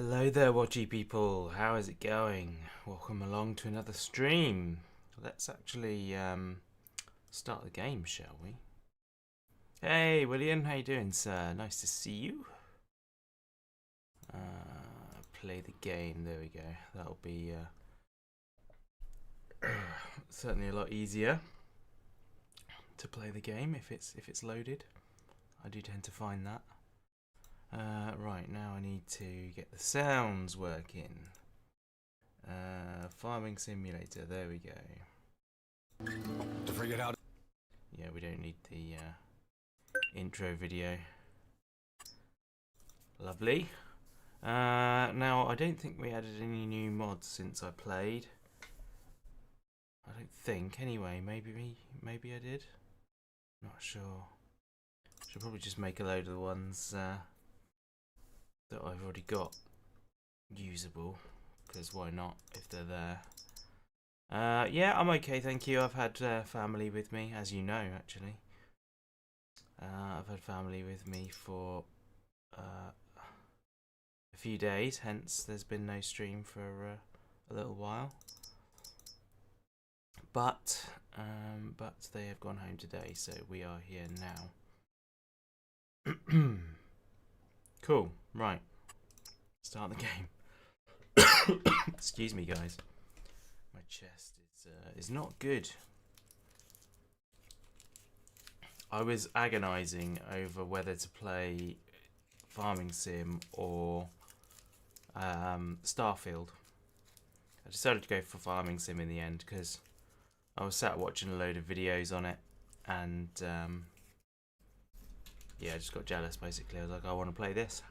Hello there, watchy people. How is it going? Welcome along to another stream. Let's actually start the game, shall we? Hey, William, how you doing, sir? Nice to see you. Play the game. There we go. That'll be certainly a lot easier to play the game if it's loaded. I do tend to find that. Right, now I need to get the sounds working. Farming simulator, there we go. To figure out. Yeah, we don't need the intro video. Lovely. Now, I don't think we added any new mods since I played. I don't think, anyway. Maybe I did. Not sure. Should probably just make a load of the ones that I've already got usable, because why not if they're there. Yeah, I'm okay, thank you. I've had family with me, as you know, actually. I've had family with me for a few days, hence there's been no stream for a little while. But they have gone home today, so we are here now. Cool, right. Start the game. Excuse me, guys. My chest is not good. I was agonizing over whether to play Farming Sim or Starfield. I decided to go for Farming Sim in the end because I was sat watching a load of videos on it, and yeah, I just got jealous basically. I was like, I want to play this.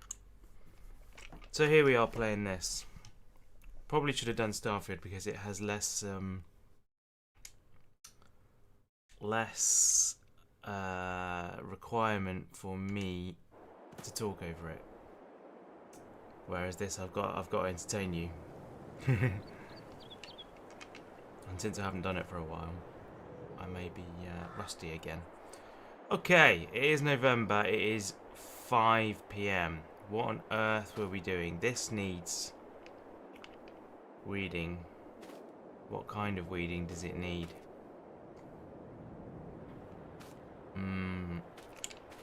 So here we are playing this. Probably should have done Starfield because it has less requirement for me to talk over it. Whereas this, I've got to entertain you. And since I haven't done it for a while, I may be rusty again. Okay, it is November. It is 5 PM. What on earth were we doing? This needs weeding. What kind of weeding does it need?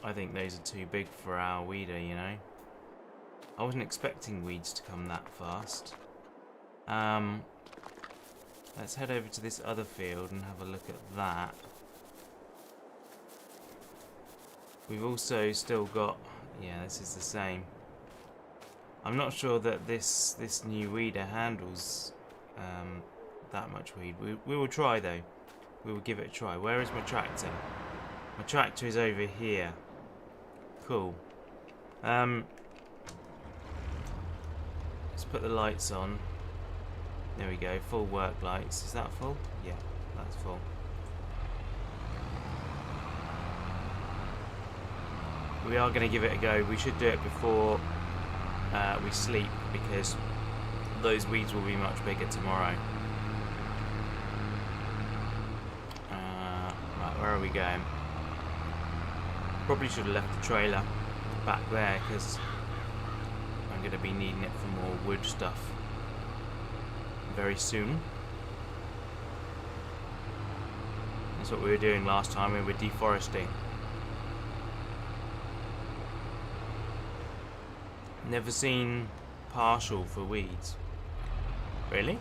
I think those are too big for our weeder, you know. I wasn't expecting weeds to come that fast. Let's head over to this other field and have a look at that. We've also still got, yeah, this is the same. I'm not sure that this new weeder handles that much weed. We will try though. We will give it a try. Where is my tractor? My tractor is over here. Cool. Let's put the lights on. There we go. Full work lights. Is that full? Yeah, that's full. We are going to give it a go. We should do it before we sleep because those weeds will be much bigger tomorrow. Right, where are we going? Probably should have left the trailer back there because I'm going to be needing it for more wood stuff very soon. That's what we were doing last time. We were deforesting. Never seen partial for weeds. Really?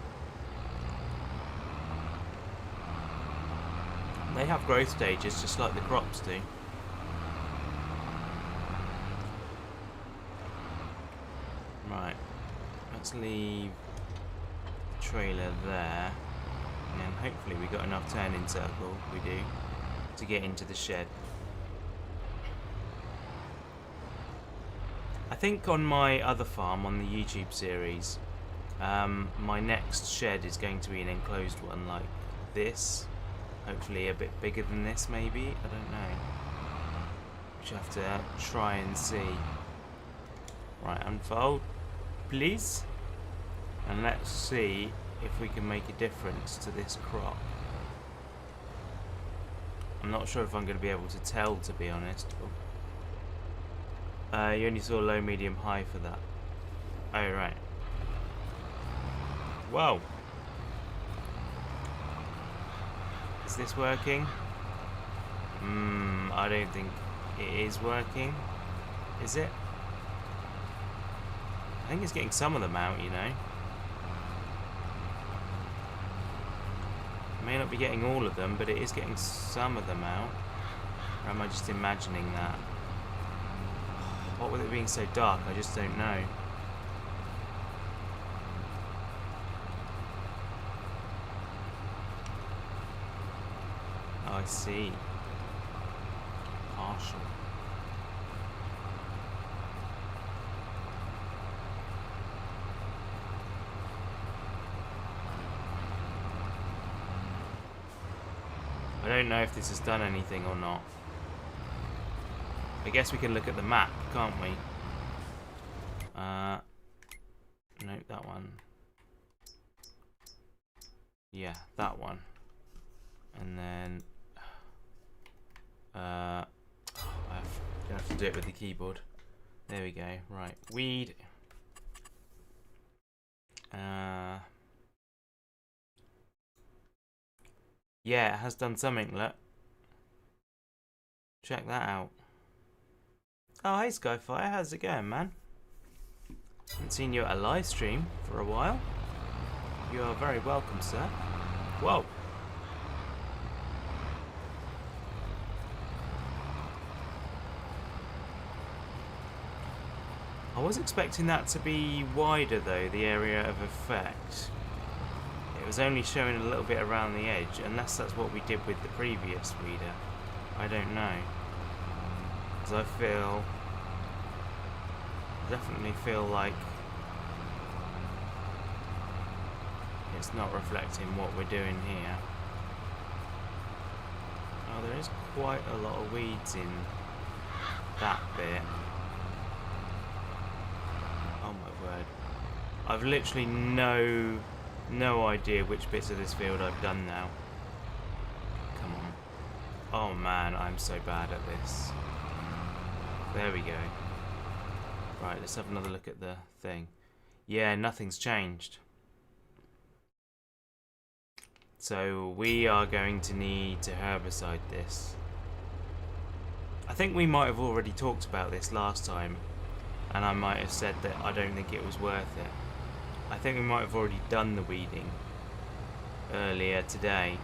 They have growth stages just like the crops do. Right. Let's leave the trailer there. And then hopefully we got enough turning circle, we do, to get into the shed. I think on my other farm, on the YouTube series, my next shed is going to be an enclosed one like this. Hopefully a bit bigger than this, maybe. I don't know. We should have to try and see. Right, unfold, please. And let's see if we can make a difference to this crop. I'm not sure if I'm going to be able to tell, to be honest. You only saw low, medium, high for that. Oh, right. Whoa. Is this working? I don't think it is working. Is it? I think it's getting some of them out, you know. May not be getting all of them, but it is getting some of them out. Or am I just imagining that? What with it being so dark, I just don't know. Oh, I see. Partial. I don't know if this has done anything or not. I guess we can look at the map, can't we? Nope, that one. Yeah, that one. And then I have to do it with the keyboard. There we go. Right, weed. Yeah, it has done something. Look. Check that out. Oh, hey Skyfire, how's it going, man? Haven't seen you at a live stream for a while. You are very welcome, sir. Whoa. I was expecting that to be wider though, the area of effect. It was only showing a little bit around the edge, unless that's what we did with the previous weeder. I don't know. Because I definitely feel like it's not reflecting what we're doing here. Oh, there is quite a lot of weeds in that bit. Oh my word. I've literally no idea which bits of this field I've done now. Come on. Oh man, I'm so bad at this. There we go. Right, let's have another look at the thing. Yeah, nothing's changed. So we are going to need to herbicide this. I think we might have already talked about this last time, and I might have said that I don't think it was worth it. I think we might have already done the weeding earlier today,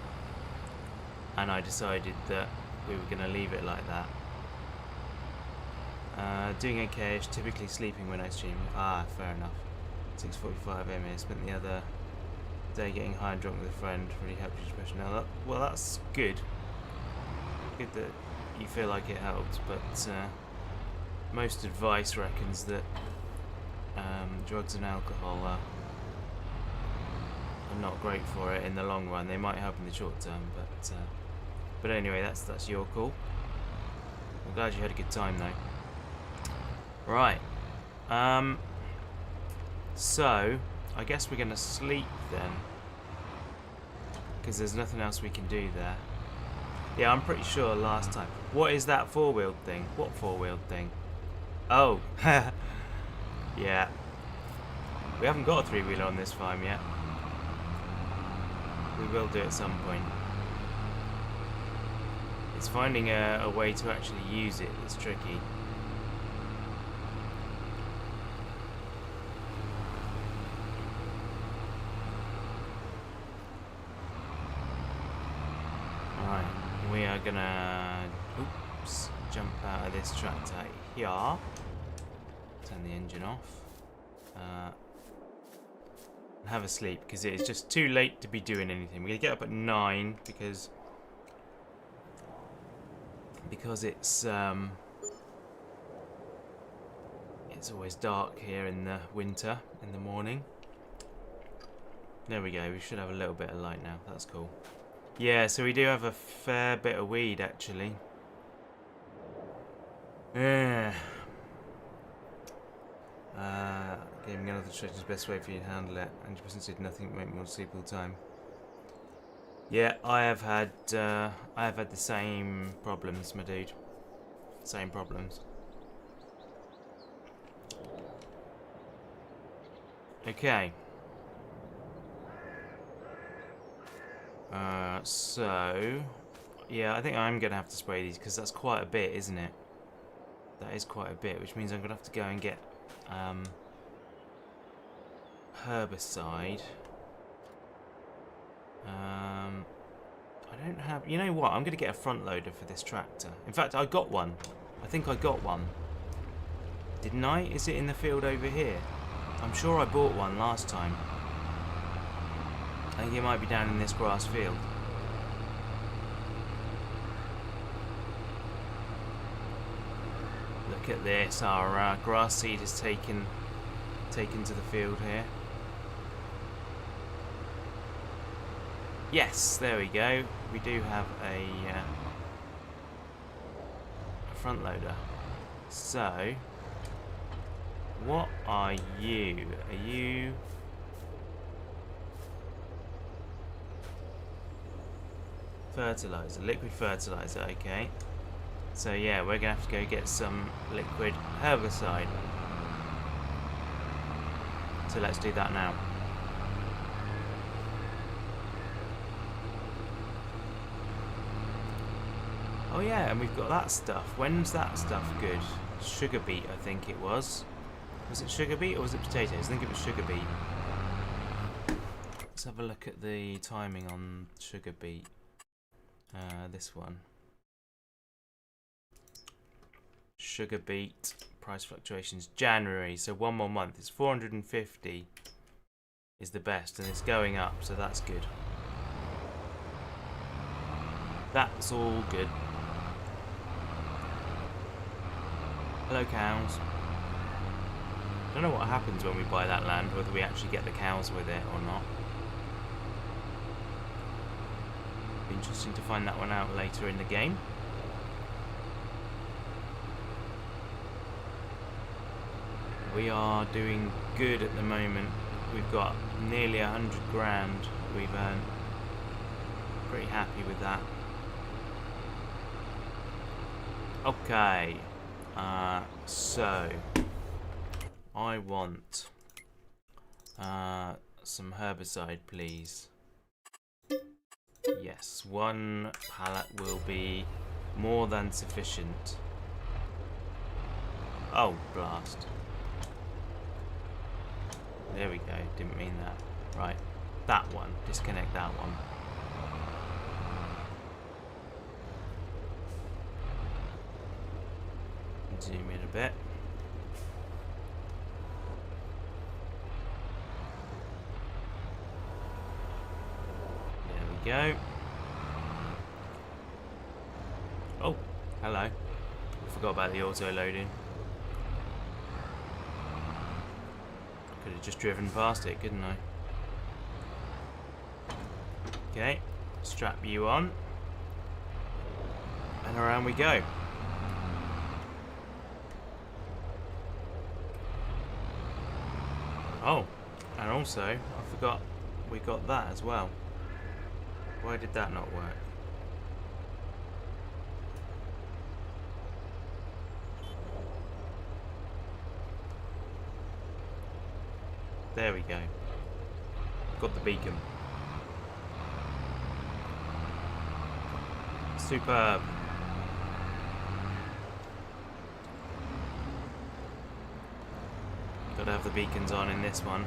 and I decided that we were going to leave it like that. Doing okay-ish, typically sleeping when I stream. Ah, fair enough. 6:45 am. Spent the other day getting high and drunk with a friend. Really helped your depression. Now, well, that's good. Good that you feel like it helped, but most advice reckons that drugs and alcohol are not great for it in the long run. They might help in the short term, but anyway, that's your call. I'm glad you had a good time though. Right. So I guess we're gonna sleep then, because there's nothing else we can do there. Yeah, I'm pretty sure last time. What is that four-wheeled thing? What four-wheeled thing? Oh, yeah. We haven't got a three-wheeler on this farm yet. We will do at some point. It's finding a way to actually use it that's tricky. Right, we are gonna jump out of this tractor here. Turn the engine off. And have a sleep, because it is just too late to be doing anything. We're gonna get up at 9 because it's always dark here in the winter in the morning. There we go. We should have a little bit of light now. That's cool. Yeah, so we do have a fair bit of weed actually. Yeah. Gaming another trick is the best way for you to handle it. 100% did nothing to make me want to sleep all the time. Yeah, I have had the same problems, my dude. Same problems. Okay. So... Yeah, I think I'm going to have to spray these because that's quite a bit, isn't it? That is quite a bit, which means I'm going to have to go and get herbicide. I don't have... You know what? I'm going to get a front loader for this tractor. In fact, I got one. I think I got one. Didn't I? Is it in the field over here? I'm sure I bought one last time. I think it might be down in this grass field. Look at this. Our grass seed is taken to the field here. Yes, there we go. We do have a front loader. So, what are you? Are you... Fertilizer, liquid fertilizer, okay. So yeah, we're going to have to go get some liquid herbicide. So let's do that now. Oh yeah, and we've got that stuff. When's that stuff good? Sugar beet, I think it was. Was it sugar beet or was it potatoes? I think it was sugar beet. Let's have a look at the timing on sugar beet. This one. Sugar beet price fluctuations January, so one more month. It's 450 is the best, and it's going up, so that's good. That's all good. Hello cows. Don't know what happens when we buy that land, whether we actually get the cows with it or not. Be interesting to find that one out later in the game. We are doing good at the moment. We've got nearly 100 grand we've earned. Pretty happy with that. Okay. So I want some herbicide, please. Yes, one pallet will be more than sufficient. Oh, blast. There we go, didn't mean that. Right, that one, disconnect that one. Zoom in a bit. There we go. Oh, hello. Forgot about the auto loading. Could have just driven past it, couldn't I? Okay, strap you on. And around we go. Oh, and also, I forgot we got that as well. Why did that not work? There we go. Got the beacon. Superb. Gotta have the beacons on in this one.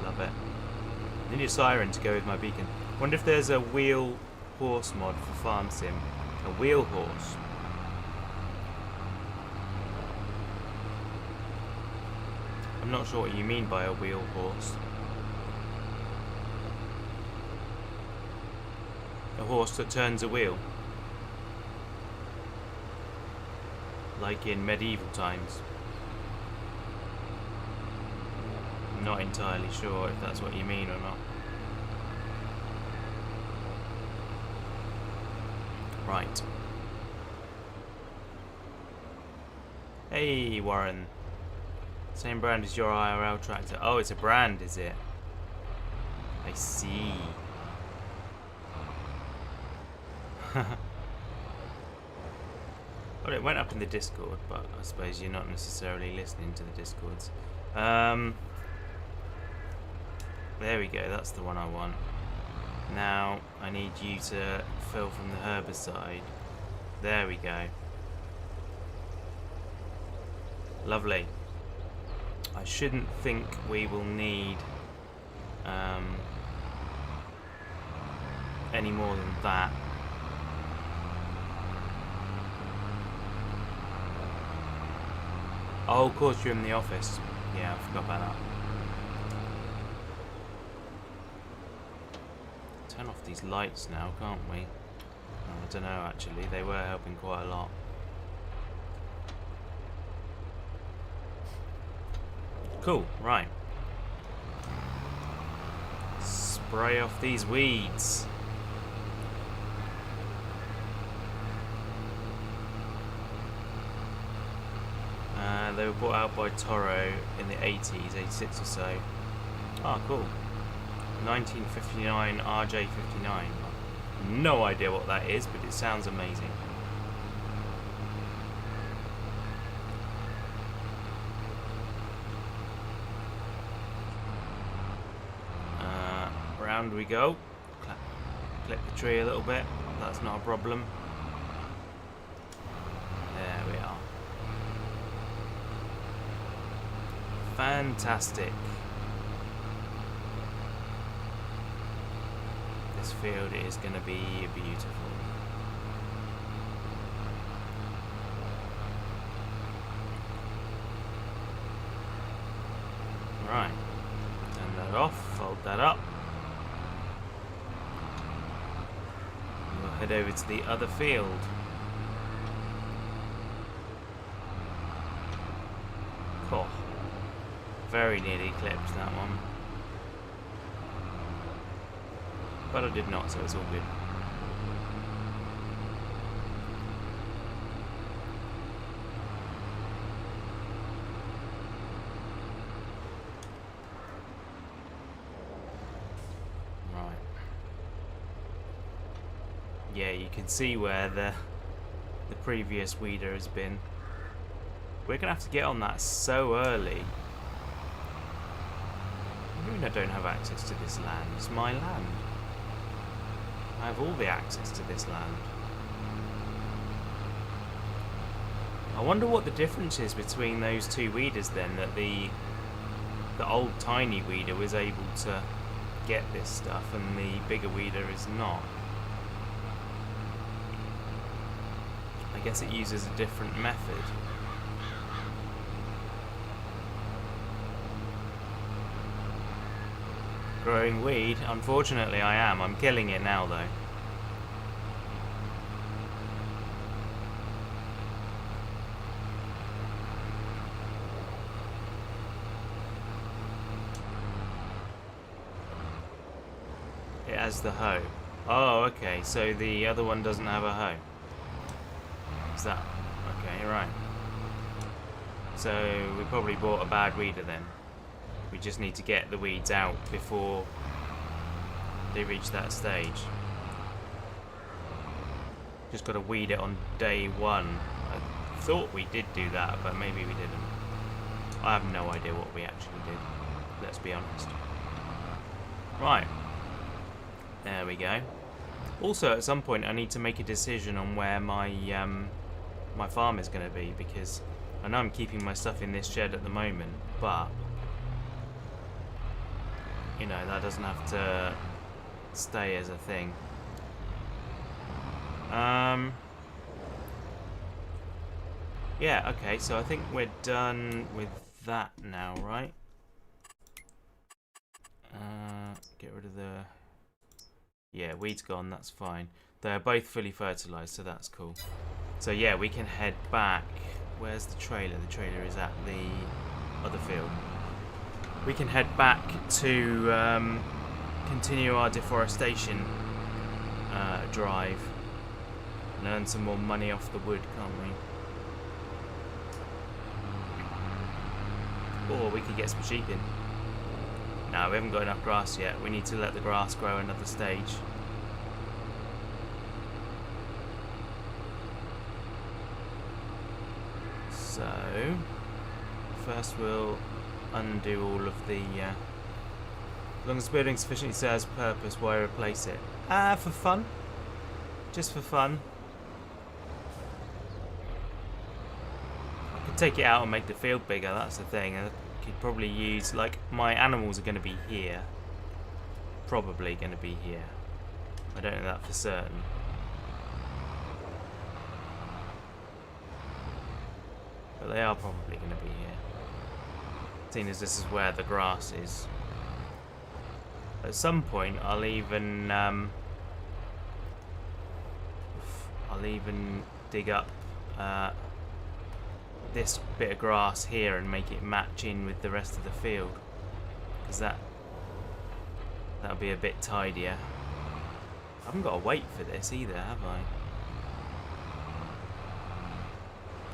Love it. I need a siren to go with my beacon. Wonder if there's a wheel horse mod for Farm Sim. A wheel horse. I'm not sure what you mean by a wheel horse. A horse that turns a wheel. Like in medieval times. I'm not entirely sure if that's what you mean or not. Right. Hey, Warren. Same brand as your IRL tractor. Oh, it's a brand, is it? I see. Well, it went up in the Discord, but I suppose you're not necessarily listening to the Discords. There we go, that's the one I want. Now, I need you to fill from the herbicide. There we go. Lovely. I shouldn't think we will need any more than that. Oh, of course you're in the office. Yeah, I forgot about that. Turn off these lights now, can't we? Oh, I don't know actually, they were helping quite a lot. Cool, right. Spray off these weeds. They were brought out by Toro in the 80s, 86 or so. Oh, cool. 1959 RJ59. No idea what that is, but it sounds amazing. Round we go. Clip the tree a little bit. That's not a problem. There we are. Fantastic. This field is going to be beautiful. Right. Turn that off. Fold that up. We'll head over to the other field. Cool. Very nearly clipped that one. But I did not, so it's all good. Right. Yeah, you can see where the previous weeder has been. We're gonna have to get on that so early. I mean, I don't have access to this land. It's my land. I have all the access to this land. I wonder what the difference is between those two weeders then, that the old tiny weeder was able to get this stuff and the bigger weeder is not. I guess it uses a different method. Growing weed? Unfortunately I am. I'm killing it now though. It has the hoe. Oh, okay, so the other one doesn't have a hoe. Is that... okay, right. So we probably bought a bad weeder then. We just need to get the weeds out before they reach that stage. Just got to weed it on day one. I thought we did do that, but maybe we didn't. I have no idea what we actually did. Let's be honest. Right. There we go. Also, at some point, I need to make a decision on where my my farm is going to be, because I know I'm keeping my stuff in this shed at the moment, but you know, that doesn't have to stay as a thing. Yeah, okay, so I think we're done with that now, right? Get rid of the... yeah, weed's gone, that's fine. They're both fully fertilised, so that's cool. So yeah, we can head back. Where's the trailer? The trailer is at the other field. We can head back to continue our deforestation drive and earn some more money off the wood, can't we? Or we could get some sheep in. No, we haven't got enough grass yet. We need to let the grass grow another stage. So first we'll undo all of the as long as the building sufficiently serves purpose, why replace it? For fun. Just for fun. I could take it out and make the field bigger, that's the thing. I could probably use, like, my animals are going to be here. Probably going to be here. I don't know that for certain. But they are probably going to be here. Seeing as this is where the grass is. At some point, I'll even dig up this bit of grass here and make it match in with the rest of the field, because that'll be a bit tidier. I haven't got to wait for this either, have I?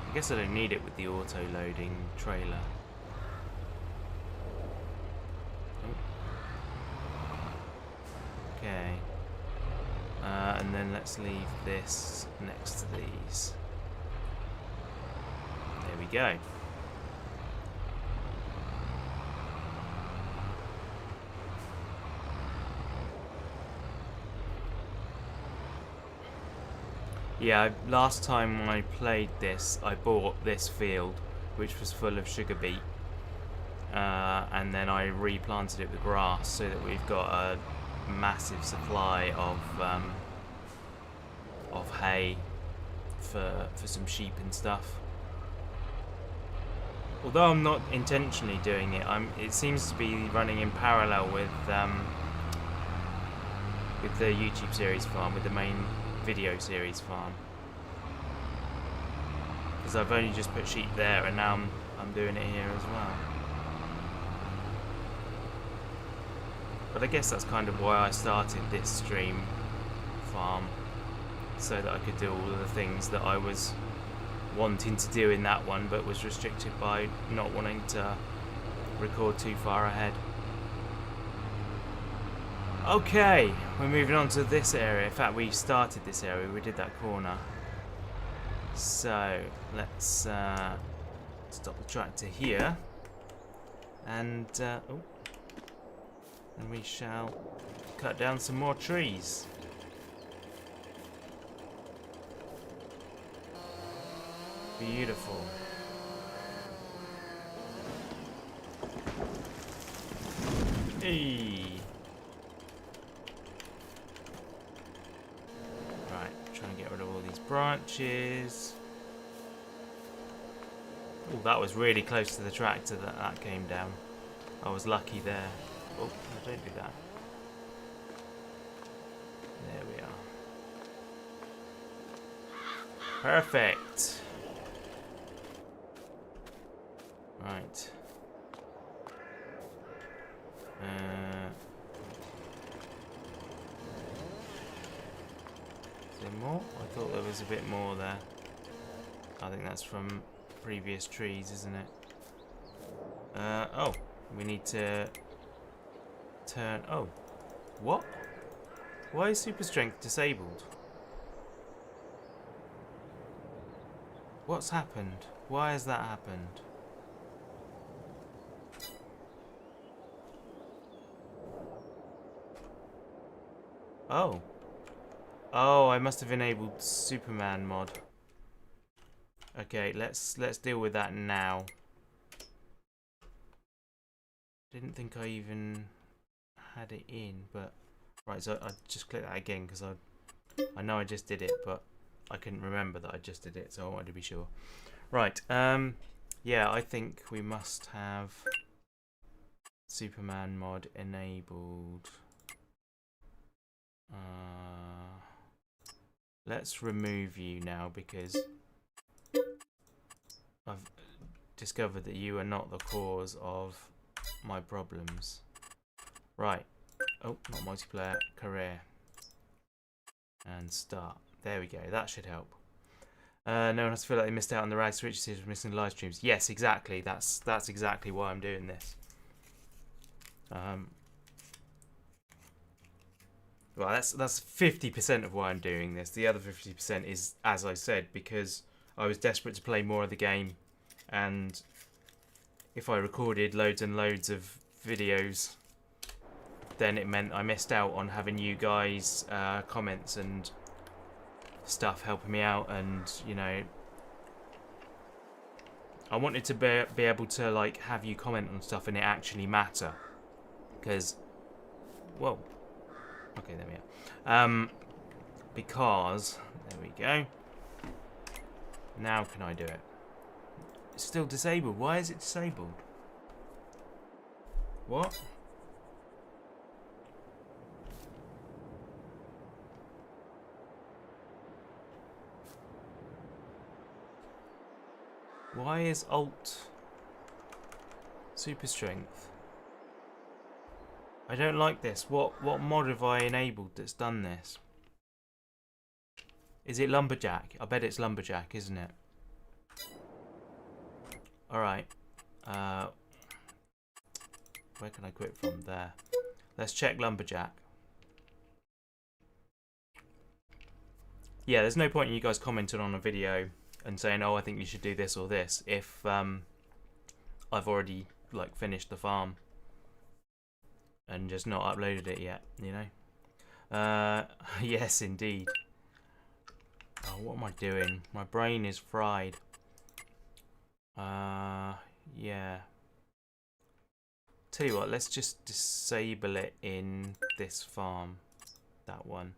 I guess I don't need it with the auto-loading trailer. Okay. And then let's leave this next to these. There we go. Yeah, last time I played this, I bought this field, which was full of sugar beet, and then I replanted it with grass so that we've got a massive supply of hay for some sheep and stuff. Although I'm not intentionally doing it, it seems to be running in parallel with the YouTube series farm, with the main video series farm, because I've only just put sheep there and now I'm doing it here as well. But I guess that's kind of why I started this stream farm, so that I could do all of the things that I was wanting to do in that one, but was restricted by not wanting to record too far ahead. Okay, we're moving on to this area. In fact, we started this area, we did that corner. So let's stop the tractor here, and and we shall cut down some more trees. Beautiful. Hey. Right, trying to get rid of all these branches. Oh, that was really close to the tractor that came down. I was lucky there. Oh, no, don't do that. There we are. Perfect. Right. Is there more? I thought there was a bit more there. I think that's from previous trees, isn't it? Oh, we need to turn. Oh, what? Why is super strength disabled? What's happened? Why has that happened? Oh. Oh, I must have enabled Superman mod. Okay, let's deal with that now. Didn't think I even had it in, but right, so I just click that again because I know I just did it, but I couldn't remember that I just did it, so I wanted to be sure. Right, yeah, I think we must have Superman mod enabled. Let's remove you now because I've discovered that you are not the cause of my problems. Right. Oh, not multiplayer. Career. And start. There we go. That should help. No one has to feel like they missed out on the Rag Switch series for missing live streams. Yes, exactly. That's exactly why I'm doing this. Well, that's 50% of why I'm doing this. The other 50% is, as I said, because I was desperate to play more of the game, and if I recorded loads and loads of videos, then it meant I missed out on having you guys comments and stuff helping me out, and you know, I wanted to be able to like have you comment on stuff and it actually matter, because whoa, okay, there we are. Because there we go. Now can I do it? It's still disabled. Why is it disabled? What? Why is Alt super strength? I don't like this. What mod have I enabled that's done this? Is it lumberjack? I bet it's lumberjack, isn't it? Alright. Where can I quit from? There. Let's check lumberjack. Yeah, there's no point in you guys commenting on a video and saying, oh, I think you should do this or this, if I've already like finished the farm and just not uploaded it yet, you know? Yes, indeed. Oh, what am I doing? My brain is fried. Yeah. Tell you what, let's just disable it in this farm. That one.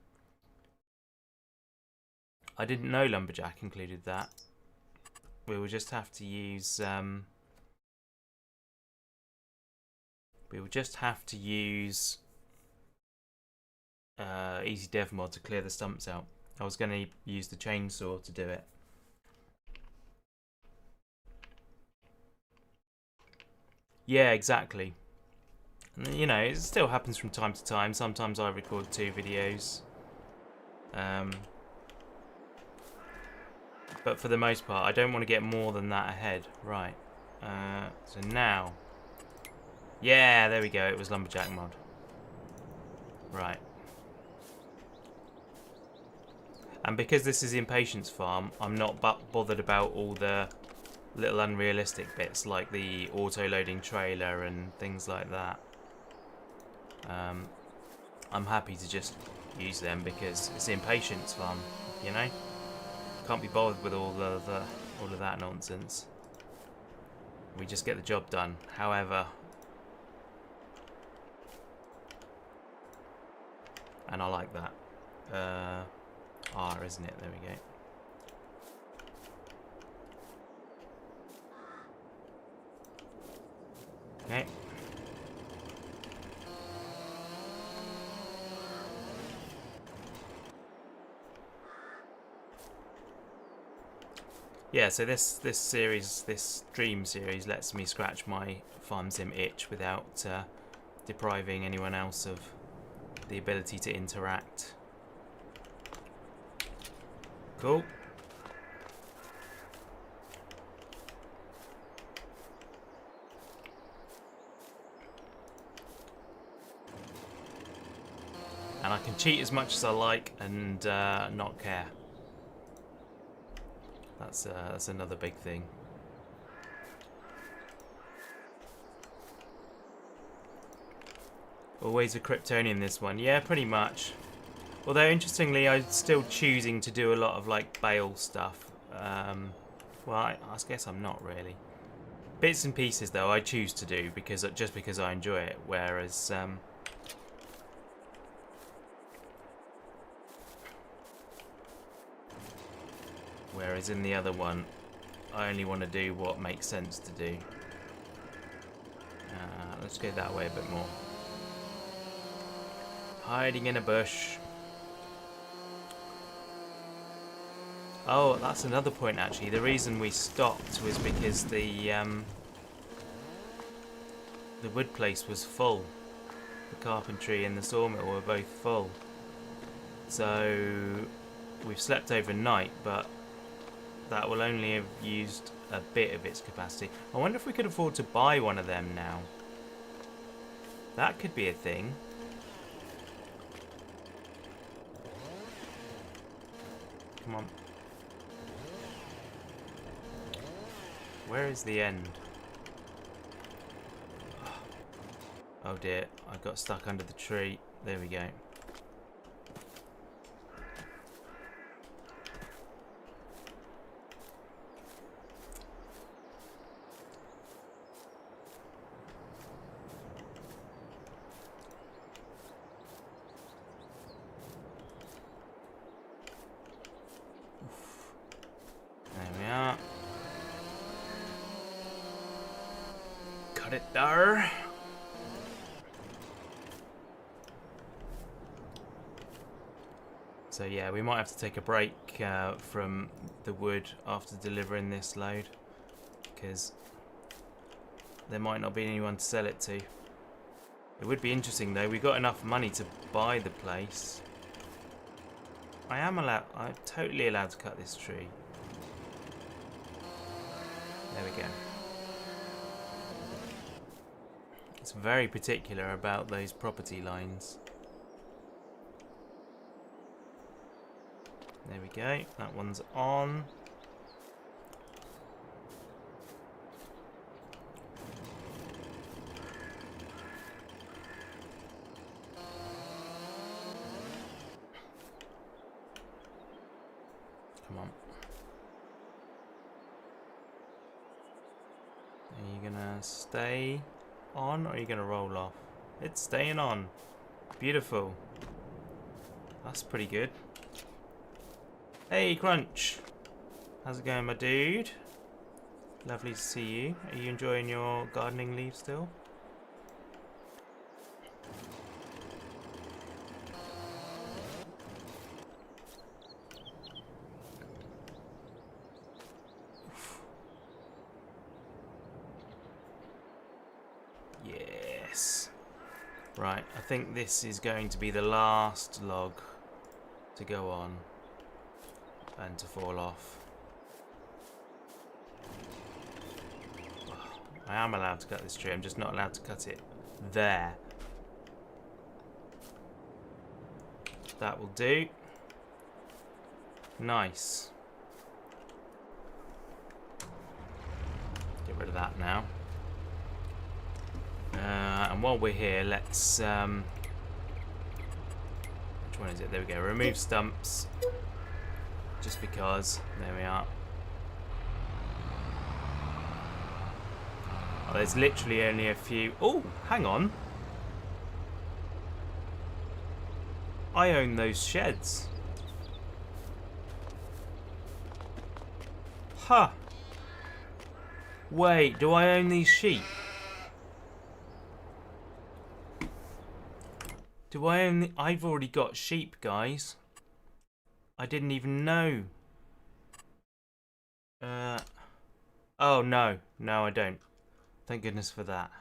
I didn't know lumberjack included that. We will just have to use easy dev mod to clear the stumps out. I was going to use the chainsaw to do it. Yeah, exactly. And, you know, it still happens from time to time. Sometimes I record 2 videos. But for the most part, I don't want to get more than that ahead. Right. So now... Yeah, there we go. It was lumberjack mod. Right. And because this is Impatience farm, I'm not bothered about all the little unrealistic bits like the auto-loading trailer and things like that. I'm happy to just use them because it's Impatience farm, you know? Can't be bothered with all of that nonsense. We just get the job done. However, and I like that. R, isn't it? There we go. Okay. Yeah, so this stream series lets me scratch my farm sim itch without depriving anyone else of the ability to interact. Cool. And I can cheat as much as I like and not care. That's another big thing. Always a Kryptonian this one. Yeah, pretty much. Although, interestingly, I'm still choosing to do a lot of, like, Bale stuff. Well, I guess I'm not really. Bits and pieces, though, I choose to do just because I enjoy it. Whereas, in the other one, I only want to do what makes sense to do. Let's go that way a bit more. Hiding in a bush. Oh, that's another point actually. The reason we stopped was because the wood place was full. The carpentry and the sawmill were both full. So we've slept overnight, but that will only have used a bit of its capacity. I wonder if we could afford to buy one of them now. That could be a thing. Come on. Where is the end? Oh dear, I got stuck under the tree. There we go. There we are. Cut it there. So yeah, we might have to take a break from the wood after delivering this load, because there might not be anyone to sell it to. It would be interesting though. We got enough money to buy the place. I'm totally allowed to cut this tree. There we go. It's very particular about those property lines. There we go. That one's on. Come on. Are you gonna stay on or are you gonna roll off? It's staying on. Beautiful. That's pretty good. Hey Crunch, how's it going my dude? Lovely to see you. Are you enjoying your gardening leave still? Yes. Right, I think this is going to be the last log to go on. And to fall off. I am allowed to cut this tree, I'm just not allowed to cut it there. That will do. Nice. Get rid of that now. And while we're here, let's... which one is it? There we go. Remove stumps. Just because. There we are. Oh, there's literally only a few. Oh, hang on. I own those sheds. Huh. Wait, do I own these sheep? Do I own the... I've already got sheep, guys. I didn't even know. Oh, no. No, I don't. Thank goodness for that.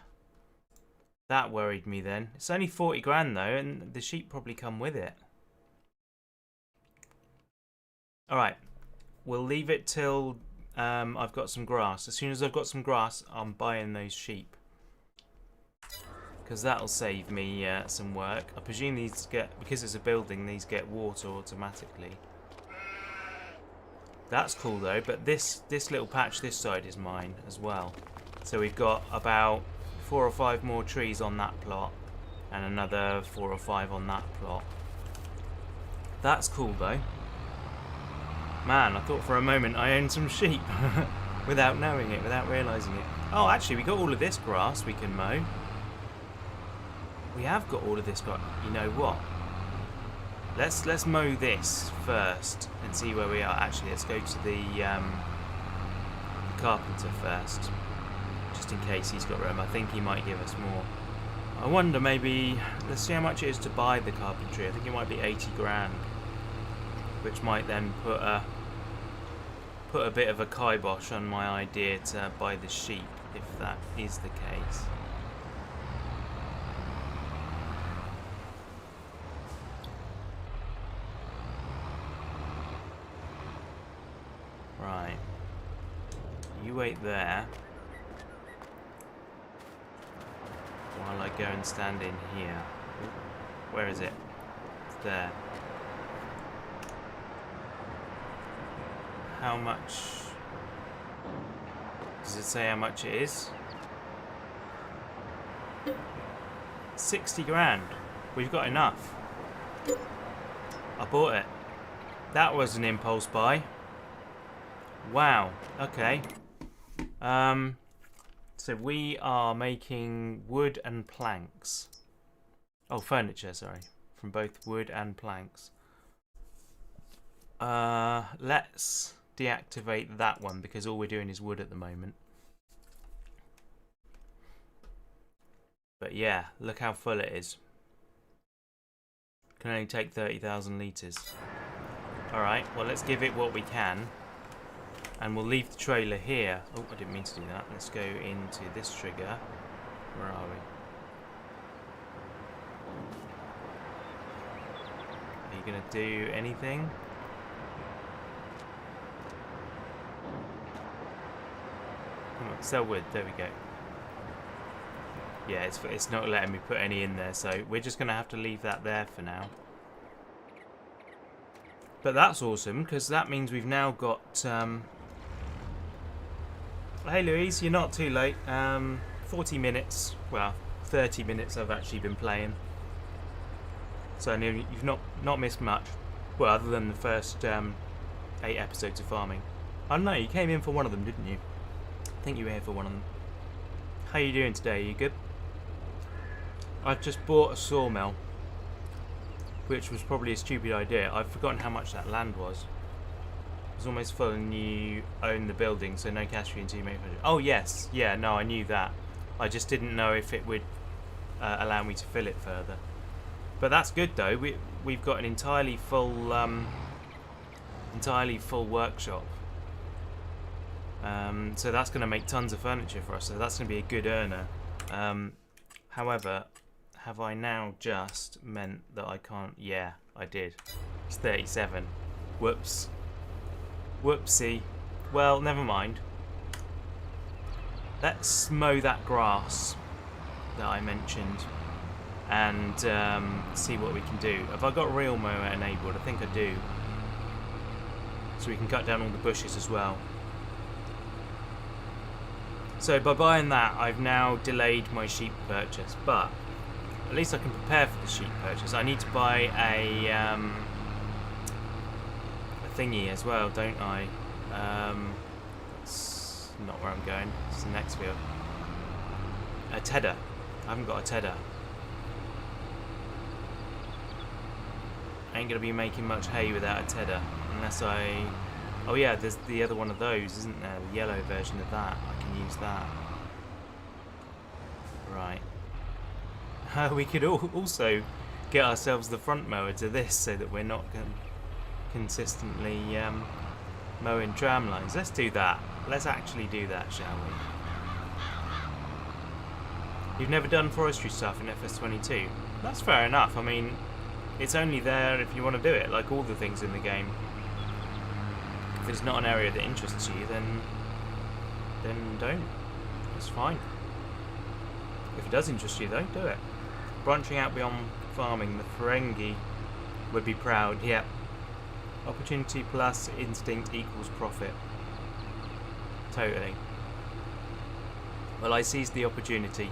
That worried me then. It's only 40 grand, though, and the sheep probably come with it. Alright. We'll leave it till I've got some grass. As soon as I've got some grass, I'm buying those sheep. Because that'll save me some work. I presume these get... Because it's a building, these get water automatically. That's cool though, but this little patch this side is mine as well. So we've got about 4 or 5 more trees on that plot and another 4 or 5 on that plot. That's cool though. Man, I thought for a moment I owned some sheep without knowing it, without realising it. Oh, actually we got all of this grass we can mow. We have got all of this grass. You know what? Let's mow this first and see where we are. Actually, let's go to the carpenter first, just in case he's got room. I think he might give us more. I wonder, maybe, let's see how much it is to buy the carpentry. I think it might be 80 grand, which might then put a bit of a kibosh on my idea to buy the sheep, if that is the case. Right. You wait there while I go and stand in here. Where is it? It's there. How much does it say how much it is? 60 grand. We've got enough. I bought it. That was an impulse buy. Wow. Okay. So we are making wood and planks. Oh, furniture, sorry. From both wood and planks. Let's deactivate that one because all we're doing is wood at the moment. But yeah, look how full it is. Can only take 30,000 litres. Alright, well let's give it what we can. And we'll leave the trailer here. Oh, I didn't mean to do that. Let's go into this trigger. Where are we? Are you going to do anything? Come on, sell wood. There we go. Yeah, it's not letting me put any in there, so we're just going to have to leave that there for now. But that's awesome, because that means we've now got... Hey Louise, you're not too late. 40 minutes, well, 30 minutes I've actually been playing. So you've not missed much. Well, other than the first 8 episodes of farming. I don't know, you came in for one of them, didn't you? I think you were here for one of them. How you doing today? Are you good? I've just bought a sawmill, which was probably a stupid idea. I've forgotten how much that land was. It was almost full and you own the building, so no cash fee until you make it. Oh yes, yeah, no, I knew that. I just didn't know if it would allow me to fill it further. But that's good though. We've got an entirely full workshop. So that's going to make tons of furniture for us. So that's going to be a good earner. However, have I now just meant that I can't? Yeah, I did. It's 37. Whoops. Whoopsie. Well, never mind. Let's mow that grass that I mentioned and see what we can do. Have I got real mower enabled? I think I do. So we can cut down all the bushes as well. So by buying that, I've now delayed my sheep purchase, but at least I can prepare for the sheep purchase. I need to buy a thingy as well, don't I? That's not where I'm going. It's the next field. A tedder. I haven't got a tedder. I ain't gonna be making much hay without a tedder, unless I... Oh yeah, there's the other one of those, isn't there? The yellow version of that. I can use that. Right. We could also get ourselves the front mower to this so that we're not consistently mowing tram lines. Let's do that. Let's actually do that, shall we? You've never done forestry stuff in FS22? That's fair enough. I mean, it's only there if you want to do it, like all the things in the game. If it's not an area that interests you, then don't. It's fine. If it does interest you, though, do it. Branching out beyond farming, the Ferengi would be proud. Yep. Opportunity plus instinct equals profit. Totally. Well, I seized the opportunity.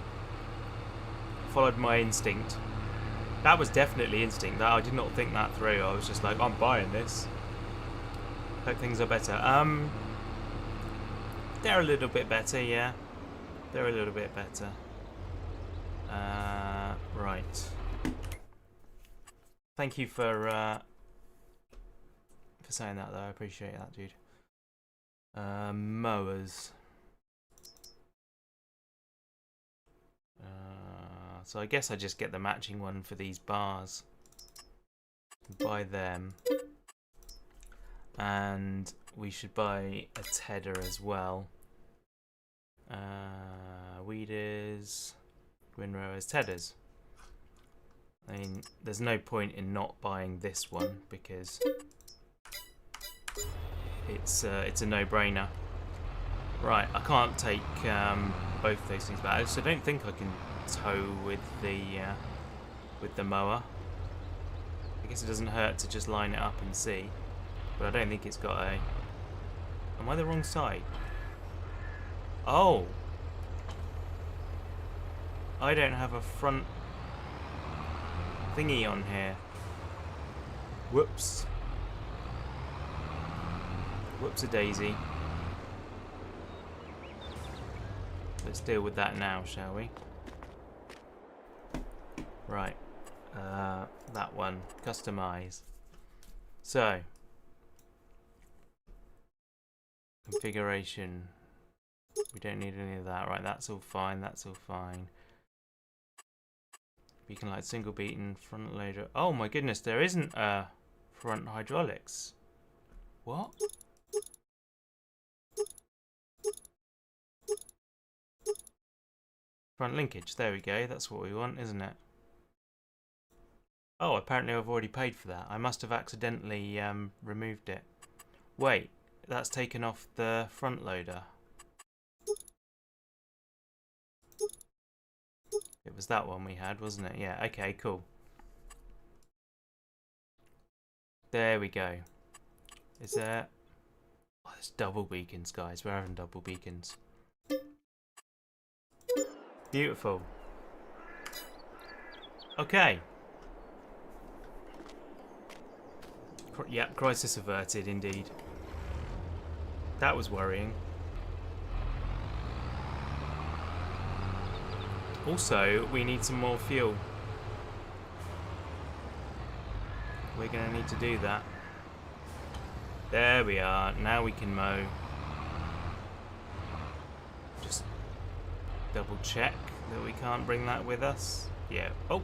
Followed my instinct. That was definitely instinct. I did not think that through. I was just like, I'm buying this. Hope things are better. They're a little bit better, yeah. They're a little bit better. Right. Thank you for saying that, though. I appreciate that, dude. Mowers. So I guess I just get the matching one for these bars. Buy them. And we should buy a tedder as well. Weeders, windrowers, tedders. I mean, there's no point in not buying this one because it's a no-brainer. Right, I can't take both those things back, so I don't think I can tow with the mower. I guess it doesn't hurt to just line it up and see, but I don't think it's got a... Am I the wrong side? Oh. I don't have a front thingy on here. Whoops. Whoops-a-daisy. Let's deal with that now, shall we? Right. That one. Customize. So. Configuration. We don't need any of that. Right, that's all fine. That's all fine. Beacon light, single beacon, front loader. Oh my goodness, there isn't a front hydraulics. What? Front linkage, there we go. That's what we want, isn't it? Oh, apparently I've already paid for that. I must have accidentally removed it. Wait, that's taken off the front loader. It was that one we had, wasn't it? Yeah, okay, cool. There we go. Is there... Oh, there's double beacons, guys. We're having double beacons. Beautiful. Okay. Yep, crisis averted, indeed. That was worrying. Also, we need some more fuel. We're going to need to do that. There we are. Now we can mow. Just double check that we can't bring that with us. Yeah. Oh.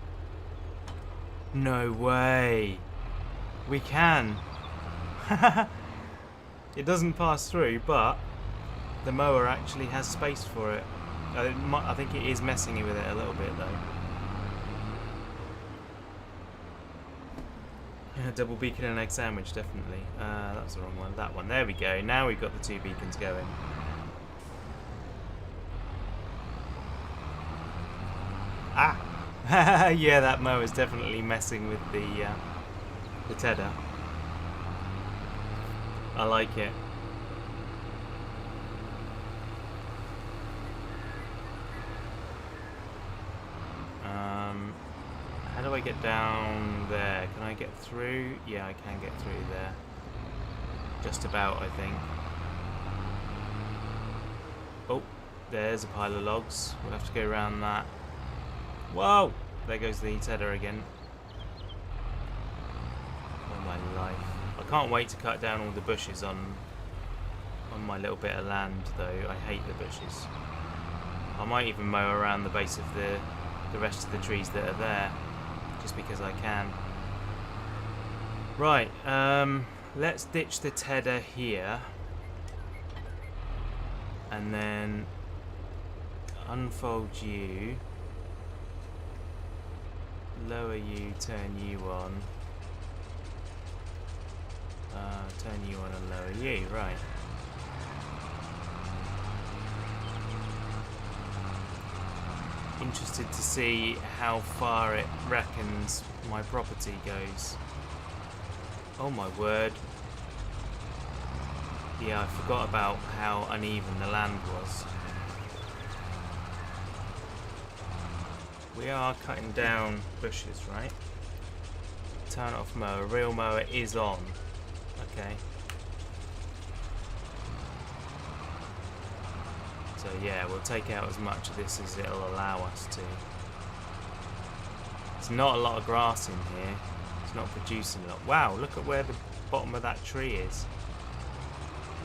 No way. We can. It doesn't pass through, but the mower actually has space for it. I think it is messing with it a little bit though. Yeah, double beacon and egg sandwich, definitely. That's the wrong one. That one. There we go. Now we've got the two beacons going. Ah! Yeah, that mower's definitely messing with the tedder. I like it. How do I get down there? Can I get through? Yeah, I can get through there. Just about, I think. Oh, there's a pile of logs. We'll have to go around that. Whoa! There goes the tedder again. Oh my life. I can't wait to cut down all the bushes on my little bit of land, though. I hate the bushes. I might even mow around the base of the rest of the trees that are there, just because I can. Right, let's ditch the tedder here, and then unfold you, lower you, turn you on, turn you on and lower you, right. Interested to see how far it reckons my property goes. Oh my word. Yeah, I forgot about how uneven the land was. We are cutting down bushes, right? Turn off mower. Real mower is on. Okay. So yeah, we'll take out as much of this as it'll allow us to. There's not a lot of grass in here. It's not producing a lot. Wow, look at where the bottom of that tree is.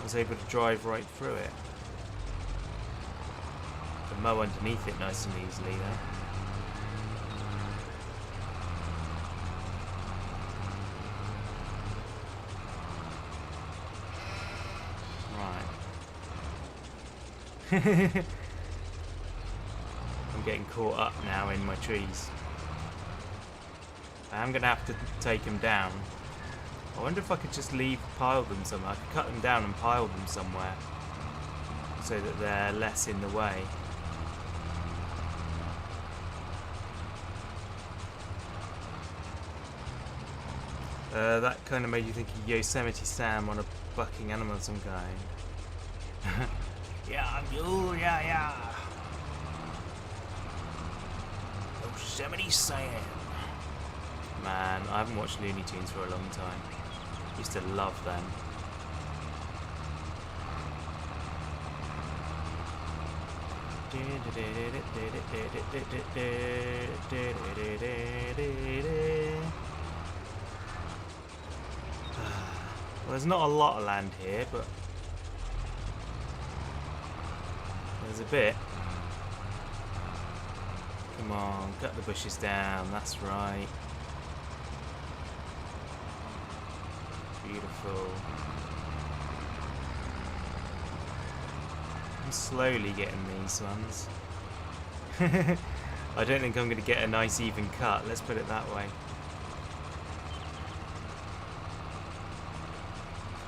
I was able to drive right through it. Can mow underneath it nice and easily though. I'm getting caught up now in my trees. I am going to have to take them down. I wonder if I could just pile them somewhere. I could cut them down and pile them somewhere so that they're less in the way. That kind of made you think of Yosemite Sam on a bucking animal of some kind. Yeah, I'm you, yeah. Yosemite Sam. Man, I haven't watched Looney Tunes for a long time. Used to love them. Well, there's not a lot of land here, but there's a bit. Come on, cut the bushes down, that's right. Beautiful. I'm slowly getting these ones. I don't think I'm going to get a nice even cut, let's put it that way.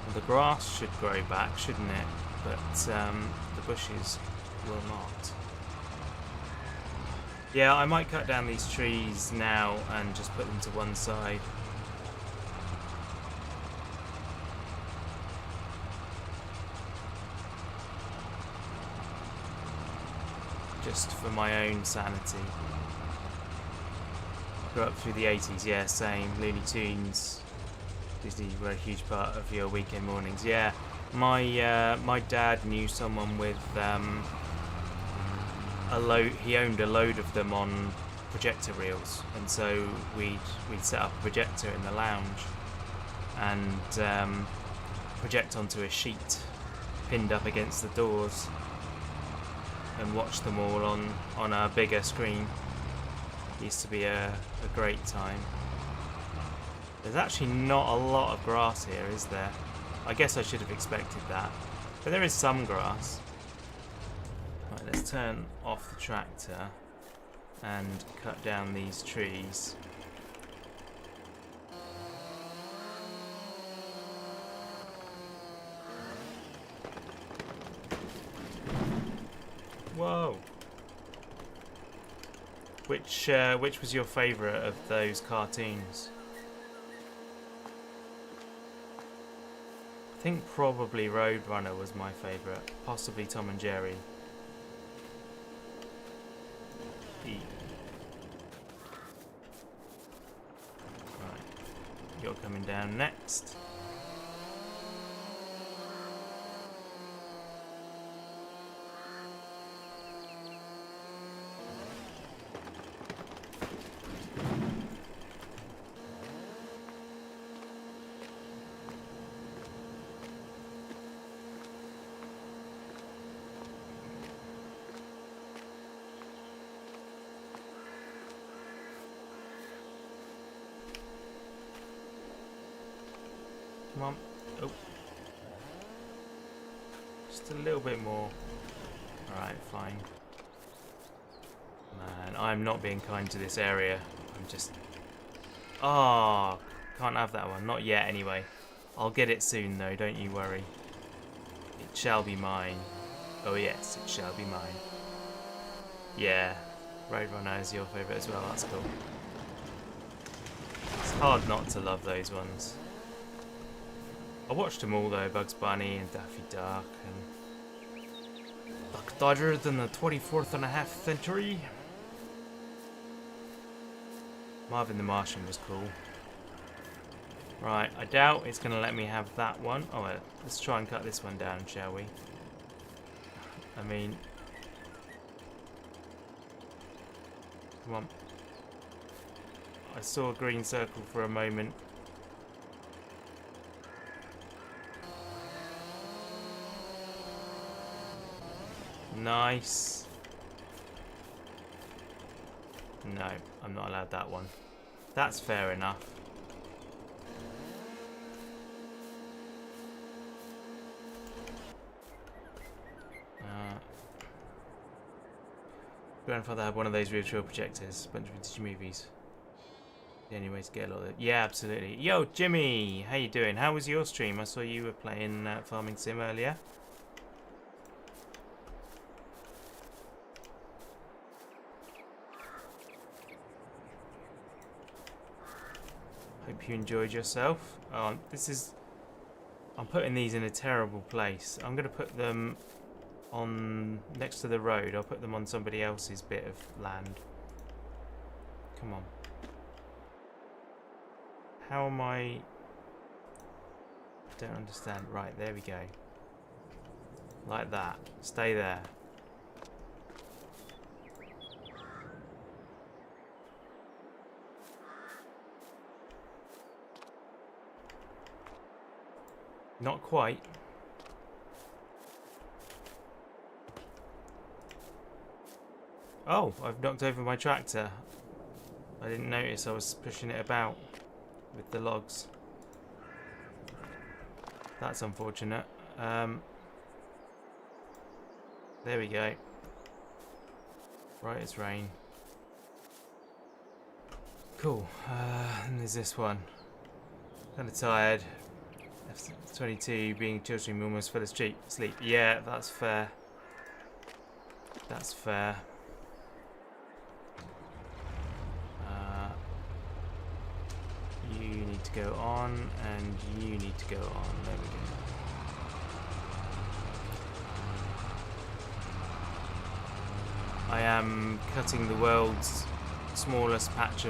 Well, the grass should grow back, shouldn't it? But the bushes will not. Yeah, I might cut down these trees now and just put them to one side. Just for my own sanity. Grew up through the 80s, yeah, same. Looney Tunes, Disney were a huge part of your weekend mornings. Yeah, my dad knew someone with he owned a load of them on projector reels, and so we'd set up a projector in the lounge and project onto a sheet pinned up against the doors and watch them all on a bigger screen. Used to be a great time. There's actually not a lot of grass here, is there? I guess I should have expected that, but there is some grass. Right, let's turn off the tractor and cut down these trees. Whoa! Which was your favourite of those cartoons? I think probably Roadrunner was my favourite, possibly Tom and Jerry. Right, you're coming down next. Come on. Oh. Just a little bit more. Alright, fine. Man, I'm not being kind to this area. I'm just... Oh, can't have that one. Not yet, anyway. I'll get it soon, though. Don't you worry. It shall be mine. Oh, yes, it shall be mine. Yeah. Roadrunner is your favourite as well. That's cool. It's hard not to love those ones. I watched them all though, Bugs Bunny and Daffy Duck and Buck Dodgers in the 24th and a half century. Marvin the Martian was cool. Right, I doubt it's going to let me have that one. Oh, well, let's try and cut this one down, shall we? I mean... Come on. I saw a green circle for a moment. Nice. No, I'm not allowed that one. That's fair enough. Grandfather had one of those virtual projectors, a bunch of vintage movies. The only way to get a lot of it. Yeah, absolutely. Yo, Jimmy! How you doing? How was your stream? I saw you were playing Farming Sim earlier. Hope you enjoyed yourself. I'm putting these in a terrible place. I'm going to put them on next to the road. I'll put them on somebody else's bit of land. Come on. How am I don't understand. Right, there we go. Like that. Stay there. Not quite. Oh, I've knocked over my tractor. I didn't notice I was pushing it about with the logs. That's unfortunate. There we go. Right as rain. Cool. And there's this one. Kind of tired. F22 being children almost fell asleep. Yeah, that's fair. That's fair. You need to go on, and you need to go on. There we go. I am cutting the world's smallest patch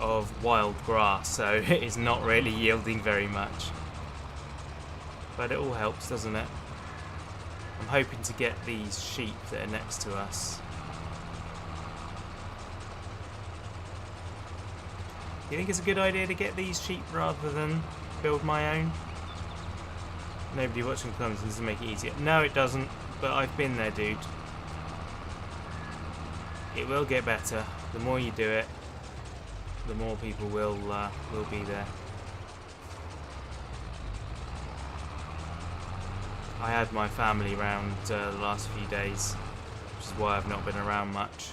of wild grass, so it is not really yielding very much. But it all helps, doesn't it? I'm hoping to get these sheep that are next to us. You think it's a good idea to get these sheep rather than build my own? Nobody watching comes and doesn't make it easier. No, it doesn't, but I've been there, dude. It will get better. The more you do it, the more people will be there. I had my family round the last few days, which is why I've not been around much.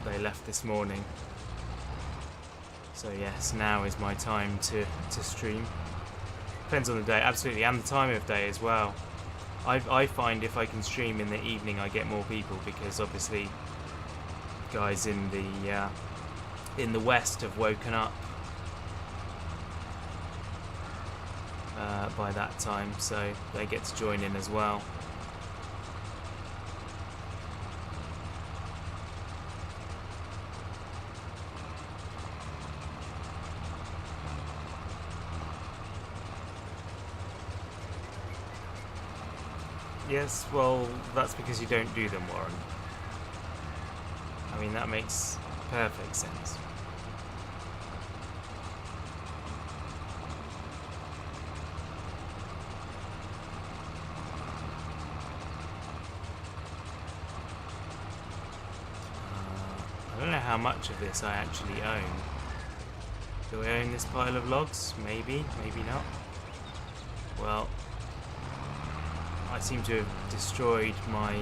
They left this morning. So yes, now is my time to stream. Depends on the day, absolutely, and the time of day as well. I find if I can stream in the evening, I get more people, because obviously guys in the west have woken up by that time, so they get to join in as well. Yes, well, that's because you don't do them, Warren. I mean, that makes perfect sense. I don't know how much of this I actually own. Do I own this pile of logs? Maybe, maybe not. Well, I seem to have destroyed my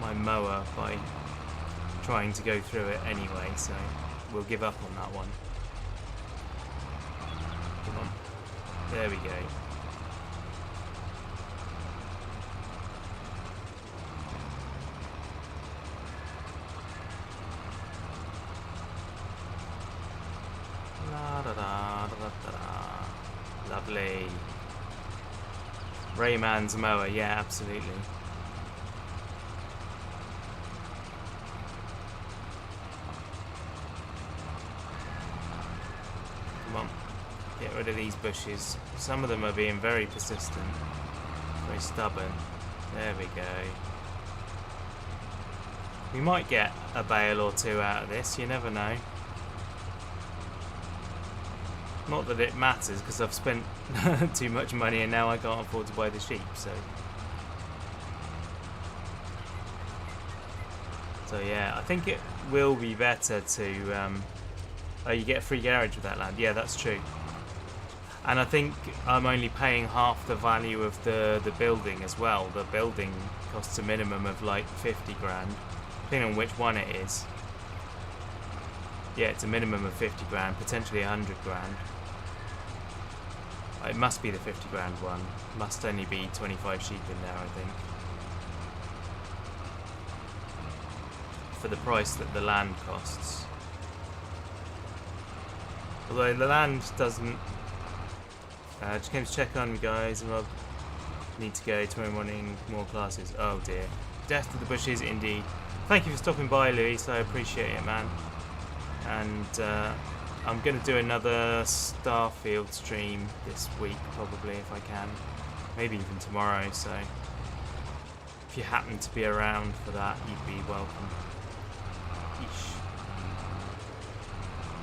my mower by trying to go through it anyway, so we'll give up on that one. Come on. There we go. La da da da da da. Lovely. Rayman's mower, yeah, absolutely. Come on, get rid of these bushes. Some of them are being very persistent, very stubborn. There we go. We might get a bale or two out of this, you never know. Not that it matters, because I've spent too much money and now I can't afford to buy the sheep, so yeah, I think it will be better to oh, you get a free garage with that land. Yeah, that's true. And I think I'm only paying half the value of the building as well. The building costs a minimum of like 50 grand, depending on which one it is. Yeah, it's a minimum of 50 grand, potentially 100 grand. It must be the 50 grand one. Must only be 25 sheep in there, I think. For the price that the land costs. Although the land doesn't... just came to check on you guys, and Rob need to go tomorrow morning, more classes. Oh dear. Death to the bushes, indeed. Thank you for stopping by, Luis, I appreciate it, man. And I'm going to do another Starfield stream this week, probably, if I can. Maybe even tomorrow, so if you happen to be around for that, you'd be welcome. Yeesh.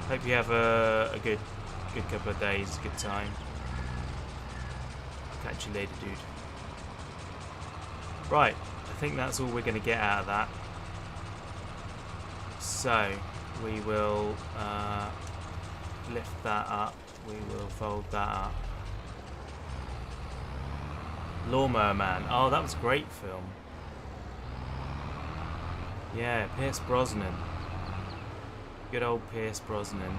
Hope you have a good couple of days, a good time. Catch you later, dude. Right, I think that's all we're going to get out of that. So, we will lift that up, we will fold that up. Lawnmower Man, oh that was a great film. Yeah, Pierce Brosnan. Good old Pierce Brosnan.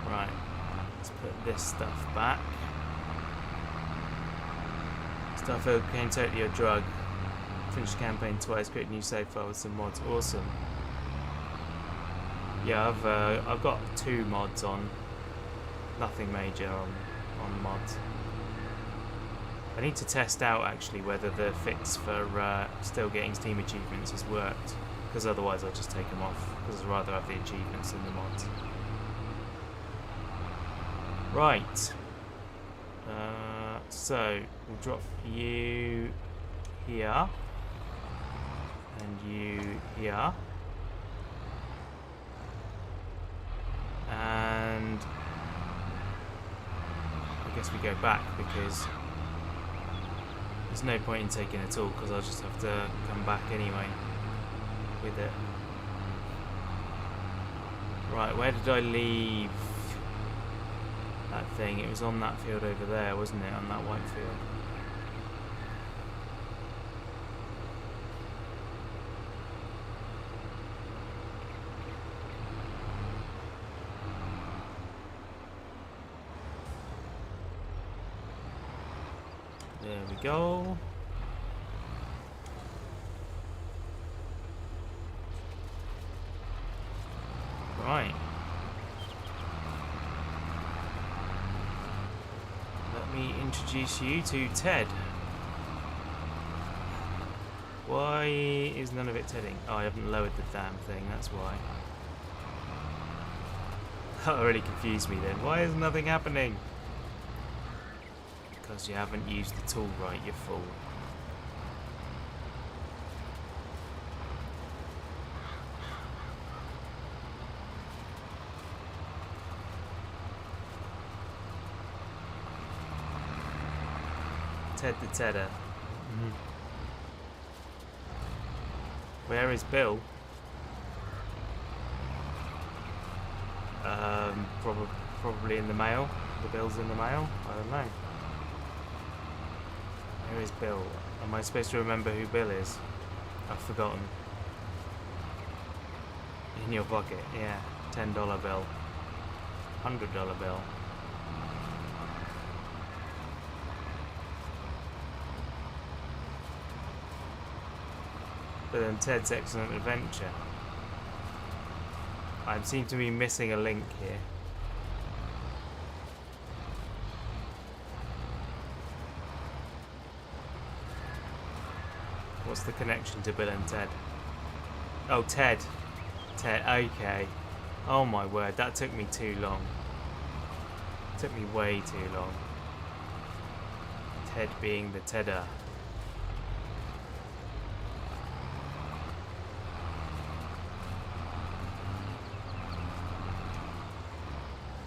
Right, let's put this stuff back. Starfield became totally a drug. Finished the campaign twice, created new save file with some mods. Awesome. Yeah, I've got 2 mods on. Nothing major on mods. I need to test out actually whether the fix for still getting Steam achievements has worked, because otherwise I'll just take them off, because I'd rather have the achievements than the mods. Right. So we'll drop you here and you here, and I guess we go back because there's no point in taking it all, because I'll just have to come back anyway with it. Right, where did I leave that thing? It was on that field over there, wasn't it? On that white field. There we go. Right. Let me introduce you to Ted. Why is none of it tedding? Oh, I haven't lowered the damn thing, that's why. That really confused me then. Why is nothing happening? Because you haven't used the tool right, you fool. Ted the Tedder. Where is Bill? Probably in the mail. The bill's in the mail? I don't know. Where is Bill? Am I supposed to remember who Bill is? I've forgotten. In your pocket, yeah. $10 bill. $100 bill. Bill and Ted's Excellent Adventure. I seem to be missing a link here. What's the connection to Bill and Ted? Oh, Ted. Ted, okay. Oh my word, that took me too long. It took me way too long. Ted being the Tedder.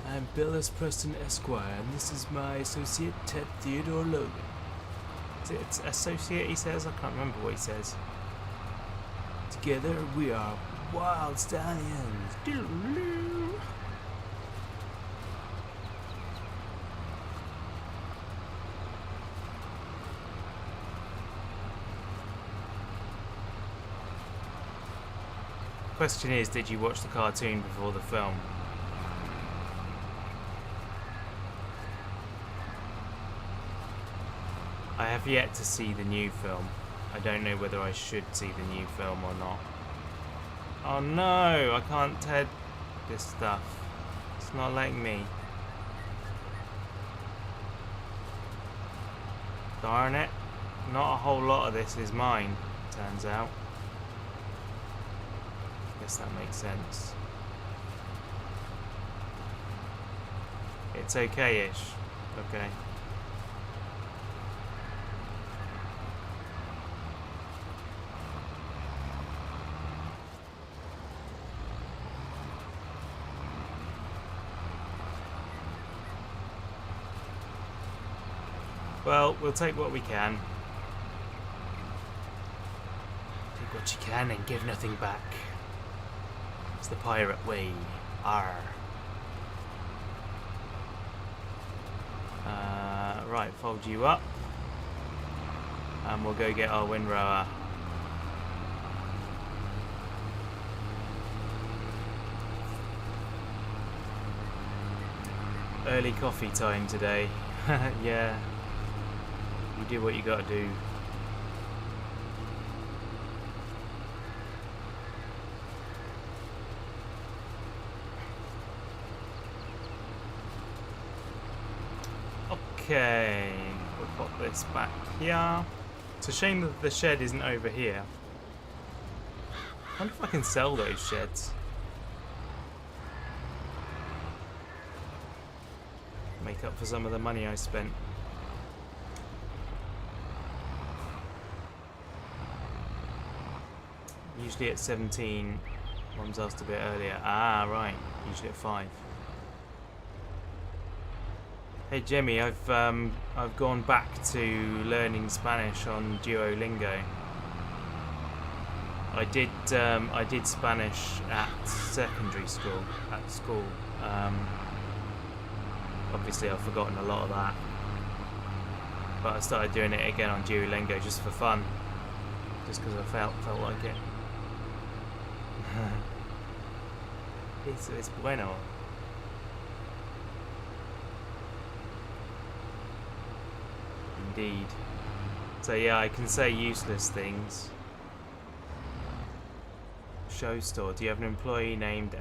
I'm Bill S. Preston Esquire, and this is my associate Ted Theodore Logan. It's associate, he says? I can't remember what he says. Together we are wild stallions. Doo-doo-doo. Question is, did you watch the cartoon before the film? I have I've yet to see the new film. I don't know whether I should see the new film or not. Oh no, I can't TED this stuff. It's not letting me. Darn it. Not a whole lot of this is mine, turns out. Guess that makes sense. It's okay-ish. Okay. Well, we'll take what we can. Take what you can and give nothing back. It's the pirate way. Arr. Right, fold you up. And we'll go get our windrower. Early coffee time today. Yeah. You do what you gotta do. Okay, we'll pop this back here. It's a shame that the shed isn't over here. I wonder if I can sell those sheds. Make up for some of the money I spent. Usually at 17. Mum's asked a bit earlier. Ah, right. Usually at 5. Hey Jimmy, I've gone back to learning Spanish on Duolingo. I did Spanish at secondary school. At school. Obviously, I've forgotten a lot of that. But I started doing it again on Duolingo just for fun, just because I felt like it. It's bueno. Indeed. So yeah, I can say useless things. Show store. Do you have an employee named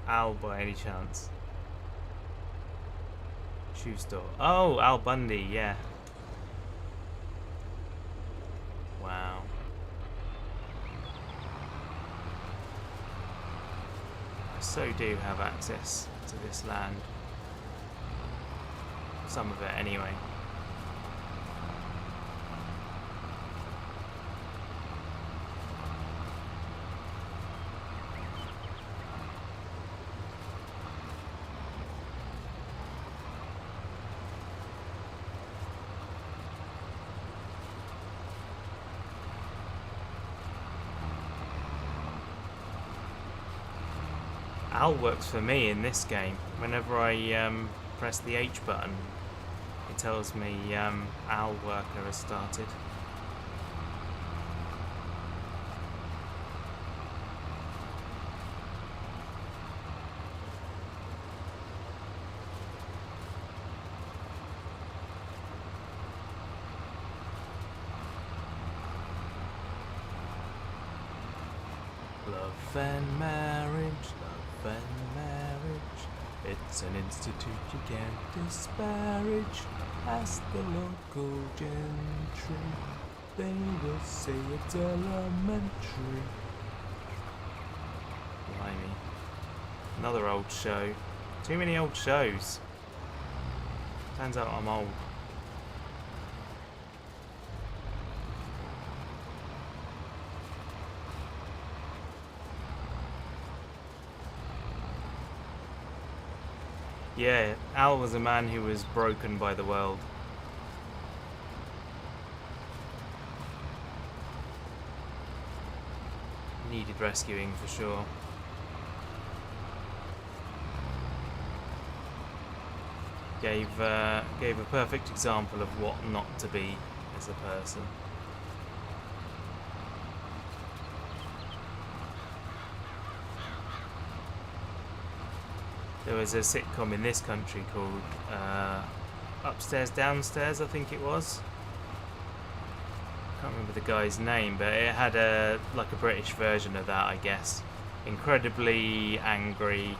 Al by any chance? Shoe store. Oh, Al Bundy, yeah. Wow. I so do have access to this land. Some of it, anyway. Al works for me in this game. Whenever I press the H button, it tells me Al worker has started. Love and marriage. And marriage, it's an institute you can't disparage. Ask the local gentry, they will say it's elementary. Blimey. Another old show. Too many old shows. Turns out I'm old. Yeah, Al was a man who was broken by the world. Needed rescuing for sure. Gave a perfect example of what not to be as a person. There was a sitcom in this country called Upstairs Downstairs, I think it was. can't remember the guy's name, but it had a British version of that, I guess. Incredibly angry,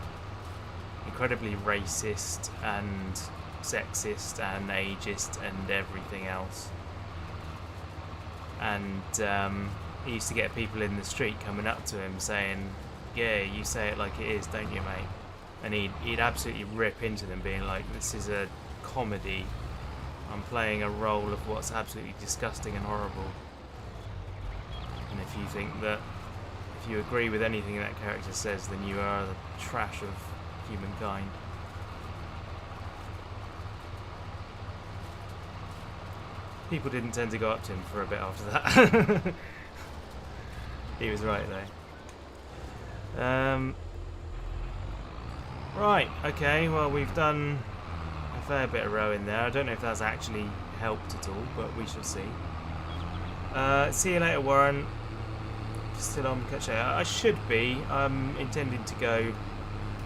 incredibly racist and sexist and ageist and everything else. And he used to get people in the street coming up to him saying, "Yeah, you say it like it is, don't you, mate?" And he'd absolutely rip into them, being like, "This is a comedy. I'm playing a role of what's absolutely disgusting and horrible. And if you think that, if you agree with anything that character says, then you are the trash of humankind." People didn't tend to go up to him for a bit after that. He was right though. Right, okay, well we've done a fair bit of rowing there. I don't know if that's actually helped at all, but we shall see. See you later, Warren. Still on catch. I should be. I'm intending to go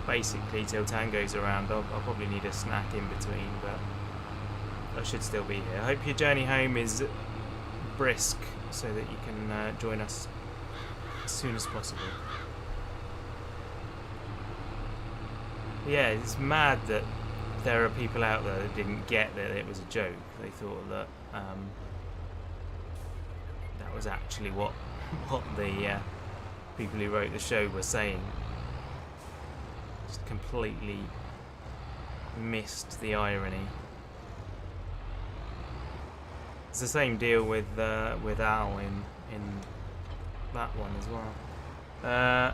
basically till Tango's around. I'll probably need a snack in between, but I should still be here. I hope your journey home is brisk so that you can join us as soon as possible. Yeah, it's mad that there are people out there that didn't get that it was a joke. They thought that that was actually what the people who wrote the show were saying. Just completely missed the irony. It's the same deal with Al in that one as well.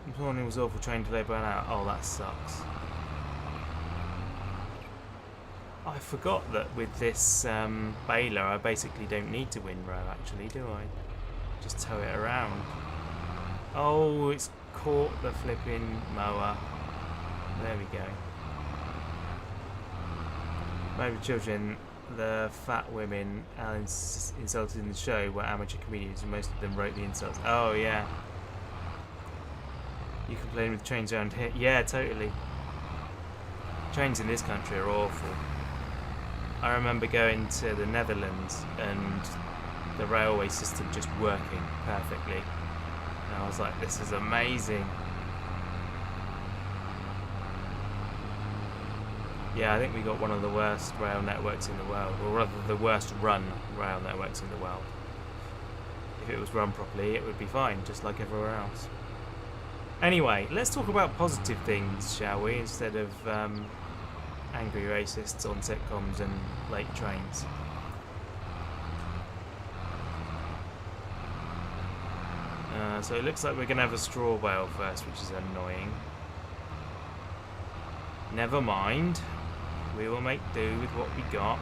This morning was awful, train delay burn out. Oh, that sucks. I forgot that with this baler, I basically don't need to win row, actually, do I? Just tow it around. Oh, it's caught the flipping mower. There we go. Maybe children, the fat women insulted in the show were amateur comedians, and most of them wrote the insults. Oh, yeah. You complain with trains around here? Yeah, totally. Trains in this country are awful. I remember going to the Netherlands and the railway system just working perfectly. And I was like, this is amazing. Yeah, I think we got one of the worst rail networks in the world, or rather the worst run rail networks in the world. If it was run properly, it would be fine, just like everywhere else. Anyway, let's talk about positive things, shall we, instead of angry racists on sitcoms and late trains. So it looks like we're going to have a straw bale first, which is annoying. Never mind. We will make do with what we got.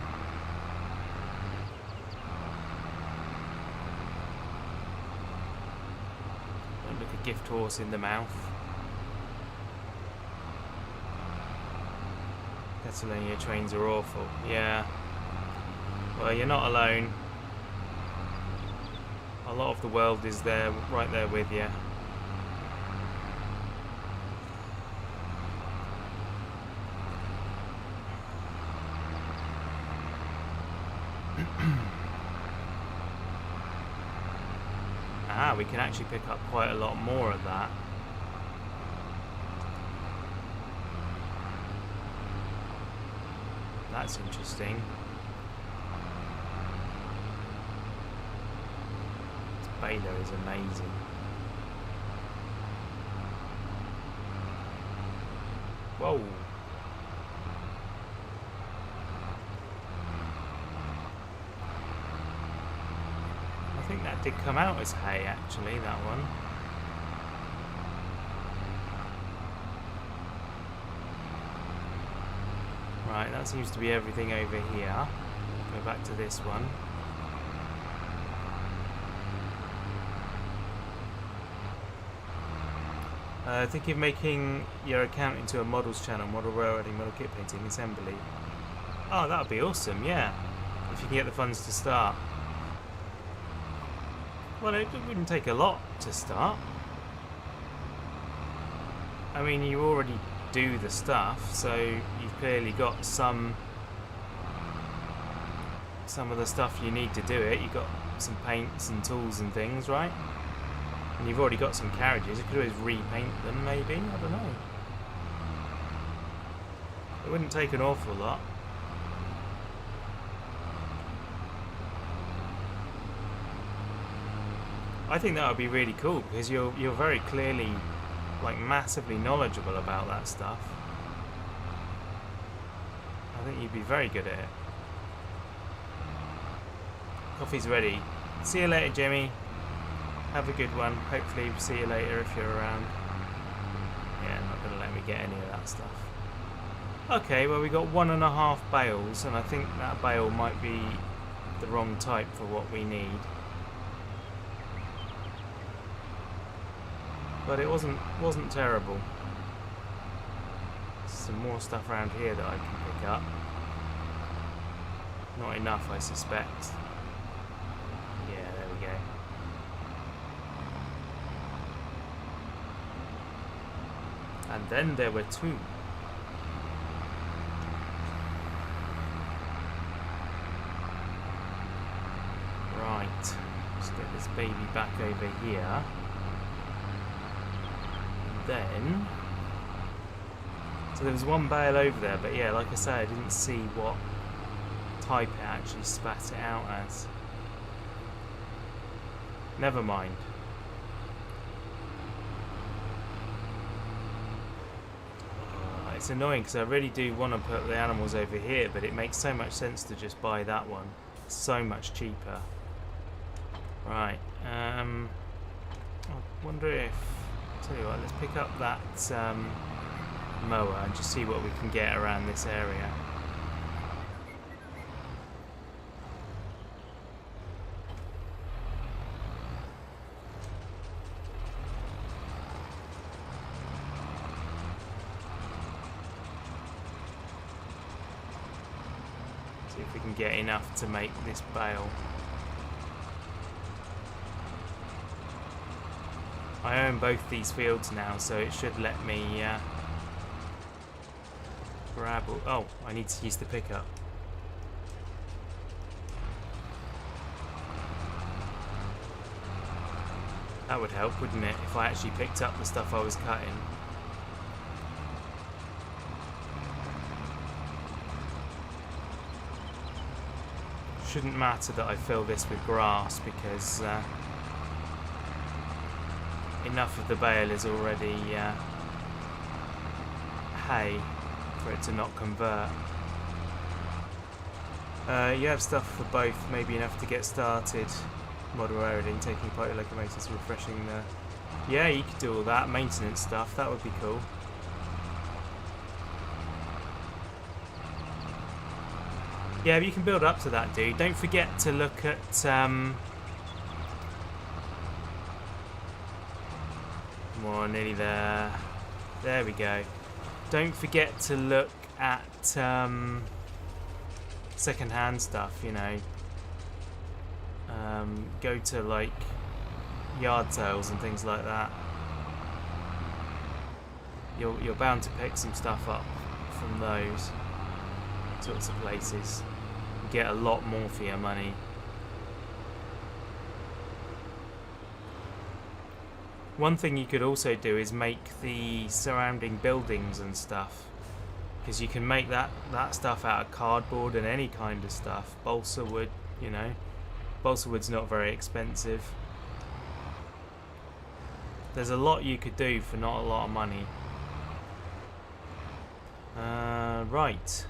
Don't look a gift horse in the mouth. Catalonia trains are awful. Yeah. Well, you're not alone. A lot of the world is there, right there with you. We can actually pick up quite a lot more of that. That's interesting. This baler is amazing. Whoa. I think that did come out as hay, actually, that one. Right, that seems to be everything over here. Go back to this one. Think of making your account into a models channel, model railroading, model kit painting, assembly. Oh, that would be awesome, yeah. If you can get the funds to start. Well, it wouldn't take a lot to start. I mean, you already do the stuff, so you've clearly got some of the stuff you need to do it. You've got up some paints and tools and things, right? And you've already got some carriages. You could always repaint them, maybe. I don't know. It wouldn't take an awful lot. I think that would be really cool because you're very clearly, like, massively knowledgeable about that stuff. I think you'd be very good at it. Coffee's ready. See you later, Jimmy. Have a good one. Hopefully see you later if you're around. Yeah, not going to let me get any of that stuff. Okay, well we got 1.5 bales, and I think that bale might be the wrong type for what we need. But it wasn't terrible. Some more stuff around here that I can pick up. Not enough, I suspect. Yeah, there we go. And then there were 2. Right, let's get this baby back over here. Then, so there was 1 bale over there, but yeah, like I say, I didn't see what type it actually spat it out as. Never mind. It's annoying because I really do want to put the animals over here, but it makes so much sense to just buy that one. It's so much cheaper. Right, I wonder if, tell you what, let's pick up that mower and just see what we can get around this area. See if we can get enough to make this bale. I own both these fields now, so it should let me grab... Oh, I need to use the pickup. That would help, wouldn't it, if I actually picked up the stuff I was cutting. Shouldn't matter that I fill this with grass because enough of the bale is already hay for it to not convert. You have stuff for both, maybe enough to get started. Model aeroding, taking apart your locomotives, refreshing the... Yeah, you could do all that, maintenance stuff, that would be cool. Yeah, but you can build up to that, dude. Don't forget to look at... Come on, nearly there. There we go. Don't forget to look at second-hand stuff, you know. Go to, like, yard sales and things like that. You're bound to pick some stuff up from those sorts of places. Get a lot more for your money. One thing you could also do is make the surrounding buildings and stuff, because you can make that stuff out of cardboard and any kind of stuff. Balsa wood, you know. Balsa wood's not very expensive. There's a lot you could do for not a lot of money. Right.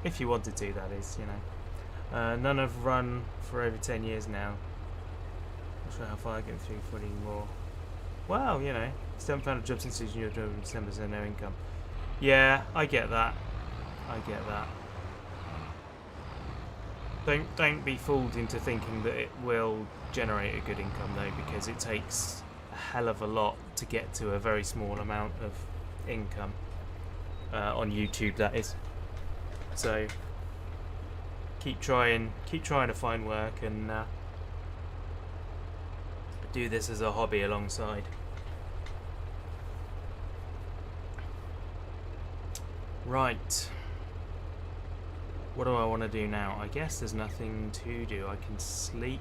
If you wanted to, that is, you know. None have run for over 10 years now. Not sure how far I get through for any more. Well, you know, still haven't found a job since you're driving December, so no income. Yeah, I get that. I get that. Don't be fooled into thinking that it will generate a good income though, because it takes a hell of a lot to get to a very small amount of income on YouTube, that is. So keep trying to find work and do this as a hobby alongside. Right. What do I want to do now? I guess there's nothing to do. I can sleep,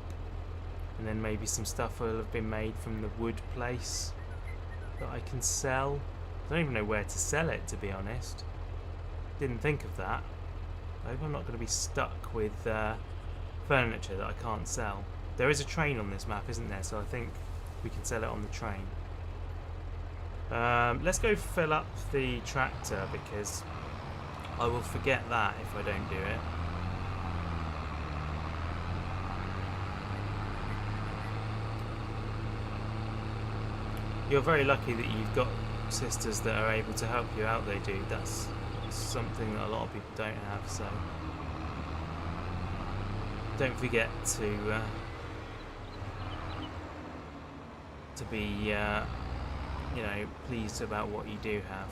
and then maybe some stuff will have been made from the wood place that I can sell. I don't even know where to sell it, to be honest. Didn't think of that. I hope I'm not going to be stuck with furniture that I can't sell. There is a train on this map, isn't there? So I think we can sell it on the train. Let's go fill up the tractor, because I will forget that if I don't do it. You're very lucky that you've got sisters that are able to help you out, though, dude. That's something that a lot of people don't have, so don't forget to be you know, pleased about what you do have.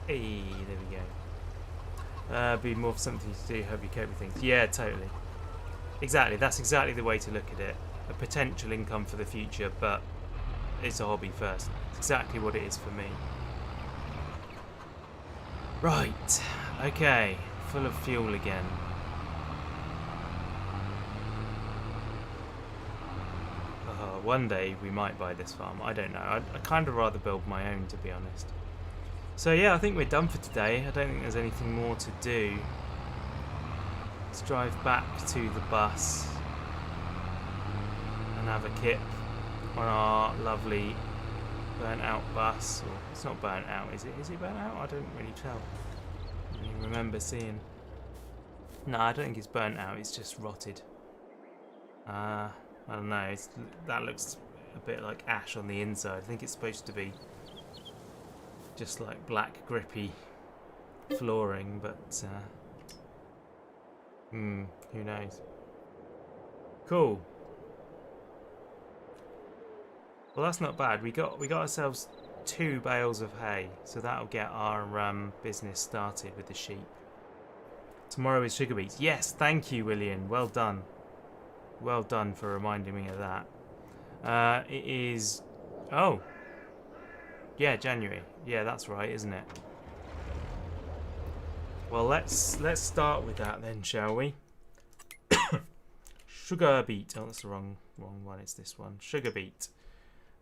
Hey, there we go. Be more something to do, help you cope with things. Yeah, totally. Exactly, that's exactly the way to look at it. A potential income for the future, but it's a hobby first. It's exactly what it is for me. Right, okay, full of fuel again. One day we might buy this farm. I don't know. I'd kind of rather build my own, to be honest. So yeah, I think we're done for today. I don't think there's anything more to do. Let's drive back to the bus and have a kip on our lovely burnt out bus. Or it's not burnt out, is it? Is it burnt out? I don't really tell. I don't even remember seeing. No, I don't think it's burnt out. It's just rotted. I don't know, that looks a bit like ash on the inside. I think it's supposed to be just like black grippy flooring, but who knows. Cool. Well, that's not bad. We got ourselves 2 bales of hay, so that'll get our business started with the sheep. Tomorrow is sugar beets. Yes, thank you, William. Well done. Well done for reminding me of that. It is... Oh. Yeah, January. Yeah, that's right, isn't it? Well, let's start with that then, shall we? Sugar beet. Oh, that's the wrong one. It's this one. Sugar beet.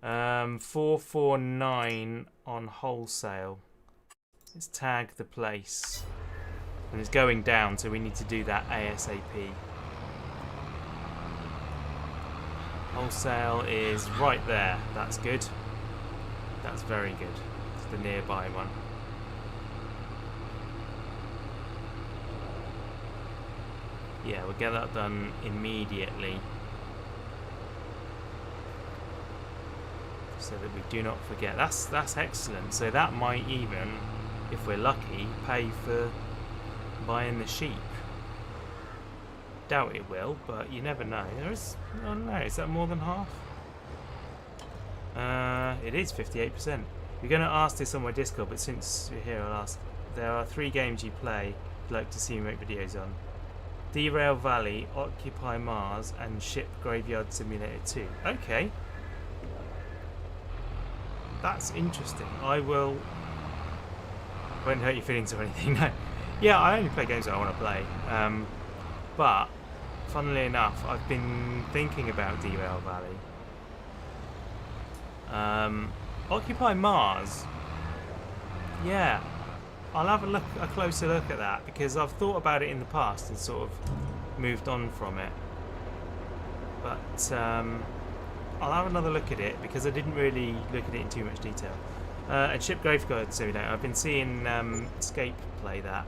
449 on wholesale. Let's tag the place. And it's going down, so we need to do that ASAP. Wholesale is right there. That's good. That's very good. It's the nearby one. Yeah, we'll get that done immediately, so that we do not forget. That's excellent. So that might even, if we're lucky, pay for buying the sheep. Doubt it will, but you never know. There is, I don't know, is that more than half? It is 58%. We're going to ask this on my Discord, but since you're here, I'll ask. There are 3 games you play, you'd like to see me make videos on. Derail Valley, Occupy Mars, and Ship Graveyard Simulator 2. Okay. That's interesting. Won't hurt your feelings or anything. No. Yeah, I only play games that I want to play. But funnily enough, I've been thinking about Derail Valley. Occupy Mars. Yeah, I'll have a closer look at that, because I've thought about it in the past and sort of moved on from it. But I'll have another look at it, because I didn't really look at it in too much detail. And Ship Graveyard Simulator, I've been seeing Escape play that.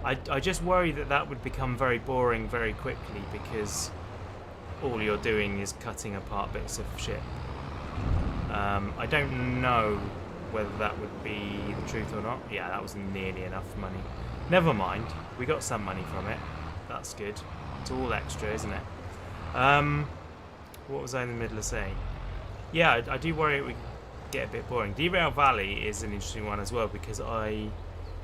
I just worry that would become very boring very quickly, because all you're doing is cutting apart bits of ship. I don't know whether that would be the truth or not. Yeah, that was nearly enough money. Never mind, we got some money from it. That's good. It's all extra, isn't it? What was I in the middle of saying? Yeah, I do worry it would get a bit boring. Derail Valley is an interesting one as well, because I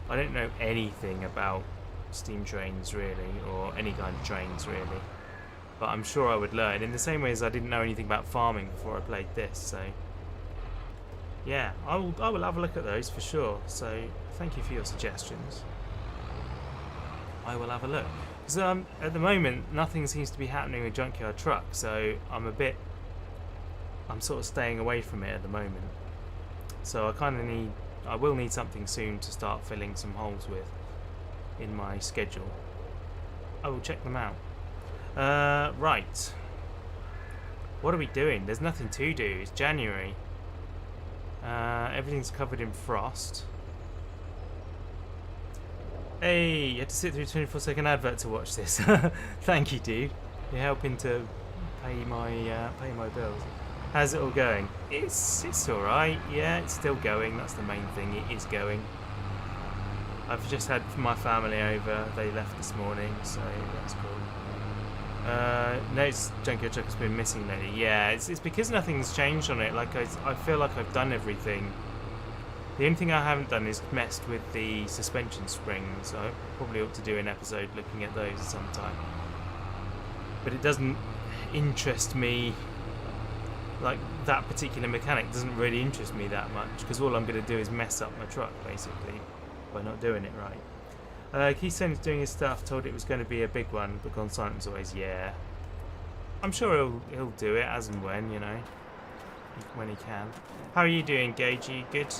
don't know anything about steam trains really, or any kind of trains really, but I'm sure I would learn, in the same way as I didn't know anything about farming before I played this. So yeah, I will have a look at those for sure. So thank you for your suggestions. I will have a look. Because at the moment, nothing seems to be happening with Junkyard Truck, so I'm sort of staying away from it at the moment. So I will need something soon to start filling some holes with in my schedule. I will check them out. Right. What are we doing? There's nothing to do. It's January. Everything's covered in frost. Hey, you had to sit through a 24-second advert to watch this. Thank you, dude. You're helping to pay my bills. How's it all going? It's all right. Yeah, it's still going. That's the main thing. It is going. I've just had my family over. They left this morning, so that's cool. Notice Junkyard Truck has been missing lately. Yeah, it's because nothing's changed on it. Like I feel like I've done everything. The only thing I haven't done is messed with the suspension springs. I probably ought to do an episode looking at those at some time. But it doesn't interest me. Like, that particular mechanic doesn't really interest me that much, because all I'm going to do is mess up my truck, basically, by not doing it right. Keystone's doing his stuff, told it was going to be a big one, but gone silent as always. Yeah. I'm sure he'll do it as and when, you know, when he can. How are you doing, Gage? Are you good?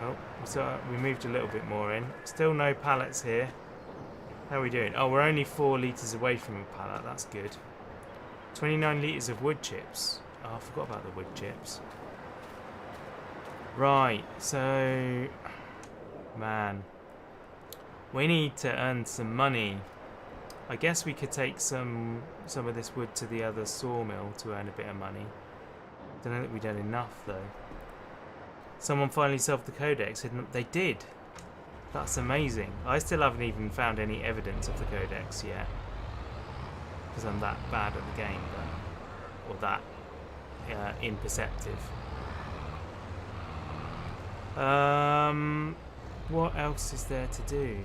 Oh, so we moved a little bit more in. Still no pallets here. How are we doing? Oh, we're only 4 litres away from a pallet. That's good. 29 litres of wood chips. Oh, I forgot about the wood chips. Right, so... Man. We need to earn some money. I guess we could take some of this wood to the other sawmill to earn a bit of money. Don't know that we've done enough, though. Someone finally solved the codex. They did. That's amazing. I still haven't even found any evidence of the codex yet. Because I'm that bad at the game. Or that imperceptive. What else is there to do?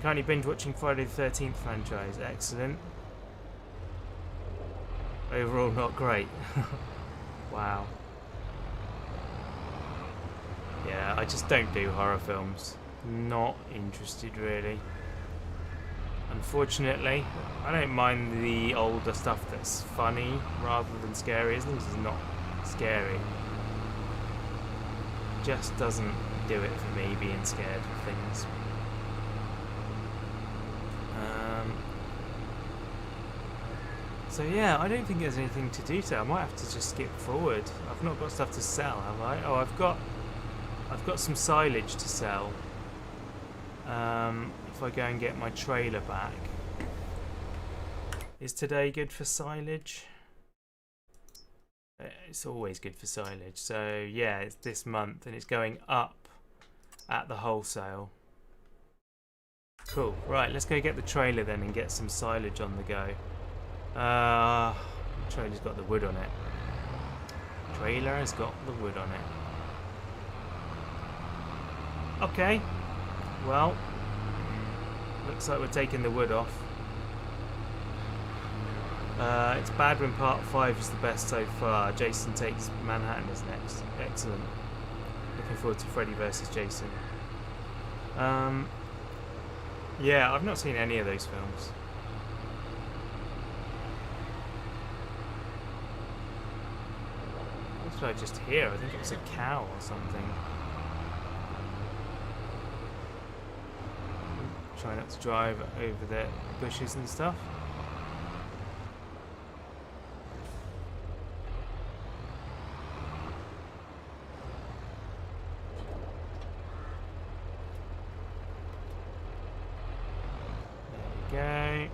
Currently binge watching Friday the 13th franchise. Excellent. Overall not great. Wow. Yeah, I just don't do horror films. Not interested, really. Unfortunately, I don't mind the older stuff that's funny rather than scary, as long as it's not scary. Just doesn't do it for me, being scared of things. So yeah, I don't think there's anything to do today. I might have to just skip forward. I've not got stuff to sell, have I? Oh, I've got some silage to sell. If I go and get my trailer back. Is today good for silage? It's always good for silage. So yeah, it's this month and it's going up at the wholesale. Cool. Right, let's go get the trailer then and get some silage on the go. The trailer's got the wood on it. Trailer has got the wood on it. Okay. Well, looks like we're taking the wood off. It's bad when part 5 is the best so far. Jason Takes Manhattan is next. Excellent. Looking forward to Freddy vs. Jason. Yeah, I've not seen any of those films. What did I just hear? I think it was a cow or something. Try not to drive over the bushes and stuff. There we go.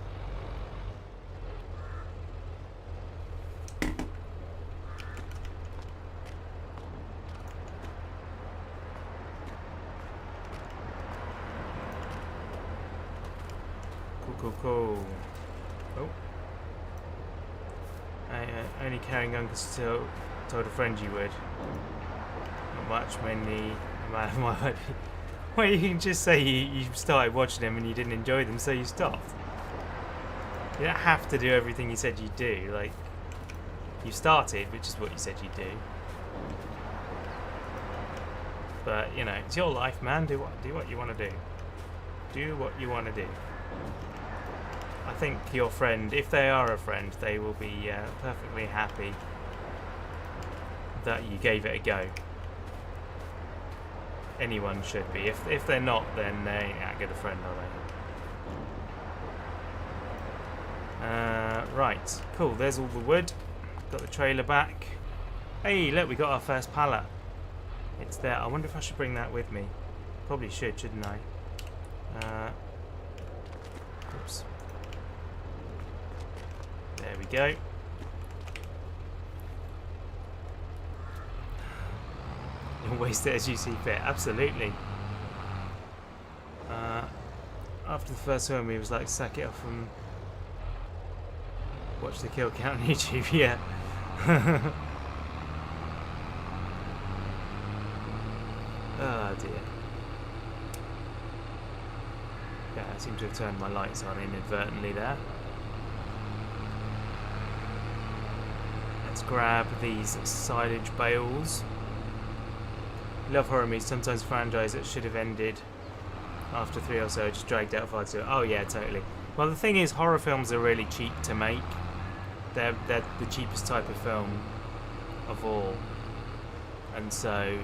Cool. Oh. Only carrying on because you told a friend you would. Not much, mainly a man of my word. Well, you can just say you started watching them and you didn't enjoy them, so you stopped. You don't have to do everything you said you'd do. Like, you started, which is what you said you'd do. But you know, it's your life, man. Do what you want to do. Do what you want to do. I think your friend, if they are a friend, they will be perfectly happy that you gave it a go. Anyone should be. If they're not, then they ain't that good a friend, are they? Right, cool. There's all the wood. Got the trailer back. Hey, look, we got our first pallet. It's there. I wonder if I should bring that with me. Probably should, shouldn't I? Oops. There we go. You'll waste it as you see fit. Absolutely. After the first one, we was like, sack it off and watch the kill count on YouTube. Yeah. Oh dear. Yeah, I seem to have turned my lights on inadvertently there. Let's grab these silage bales. Love horror movies. Sometimes franchise that should have ended after 3 or so just dragged out far too. Oh yeah, totally. Well, the thing is, horror films are really cheap to make. They're the cheapest type of film of all, and so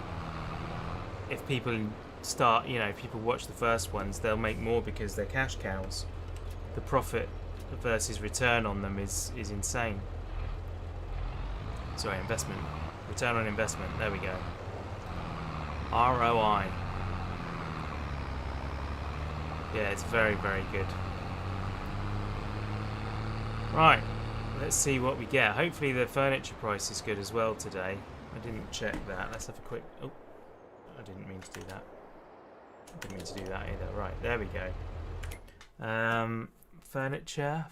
if people start, you know, if people watch the first ones, they'll make more because they're cash cows. The profit versus return on them is insane. Sorry, investment. Return on investment. There we go. ROI. Yeah, it's very, very good. Right, let's see what we get. Hopefully the furniture price is good as well today. I didn't check that. Let's have a quick... Oh, I didn't mean to do that. I didn't mean to do that either. Right, there we go. Furniture.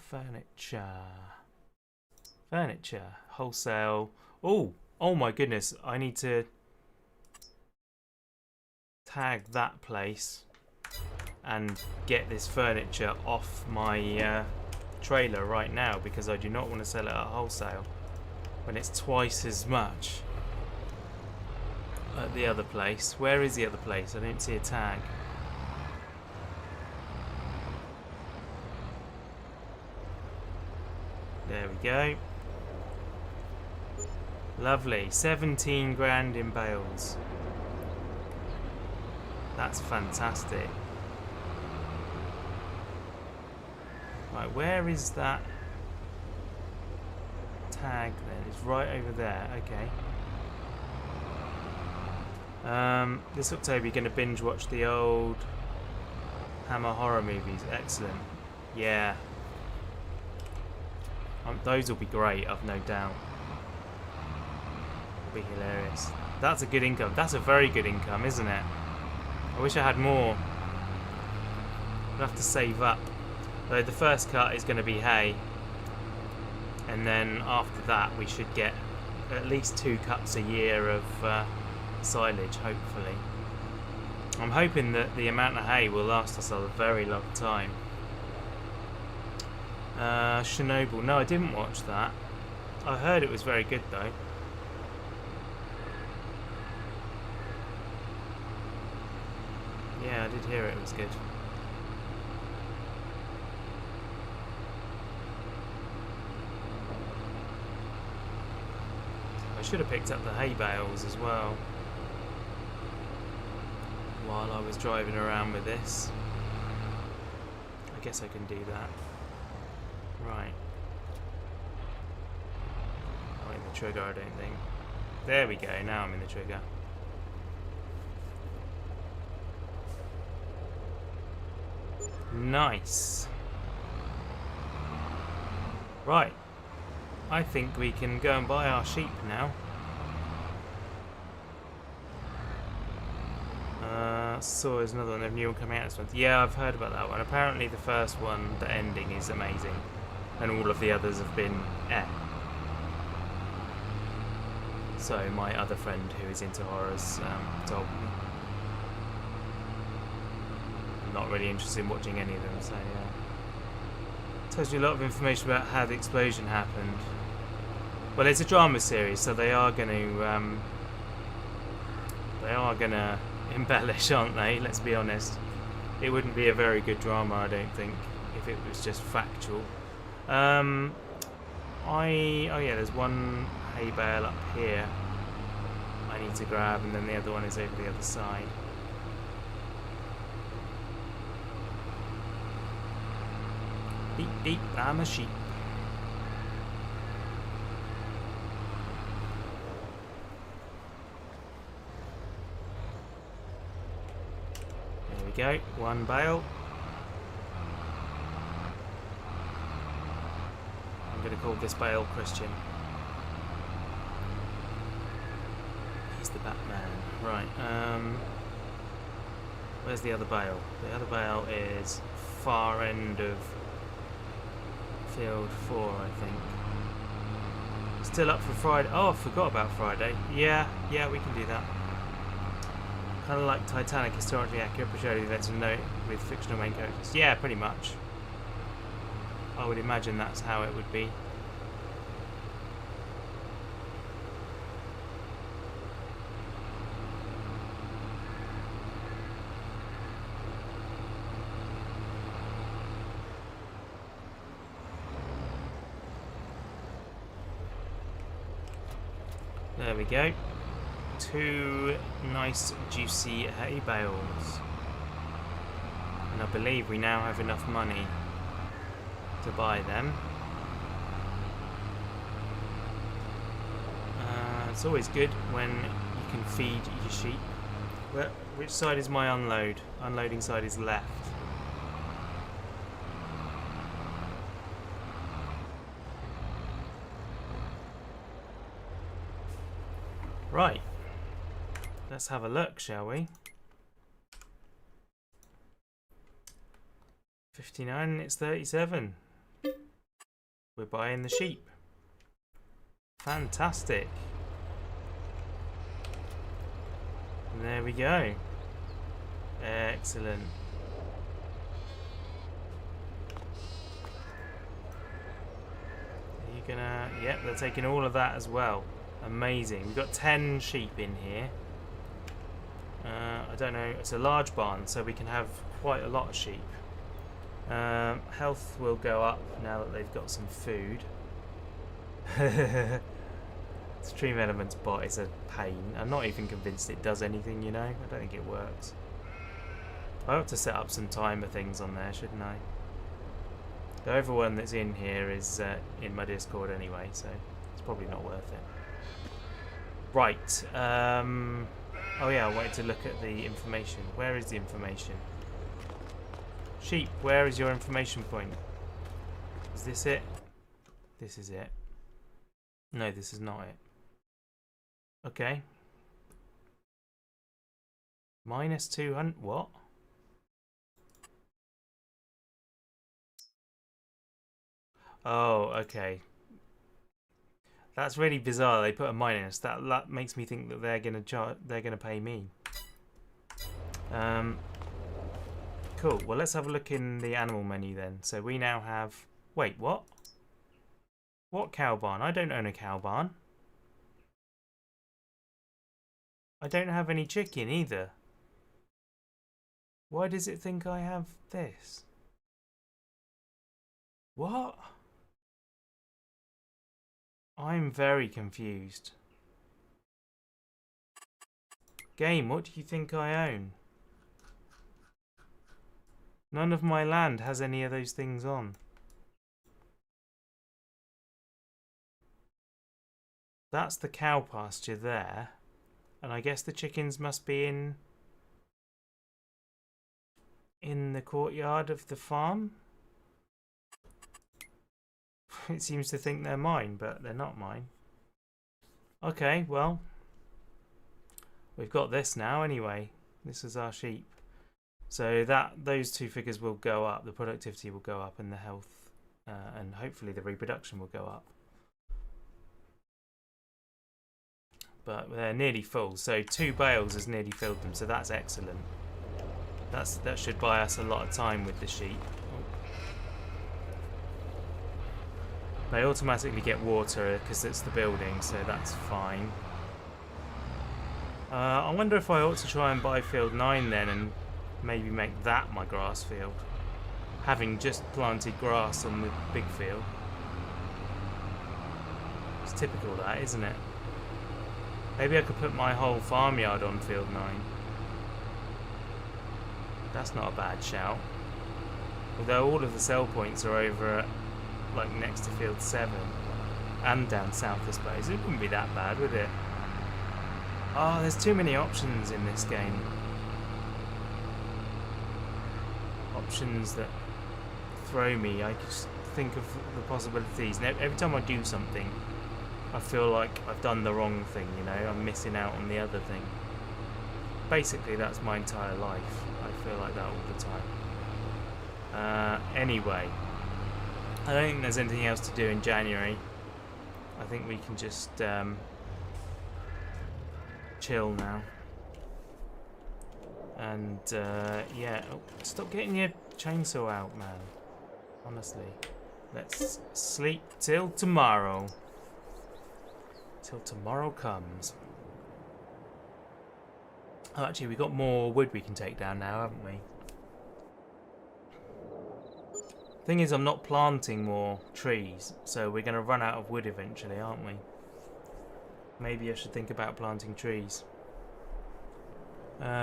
Wholesale. Oh my goodness. I need to tag that place and get this furniture off my trailer right now, because I do not want to sell it at wholesale when it's twice as much at the other place. Where is the other place? I don't see a tag. There we go. Lovely. 17 grand in bales. That's fantastic. Right, where is that tag then? It's right over there. Okay. This October you're going to binge watch the old Hammer horror movies. Excellent. Yeah. Those will be great, I've no doubt. It'll be hilarious. That's a good income. That's a very good income, isn't it? I wish I had more. I'll have to save up. Though the first cut is going to be hay, and then after that we should get at least 2 cuts a year of silage, hopefully. I'm hoping that the amount of hay will last us a very long time. Chernobyl. No, I didn't watch that. I heard it was very good though. Yeah, I did hear it was good. I should have picked up the hay bales as well while I was driving around with this. I guess I can do that. Right. Not in the trigger, I don't think. There we go, now I'm in the trigger. Nice. Right. I think we can go and buy our sheep now. So there's another one, a new one coming out this month. Yeah, I've heard about that one. Apparently the first one, the ending is amazing. And all of the others have been So my other friend who is into horrors told me. I'm not really interested in watching any of them, so yeah. Tells you a lot of information about how the explosion happened. Well, it's a drama series, so they are going to embellish, aren't they? Let's be honest. It wouldn't be a very good drama, I don't think, if it was just factual. Oh yeah, there's one hay bale up here I need to grab, and then the other one is over the other side. Beep beep, I'm a sheep. There we go, one bale. I'm going to call this bale Christian. He's the Batman. Right, where's the other bale? The other bale is far end of field 4, I think. Still up for Friday. Oh, I forgot about Friday. Yeah, we can do that. Kind of like Titanic, historically accurate portrayal of events and note with fictional main characters. Yeah, pretty much. I would imagine that's how it would be. There we go. 2 nice juicy hay bales. And I believe we now have enough money to buy them. It's always good when you can feed your sheep. Which side is my unload? Unloading side is left. Right, let's have a look, shall we? 59 and it's 37. We're buying the sheep. Fantastic. And there we go. Excellent. Are you gonna... Yep, they're taking all of that as well. Amazing. We've got 10 sheep in here. I don't know. It's a large barn, so we can have quite a lot of sheep. Health will go up now that they've got some food. Stream Elements bot is a pain. I'm not even convinced it does anything, you know. I don't think it works. I ought to set up some timer things on there, shouldn't I? Though everyone that's in here is in my Discord anyway, so it's probably not worth it. Right. Oh yeah, I wanted to look at the information. Where is the information? Sheep, where is your information point? Is this it? This is it. No, this is not it. Okay. Minus 200. What? Oh, okay. That's really bizarre. They put a minus. That makes me think that they're gonna pay me. Cool. Well, let's have a look in the animal menu then. So we now have. Wait, what? What cow barn? I don't own a cow barn. I don't have any chicken either. Why does it think I have this? What? I'm very confused. Game, what do you think I own? None of my land has any of those things on. That's the cow pasture there. And I guess the chickens must be in the courtyard of the farm. It seems to think they're mine, but they're not mine. Okay, well, we've got this now anyway. This is our sheep. So those two figures will go up. The productivity will go up and the health and hopefully the reproduction will go up. But they're nearly full. So 2 bales has nearly filled them, so that's excellent. That should buy us a lot of time with the sheep. They automatically get water because it's the building, so that's fine. I wonder if I ought to try and buy field 9 then and maybe make that my grass field. Having just planted grass on the big field. It's typical that, isn't it? Maybe I could put my whole farmyard on field 9. That's not a bad shout. Although all of the sell points are over at, like, next to field 7. And down south, I suppose. It wouldn't be that bad, would it? Oh, there's too many options in this game. Options that throw me. I just think of the possibilities. And every time I do something, I feel like I've done the wrong thing, you know? I'm missing out on the other thing. Basically, that's my entire life. I feel like that all the time. Anyway. I don't think there's anything else to do in January. I think we can just chill now. And yeah, oh, stop getting your chainsaw out, man. Honestly, let's sleep till tomorrow. Till tomorrow comes. Oh, actually, we got more wood we can take down now, haven't we? Thing is, I'm not planting more trees, so we're going to run out of wood eventually, aren't we? Maybe I should think about planting trees.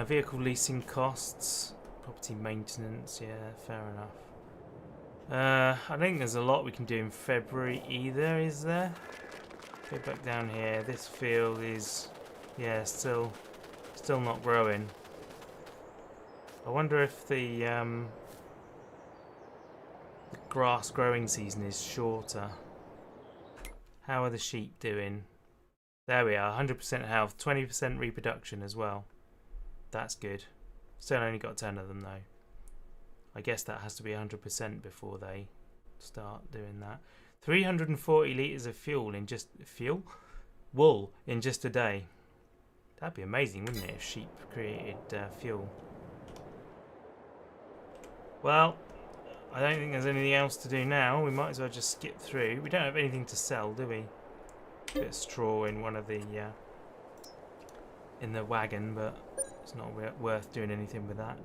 Vehicle leasing costs, property maintenance, yeah, fair enough. I think there's a lot we can do in February either, is there? Go back down here. This field is, yeah, still not growing. I wonder if the grass growing season is shorter. How are the sheep doing? There we are, 100% health, 20% reproduction as well. That's good. Still only got 10 of them though. I guess that has to be 100% before they start doing that. 340 litres of fuel in just... wool in just a day. That'd be amazing, wouldn't it, if sheep created fuel. Well, I don't think there's anything else to do now. We might as well just skip through. We don't have anything to sell, do we? A bit of straw in one of the in the wagon, but it's not worth doing anything with that.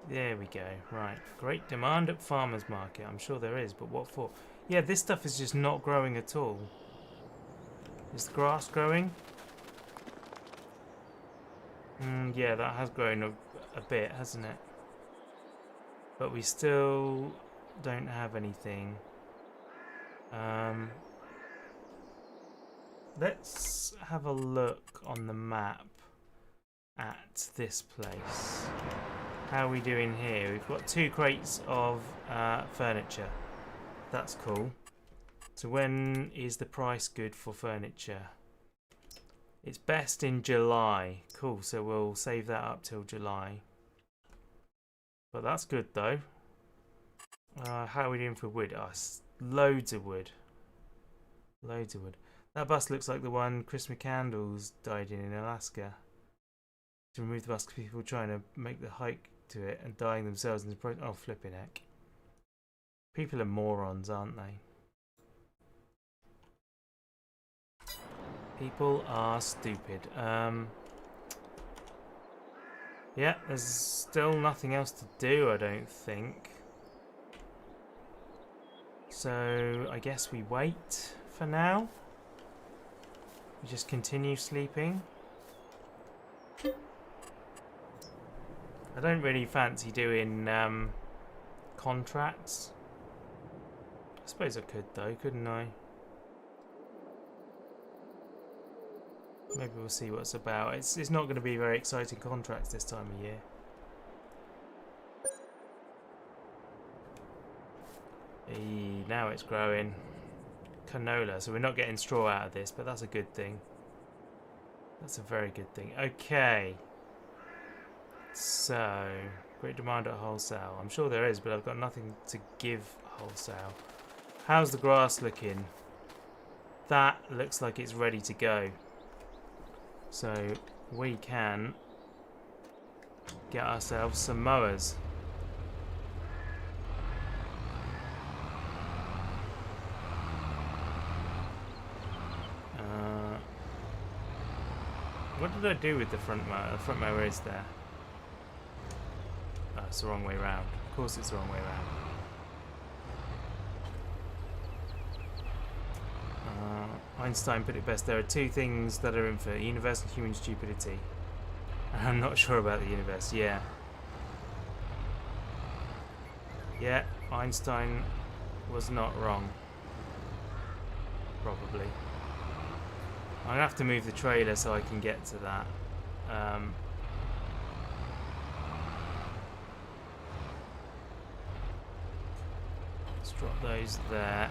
There we go. Right. Great demand at farmers market. I'm sure there is, but what for? Yeah, this stuff is just not growing at all. Is the grass growing? Yeah, that has grown a bit, hasn't it? But we still don't have anything. Let's have a look on the map at this place. How are we doing here? We've got 2 crates of furniture. That's cool. So when is the price good for furniture? It's best in July. Cool, so we'll save that up till July. But that's good though. How are we doing for wood? Oh, loads of wood. Loads of wood. That bus looks like the one Chris McCandles died in Alaska. To remove the bus, people trying to make the hike to it and dying themselves in the process. Oh, flipping heck. People are morons, aren't they? People are stupid. Yeah, there's still nothing else to do, I don't think. So, I guess we wait for now. We just continue sleeping. I don't really fancy doing contracts. I suppose I could though, couldn't I? Maybe we'll see what it's about. It's not going to be very exciting contracts this time of year. Now it's growing. Canola, so we're not getting straw out of this, but that's a good thing. That's a very good thing. Okay. So, great demand at wholesale. I'm sure there is, but I've got nothing to give wholesale. How's the grass looking? That looks like it's ready to go. So, we can get ourselves some mowers. What did I do with the front mower? The front mower is there. Oh, it's the wrong way round. Of course it's the wrong way round. Einstein put it best, there are two things that are infinite, universe and human stupidity. I'm not sure about the universe, yeah. Yeah, Einstein was not wrong. Probably. I'm going to have to move the trailer so I can get to that. Let's drop those there.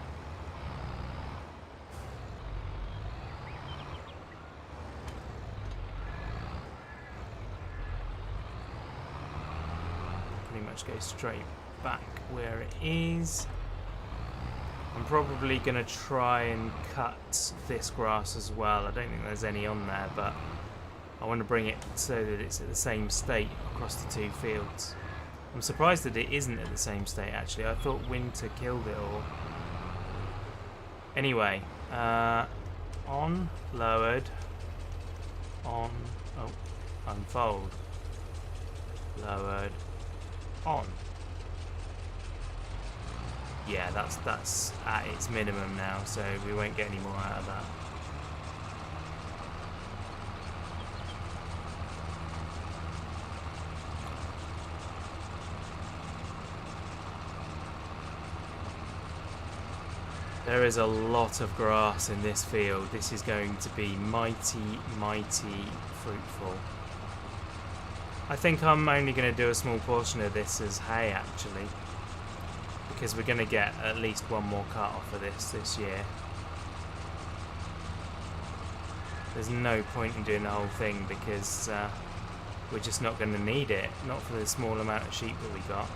Pretty much go straight back where it is. I'm probably going to try and cut this grass as well. I don't think there's any on there, but I want to bring it so that it's at the same state across the two fields. I'm surprised that it isn't at the same state, actually. I thought winter killed it all. Anyway, on, lowered, on, oh, unfold, lowered, on. Yeah, that's at its minimum now, so we won't get any more out of that. There is a lot of grass in this field. This is going to be mighty, mighty fruitful. I think I'm only going to do a small portion of this as hay, actually, because we're going to get at least one more cut off of this year. There's no point in doing the whole thing because we're just not going to need it, not for the small amount of sheep that we got.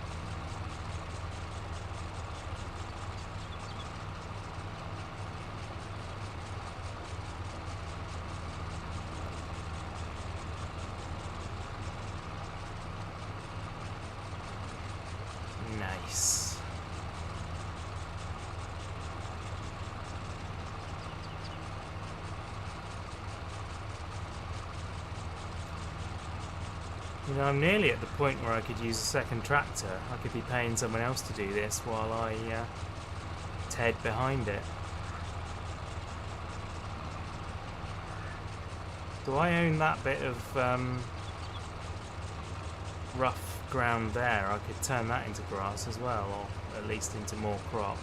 Nice. You know, I'm nearly at the point where I could use a second tractor. I could be paying someone else to do this while I ted behind it. Do I own that bit of rough ground there? I could turn that into grass as well, or at least into more crop.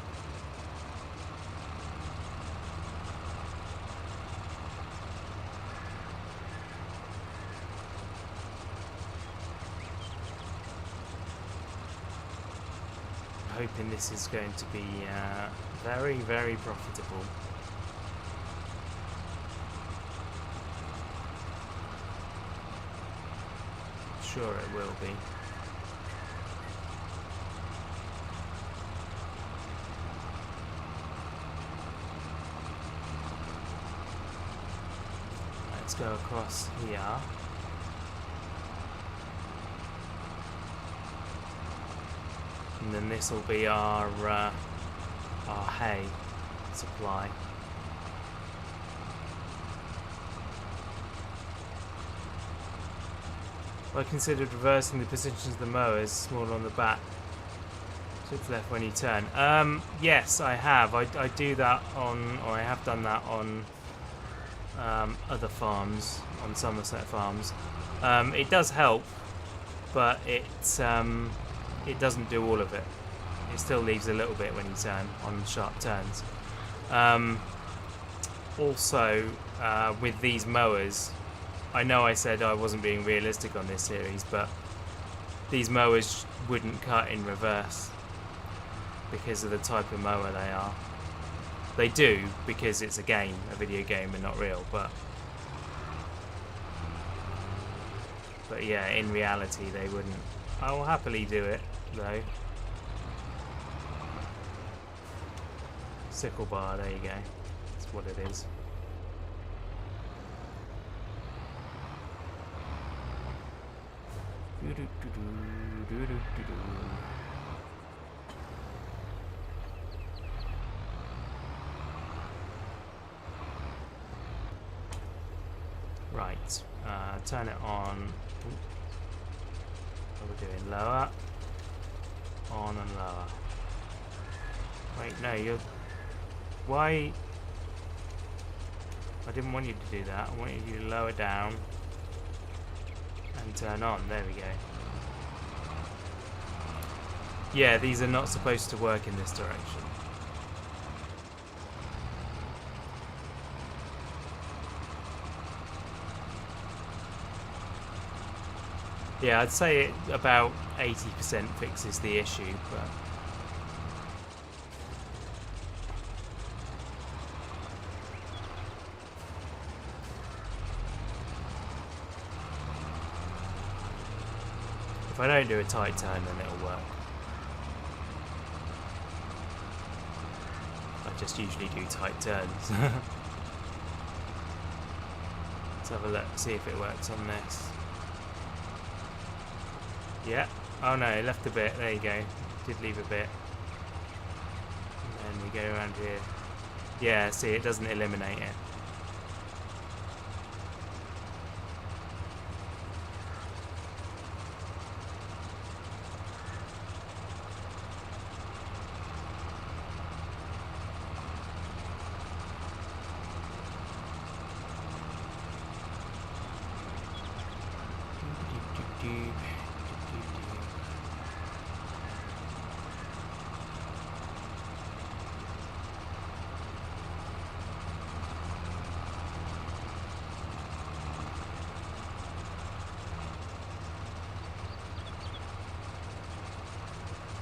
Hoping this is going to be very, very profitable. Sure it will be. Let's go across here. And then this will be our hay supply. I considered reversing the positions of the mowers, smaller on the back. Shift left when you turn. Yes, I have. I do that on, or I have done that on other farms, on Somerset farms. It does help, but it doesn't do all of it. It still leaves a little bit when you turn on sharp turns. Also, with these mowers, I know I said I wasn't being realistic on this series, but these mowers wouldn't cut in reverse because of the type of mower they are. They do because it's a game, a video game, and not real, but yeah, in reality they wouldn't. I will happily do it though. Sickle bar, there you go. That's what it is. Right, turn it on. What are we doing? Lower, on and lower. Wait, no, you're... Why? I didn't want you to do that. I wanted you to lower down and turn on. There we go. Yeah, these are not supposed to work in this direction. Yeah, I'd say it about 80% fixes the issue, but... If I don't do a tight turn, then it'll work. I just usually do tight turns. Let's have a look, see if it works on this. Yeah. Oh no, it left a bit. There you go. Did leave a bit. And then we go around here. Yeah, see, it doesn't eliminate it.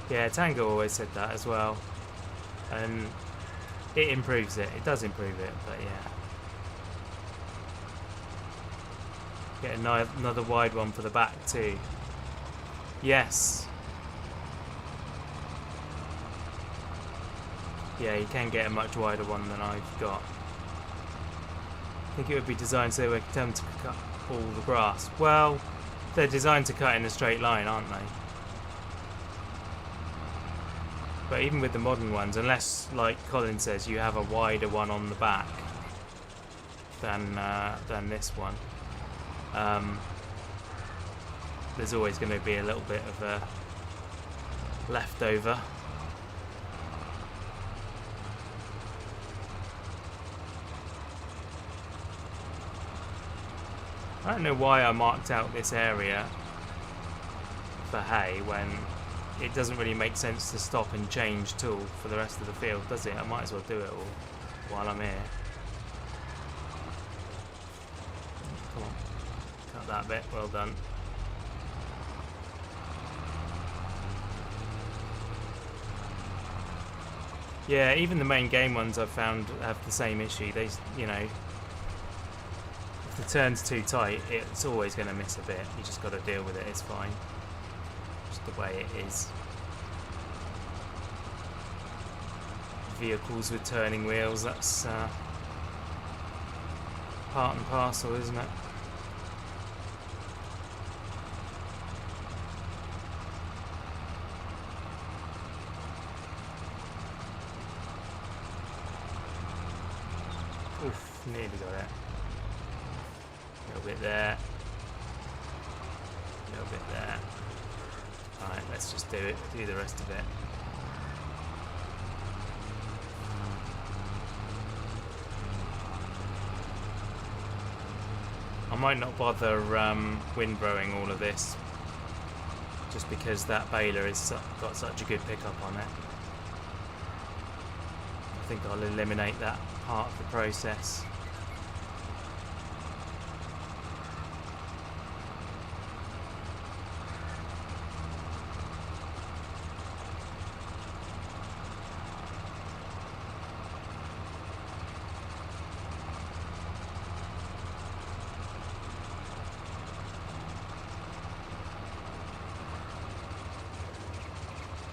Yeah, Tango always said that as well, and it improves it. It does improve it, but yeah. Get another wide one for the back too. Yes. Yeah, you can get a much wider one than I've got. I think it would be designed so we can tell them to cut all the grass. Well, they're designed to cut in a straight line, aren't they? But even with the modern ones, unless, like Colin says, you have a wider one on the back than this one, there's always going to be a little bit of a leftover. I don't know why I marked out this area for hay when it doesn't really make sense to stop and change tool for the rest of the field, does it? I might as well do it all while I'm here. Come on, cut that bit, well done. Yeah, even the main game ones I've found have the same issue. They, you know, if the turn's too tight, it's always going to miss a bit. You just got to deal with it, it's fine. The way it is. Vehicles with turning wheels, that's part and parcel, isn't it? Oof, nearly got it. A little bit there. A little bit there. Alright, let's just do the rest of it. I might not bother windrowing all of this, just because that baler has got such a good pickup on it. I think I'll eliminate that part of the process.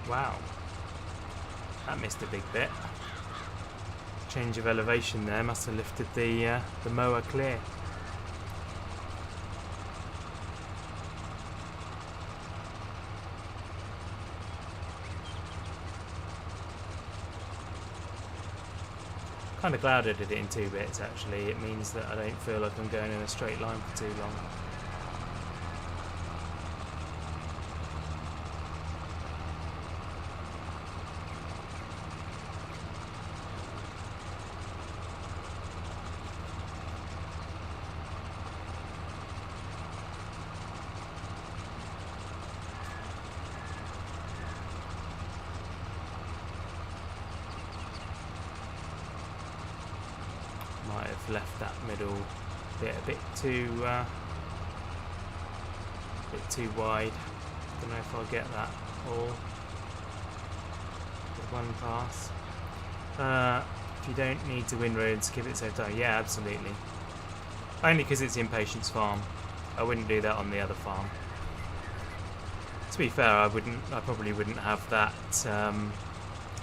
Wow, that missed a big bit. Change of elevation there must have lifted the mower clear. Kind of glad I did it in 2 bits actually. It means that I don't feel like I'm going in a straight line for too long. Might have left that middle bit a bit too wide. Don't know if I'll get that all with one pass. If you don't need to win road, skip it so time. Yeah, absolutely. Only because it's Impatience farm. I wouldn't do that on the other farm. To be fair, I probably wouldn't have that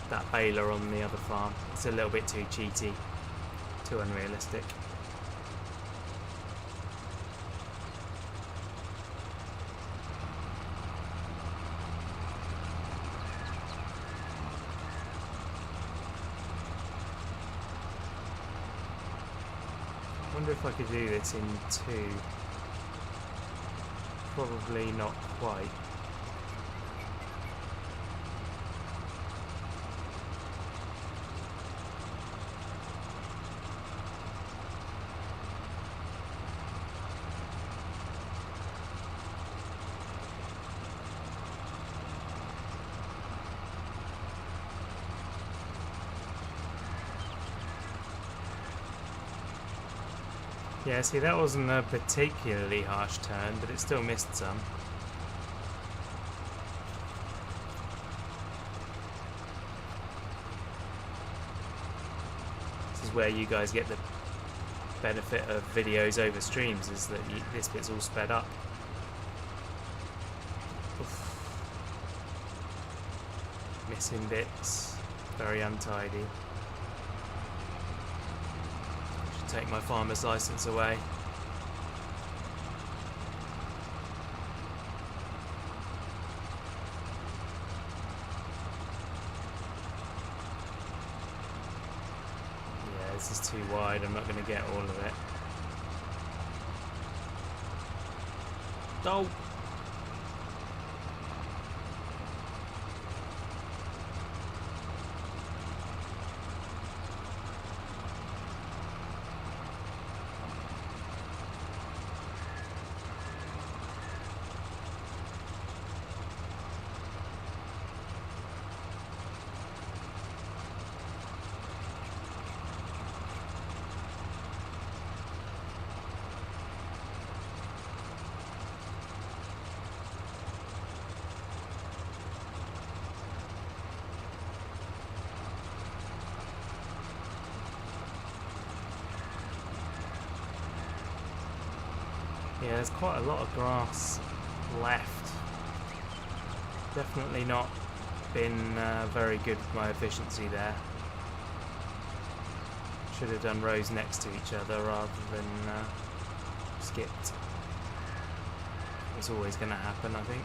that baler on the other farm. It's a little bit too cheaty. Too unrealistic. I wonder if I could do this in 2. Probably not quite. Yeah, see, that wasn't a particularly harsh turn, but it still missed some. This is where you guys get the benefit of videos over streams, is that this bit's all sped up. Oof. Missing bits, very untidy. Take my farmer's license away. Yeah, this is too wide. I'm not going to get all of it. Oh! Yeah, there's quite a lot of grass left. Definitely not been very good with my efficiency there. Should have done rows next to each other rather than skipped. It's always going to happen, I think.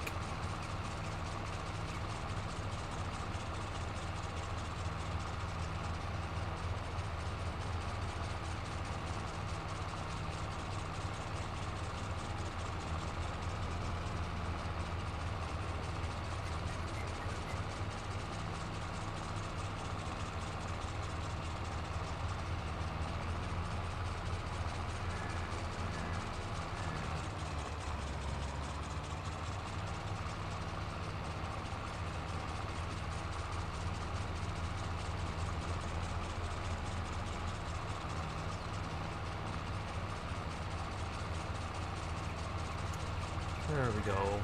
There we go.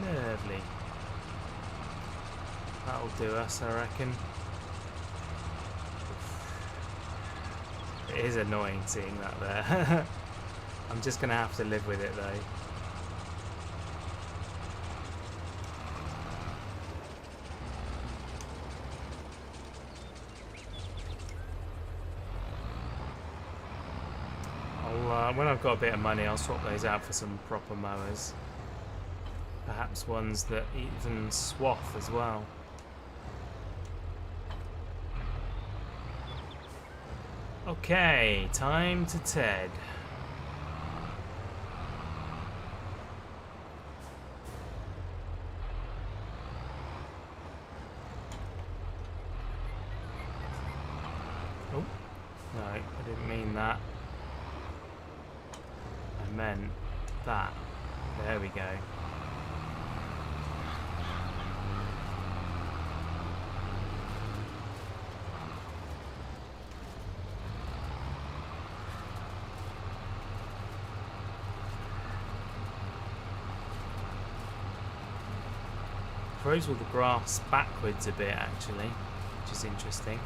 Lovely. That'll do us, I reckon. It is annoying seeing that there. I'm just going to have to live with it though. When I've got a bit of money, I'll swap those out for some proper mowers. Perhaps ones that even swath as well. Okay, time to Ted. Oh, no, I didn't mean that. I meant that. There we go. Throws all the grass backwards a bit actually, which is interesting.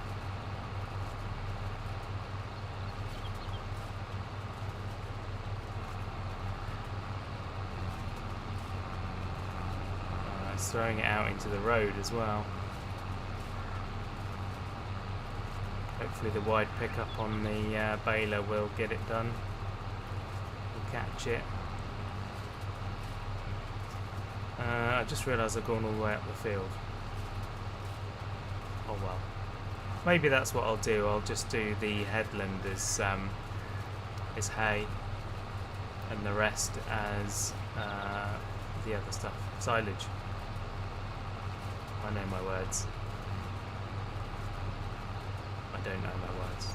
It's throwing it out into the road as well. Hopefully the wide pickup on the baler will get it done. We'll catch it. I just realised I've gone all the way up the field. Oh well. Maybe that's what I'll do. I'll just do the headland as hay, and the rest as the other stuff. Silage. I know my words. I don't know my words.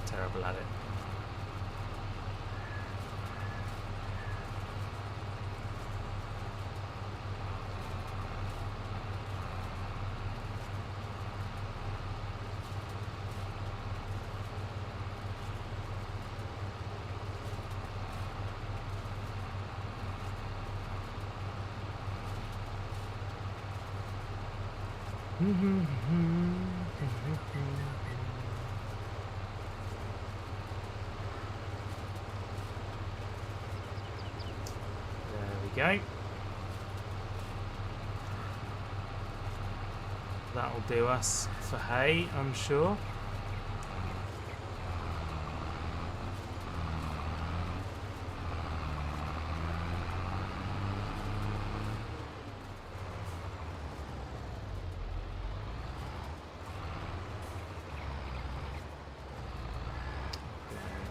Terrible at it. There we go. That'll do us for hay, I'm sure.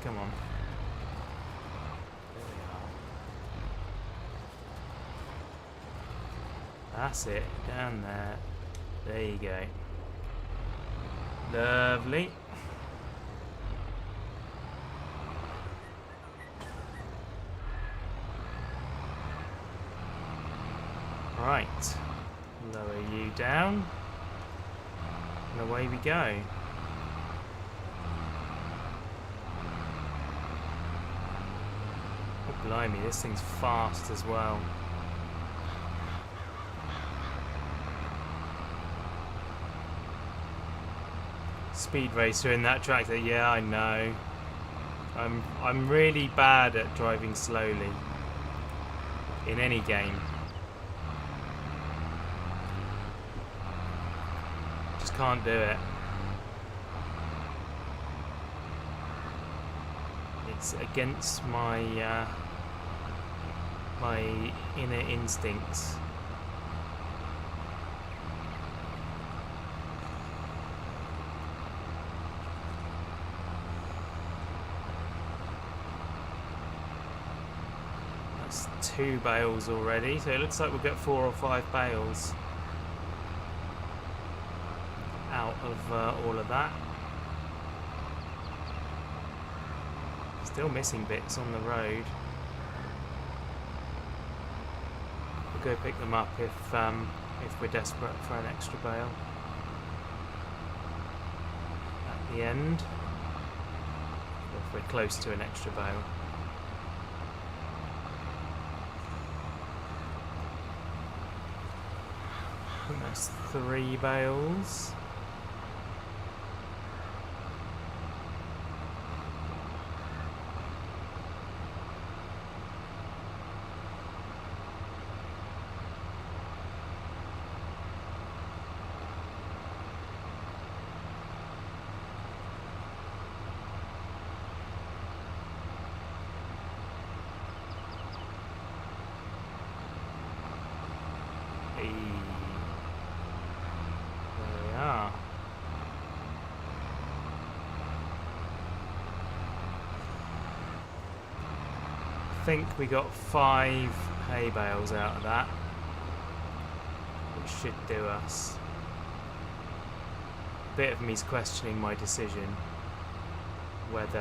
Come on. There we are. That's it, down there. There you go. Lovely. Right. Lower you down. And away we go. Blimey, this thing's fast as well. Speed racer in that tractor, yeah, I know. I'm really bad at driving slowly in any game. Just can't do it. It's against my my inner instincts. That's 2 bales already, so it looks like we'll get 4 or 5 bales out of all of that. Still missing bits on the road. We'll go pick them up if we're desperate for an extra bale at the end, or if we're close to an extra bale. I think that's 3 bales. think we got 5 hay bales out of that, which should do us. A bit of me's questioning my decision whether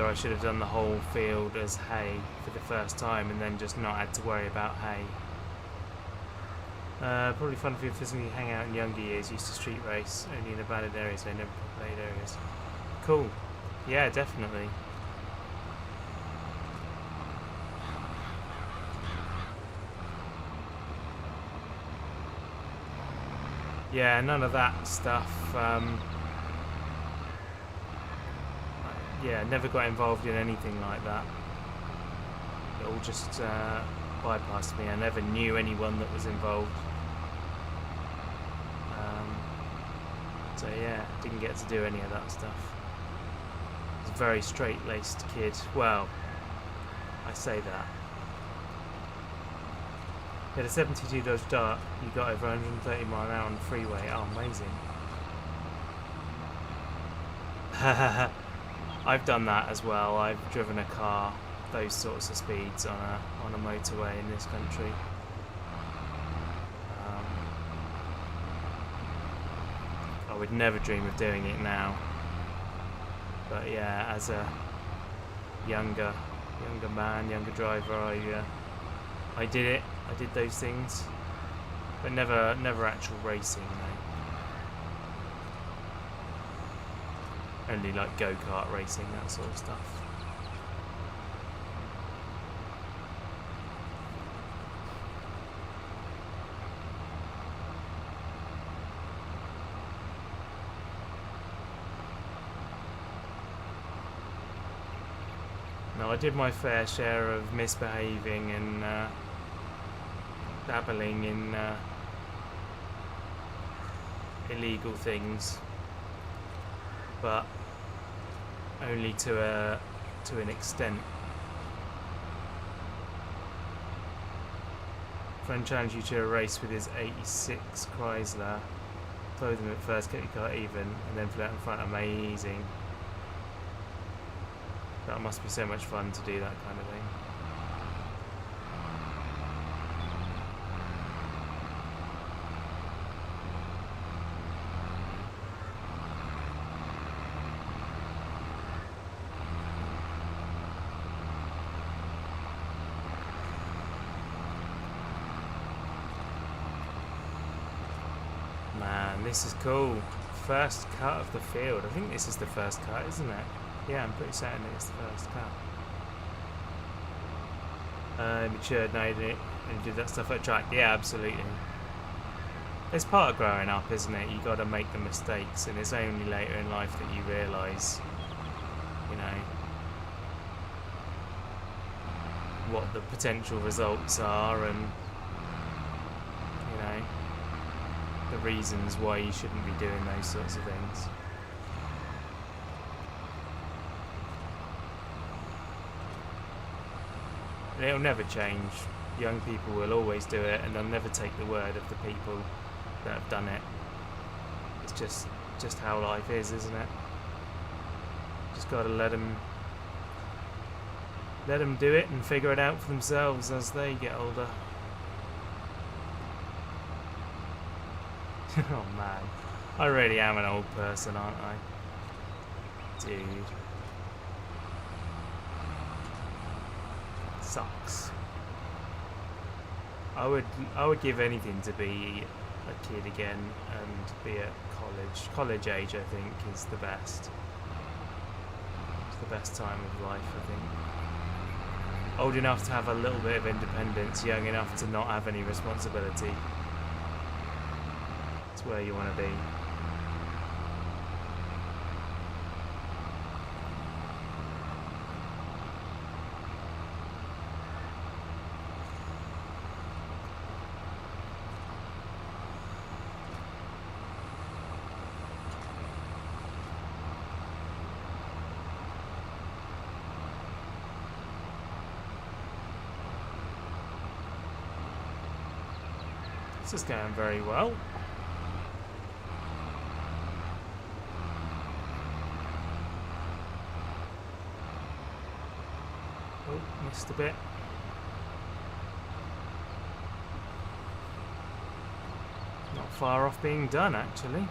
I should have done the whole field as hay for the first time and then just not had to worry about hay. Probably fun for you physically hang out in younger years, used to street race, only in abandoned areas, so never populated areas. Cool. Yeah, definitely. Yeah, none of that stuff. Yeah, never got involved in anything like that. It all just bypassed me. I never knew anyone that was involved. So yeah, didn't get to do any of that stuff. I was a very straight-laced kid. Well, I say that. You had a 72 Dodge Dart, you got over 130 mph on the freeway. Oh, amazing. I've done that as well. I've driven a car those sorts of speeds on a motorway in this country. I would never dream of doing it now. But yeah, as a younger man, younger driver, I did it. I did those things, but never actual racing. No. Only like go-kart racing, that sort of stuff. No, I did my fair share of misbehaving and dabbling in illegal things, but only to an extent. Friend challenged you to a race with his 86 Chrysler. Told him at first, get your car even, and then flew out in front. Amazing. That must be so much fun to do that kind of thing. Man, this is cool. First cut of the field. I think this is the first cut, isn't it? Yeah, I'm pretty certain it's the first cut. Matured, no, you did that stuff at track. Yeah, absolutely. It's part of growing up, isn't it? You got to make the mistakes, and it's only later in life that you realise, you know, what the potential results are, and you know, the reasons why you shouldn't be doing those sorts of things. It'll never change. Young people will always do it, and they'll never take the word of the people that have done it. It's just how life is, isn't it? Just got to let them do it and figure it out for themselves as they get older. Oh man, I really am an old person, aren't I? Dude. Sucks. I would give anything to be a kid again and be at college age. I think is the best. It's the best time of life, I think. Old enough to have a little bit of independence, young enough to not have any responsibility. It's where you want to be. This is going very well. missed a bit. Not far off being done actually in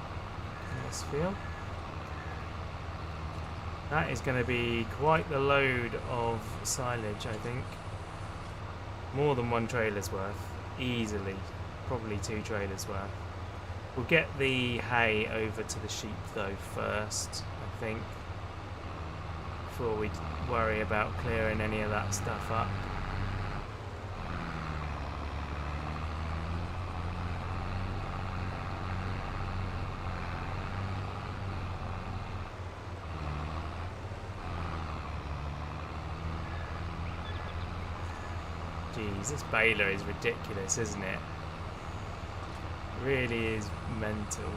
this field. That is going to be quite the load of silage, I think. More than one trailer's worth, easily. Probably 2 trailers worth. We'll get the hay over to the sheep though first, I think, before we worry about clearing any of that stuff up. Jeez, this baler is ridiculous, isn't it? Really is mental.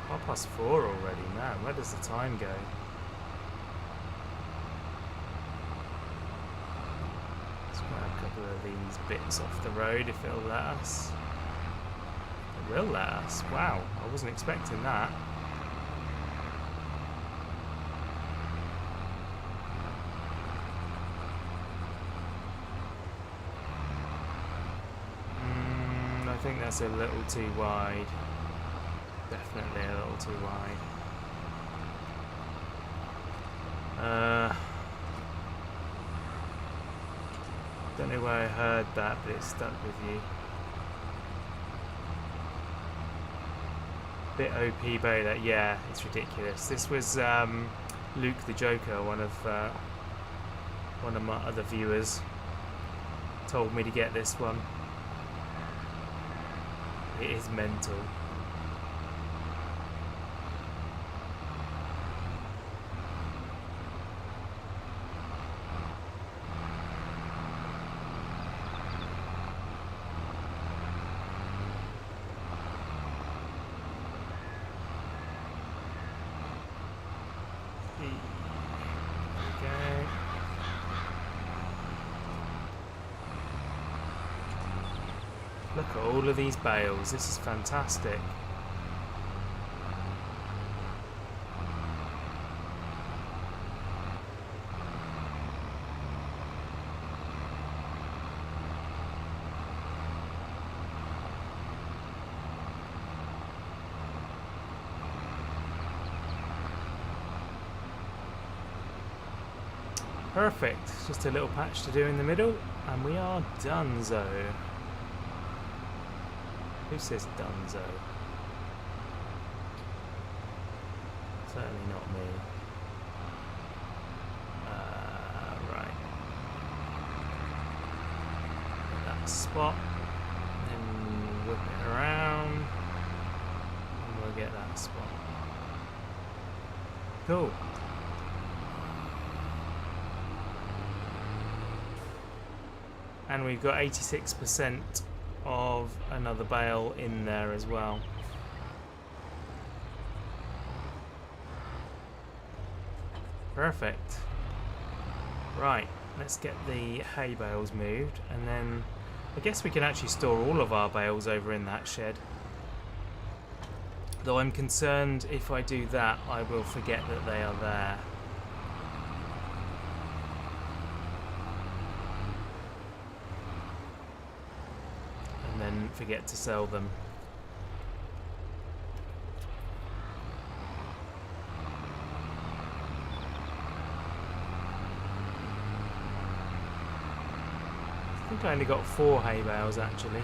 +4 already, man. Where does the time go? Let's grab a couple of these bits off the road if it'll let us. It will let us. Wow, I wasn't expecting that. I think that's a little too wide. Definitely a little too wide. Don't know where I heard that, but it stuck with you. Bit OP baler, yeah, it's ridiculous. This was Luke the Joker, one of my other viewers, told me to get this one. It is mental. Look at all of these bales, this is fantastic. Perfect, just a little patch to do in the middle and we are donezo. Who says donezo? Certainly not me. Right. Get that spot. Then whip it around. And we'll get that spot. Cool. And we've got 86% of another bale in there as well. Perfect. Right, let's get the hay bales moved and then I guess we can actually store all of our bales over in that shed. Though I'm concerned if I do that I will forget that they are there. And forget to sell them. I think I only got 4 hay bales actually.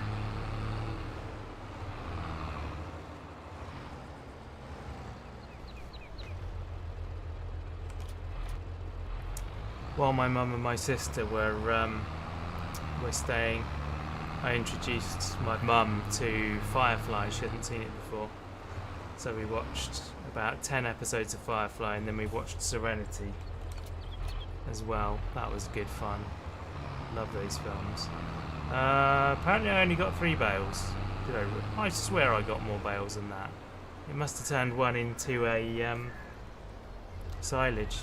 While my mum and my sister were staying, I introduced my mum to Firefly. She hadn't seen it before. So we watched about 10 episodes of Firefly and then we watched Serenity as well. That was good fun. Love those films. Apparently I only got 3 bales. I swear I got more bales than that. It must have turned one into a silage.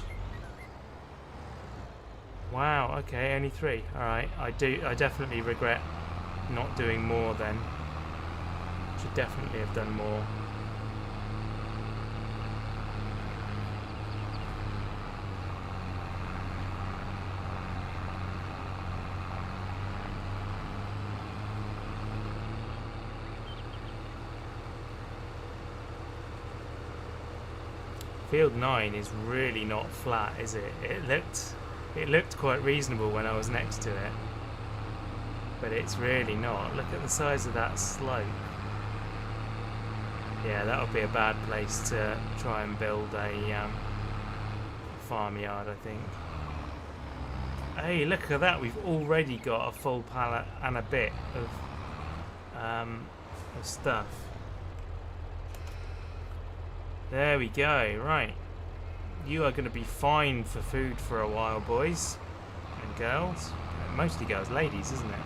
Wow, okay, only 3. Alright, I definitely regret not doing more then. Should definitely have done more. Field 9 is really not flat, is it? It looked quite reasonable when I was next to it, but it's really not. Look at the size of that slope. Yeah, that would be a bad place to try and build a farmyard, I think. Hey, look at that! We've already got a full pallet and a bit of stuff. There we go, right. You are going to be fine for food for a while, boys and girls. Mostly girls, ladies, isn't it?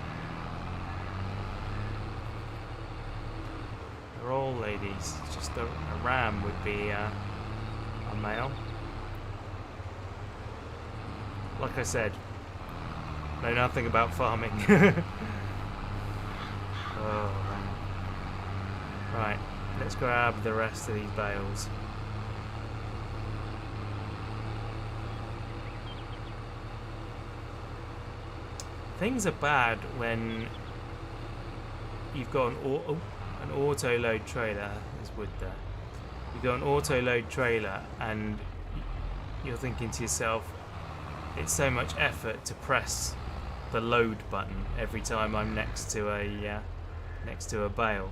They're all ladies. Just a ram would be a male. Like I said, know nothing about farming. Oh, man. Right. Let's grab the rest of these bales. Things are bad when you've got an auto load trailer. There's wood there. You've got an auto load trailer and you're thinking to yourself, it's so much effort to press the load button every time I'm next to a bale.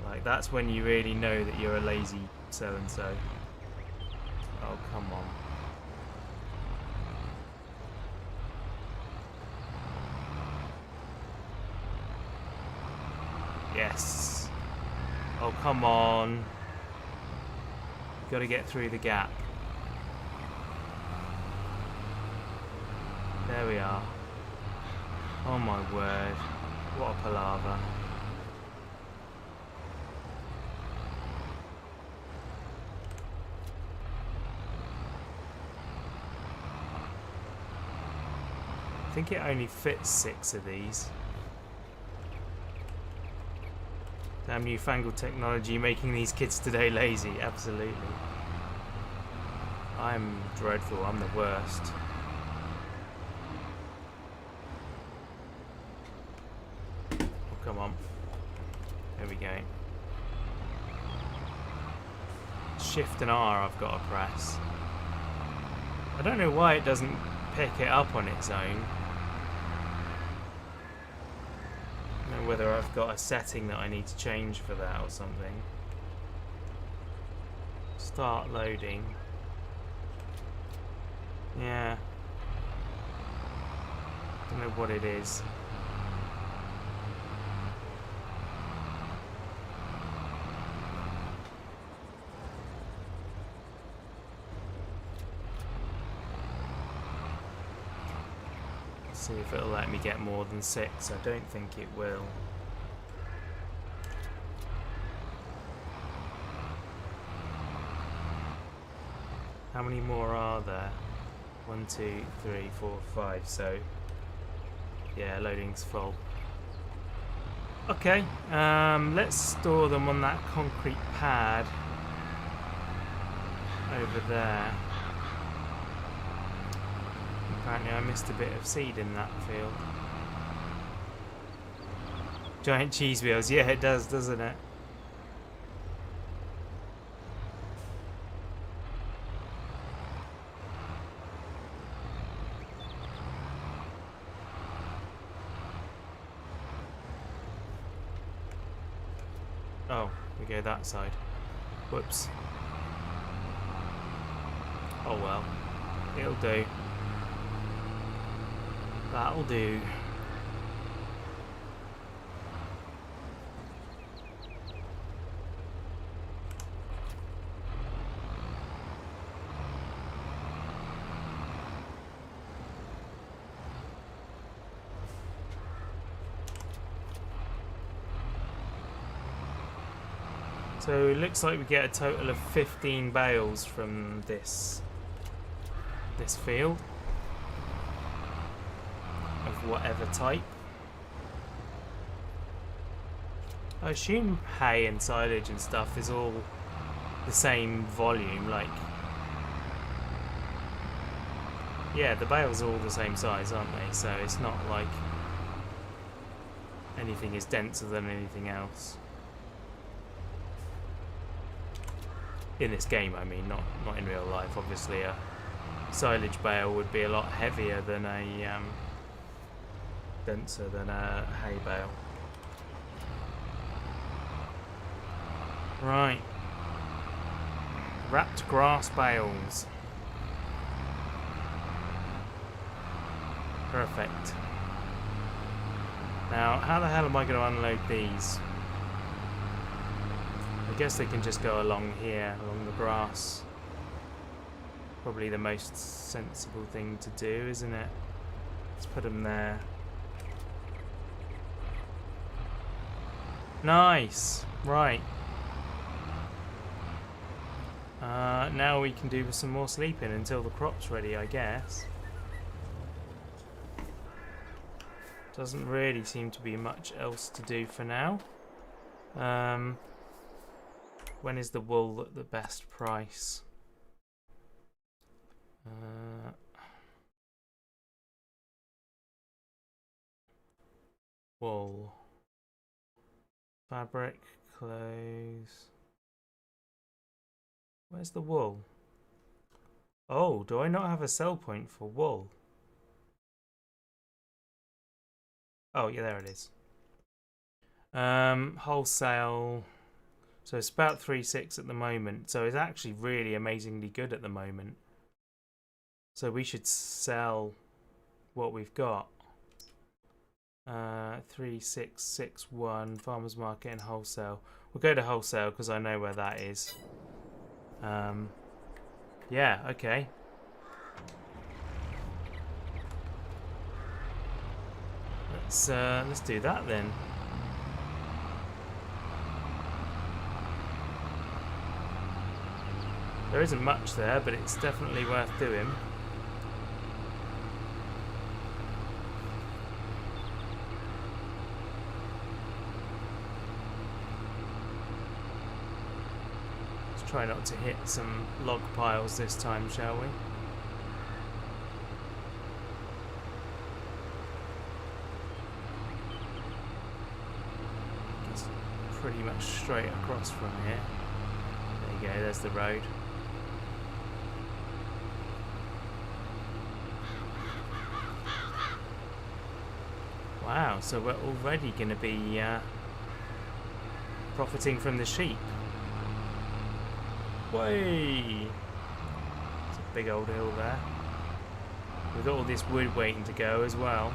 Like, that's when you really know that you're a lazy so-and-so. Oh, come on. Yes. Oh, come on. Got to get through the gap. There we are. Oh my word. What a palaver. I think it only fits 6 of these. Damn newfangled technology making these kids today lazy, absolutely. I'm dreadful, I'm the worst. Oh, come on. There we go. Shift and R I've got to press. I don't know why it doesn't pick it up on its own. I don't know whether I've got a setting that I need to change for that or something. Start loading. Yeah. Don't know what it is. See if it'll let me get more than 6. I don't think it will. How many more are there? 1, 2, 3, 4, 5. So yeah, loading's full. Okay, let's store them on that concrete pad over there. Apparently I missed a bit of seed in that field. Giant cheese wheels, yeah it does, doesn't it? Oh, we go that side. Whoops. Oh well, it'll do. That'll do. So it looks like we get a total of 15 bales from this field. Of whatever type. I assume hay and silage and stuff is all the same volume, like... Yeah, the bales are all the same size, aren't they? So it's not like anything is denser than anything else. In this game, I mean, not in real life. Obviously, a silage bale would be a lot heavier than a denser than a hay bale. Right. Wrapped grass bales. Perfect. Now, how the hell am I going to unload these? I guess they can just go along here, along the grass. Probably the most sensible thing to do, isn't it? Let's put them there. Nice! Right. Now we can do some more sleeping until the crop's ready, I guess. Doesn't really seem to be much else to do for now. When is the wool at the best price? Wool. Fabric, clothes. Where's the wool? Oh, do I not have a sell point for wool? Oh, yeah, there it is. Wholesale. So it's about 3.6 at the moment. So it's actually really amazingly good at the moment. So we should sell what we've got. 3661 farmers market and wholesale. We'll go to wholesale because I know where that is. Yeah, okay. Let's do that then. There isn't much there, but it's definitely worth doing. Let's try not to hit some log piles this time, shall we? It's pretty much straight across from here. There you go, there's the road. Wow, so we're already going to be profiting from the sheep. Way! It's a big old hill there. We've got all this wood waiting to go as well.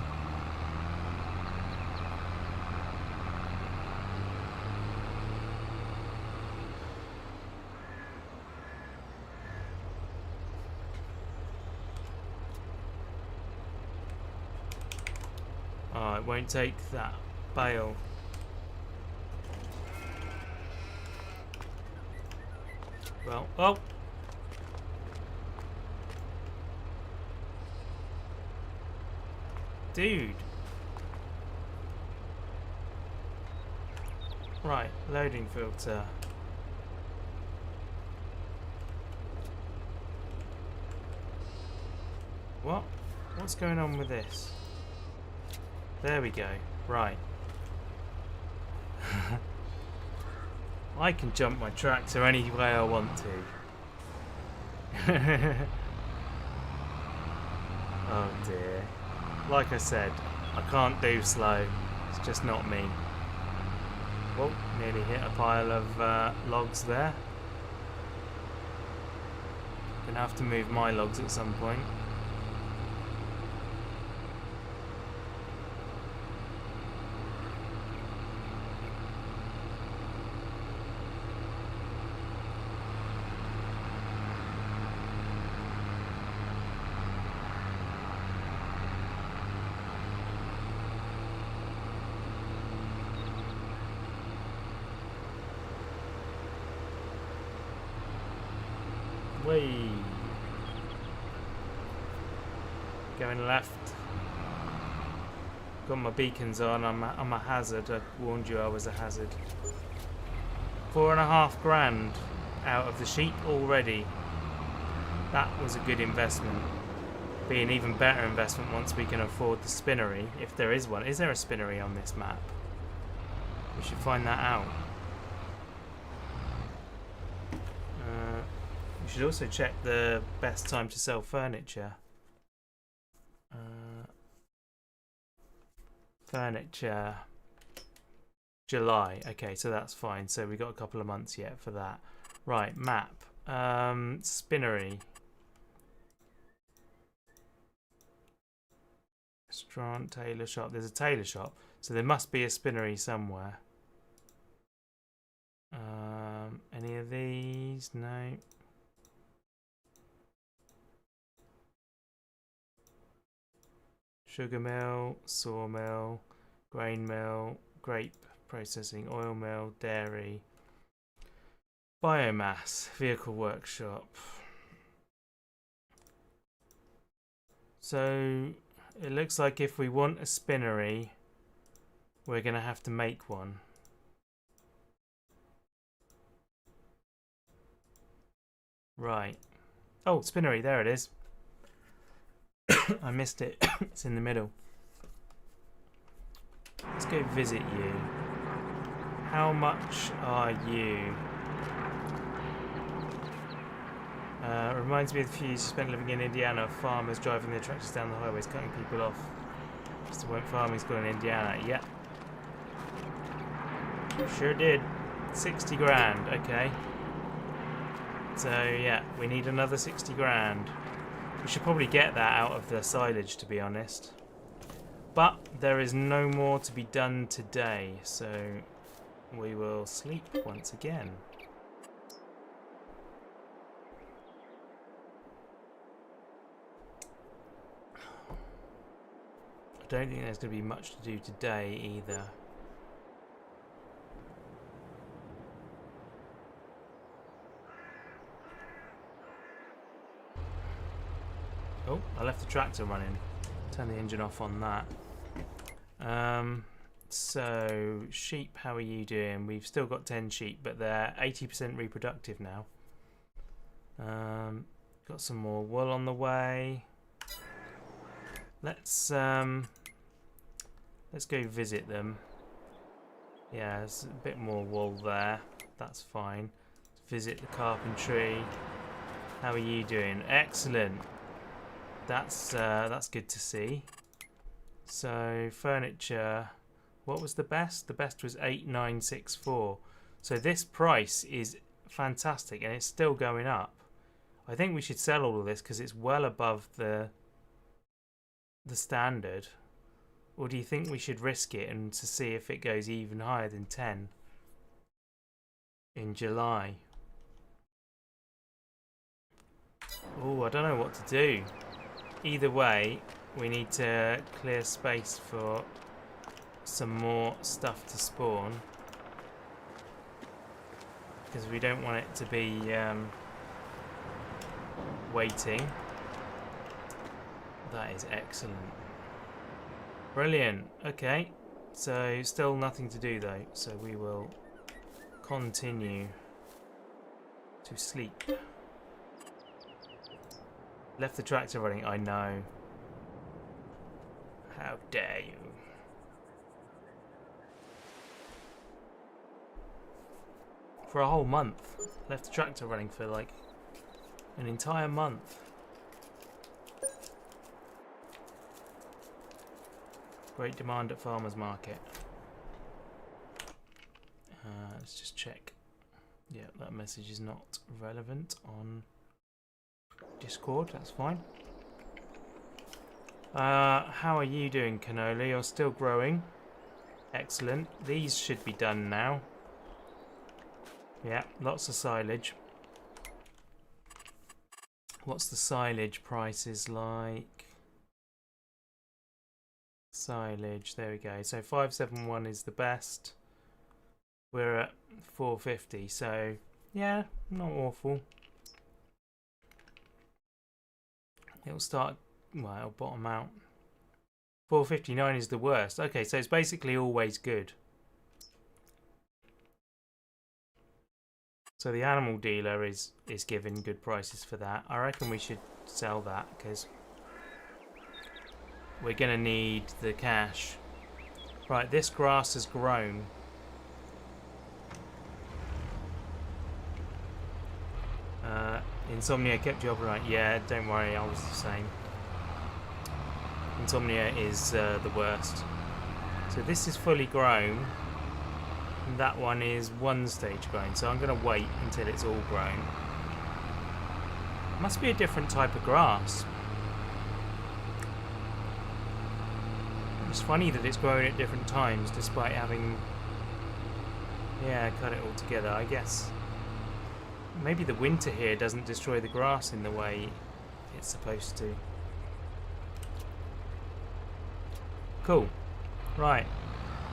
Oh, it won't take that bale. Well, oh! Dude! Right, loading filter. What? What's going on with this? There we go. Right. I can jump my tractor any way I want to. Oh dear. Like I said, I can't do slow. It's just not me. Whoa, nearly hit a pile of logs there. Gonna have to move my logs at some point. Way. Going left. Got my beacons on. I'm a hazard. I warned you I was a hazard. 4.5 grand out of the sheep already. That was a good investment. Be an even better investment once we can afford the spinnery, if there is one. Is there a spinnery on this map? We should find that out. We should also check the best time to sell furniture. Furniture. July. Okay, so that's fine. So we got a couple of months yet for that. Right, map. Spinnery. Restaurant, tailor shop. There's a tailor shop, so there must be a spinnery somewhere. Any of these? No. Sugar mill, sawmill, grain mill, grape processing, oil mill, dairy, biomass, vehicle workshop. So it looks like if we want a spinnery, we're going to have to make one. Right. Oh, spinnery, there it is. I missed it. It's in the middle. Let's go visit you. How much are you? Reminds me of the few years you spent living in Indiana. Farmers driving their tractors down the highways, cutting people off. Just went farming school in Indiana. Yep. Sure did. 60 grand. Okay. So yeah, we need another 60 grand. We should probably get that out of the silage, to be honest. But there is no more to be done today, so we will sleep once again. I don't think there's going to be much to do today either. Oh, I left the tractor running. Turn the engine off on that. So, sheep, how are you doing? We've still got 10 sheep, but they're 80% reproductive now. Got some more wool on the way. Let's go visit them. Yeah, there's a bit more wool there. That's fine. Let's visit the carpentry. How are you doing? Excellent. That's good to see. So furniture, what was the best? The best was 8964. So this price is fantastic, and it's still going up. I think we should sell all of this because it's well above the standard. Or do you think we should risk it and to see if it goes even higher than 10 in July? Oh, I don't know what to do. Either way, we need to clear space for some more stuff to spawn, because we don't want it to be waiting. That is excellent. Brilliant. Okay, so still nothing to do though, so we will continue to sleep. Left the tractor running, I know. How dare you. For a whole month. Left the tractor running for like an entire month. Great demand at farmers market. Let's just check. Yeah, that message is not relevant on Discord, that's fine. How are you doing, Canola? You're still growing. Excellent. These should be done now. Yeah, lots of silage. What's the silage prices like? Silage, there we go. So 571 is the best. We're at 450, so yeah, not awful. It'll start, well, it'll bottom out. 459 is the worst. Okay, so it's basically always good. So the animal dealer is giving good prices for that. I reckon we should sell that because we're going to need the cash. Right, this grass has grown. Insomnia kept you up right. Yeah, don't worry, I was the same. Insomnia is the worst. So this is fully grown. And that one is one stage grown. So I'm going to wait until it's all grown. Must be a different type of grass. It's funny that it's growing at different times despite having... Yeah, cut it all together, I guess. Maybe the winter here doesn't destroy the grass in the way it's supposed to. Cool. Right.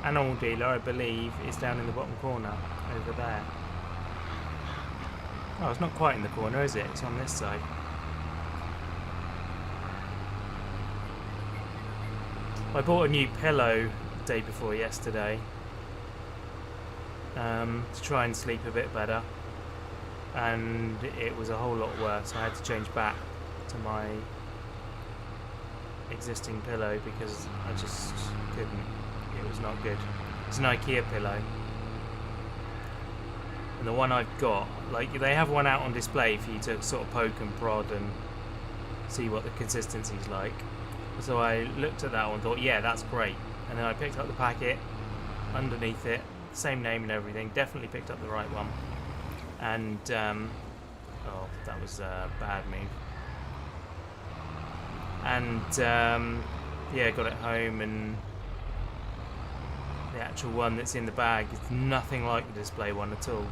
Animal dealer, I believe, is down in the bottom corner, over there. Oh, it's not quite in the corner, is it? It's on this side. I bought a new pillow the day before yesterday to try and sleep a bit better. And it was a whole lot worse. I had to change back to my existing pillow because I just couldn't. It was not good. It's an IKEA pillow. And the one I've got, like, they have one out on display for you to sort of poke and prod and see what the consistency's like. So I looked at that one and thought, yeah, that's great. And then I picked up the packet, underneath it, same name and everything, definitely picked up the right one. And, oh, that was a bad move. And, yeah, got it home, and the actual one that's in the bag is nothing like the display one at all.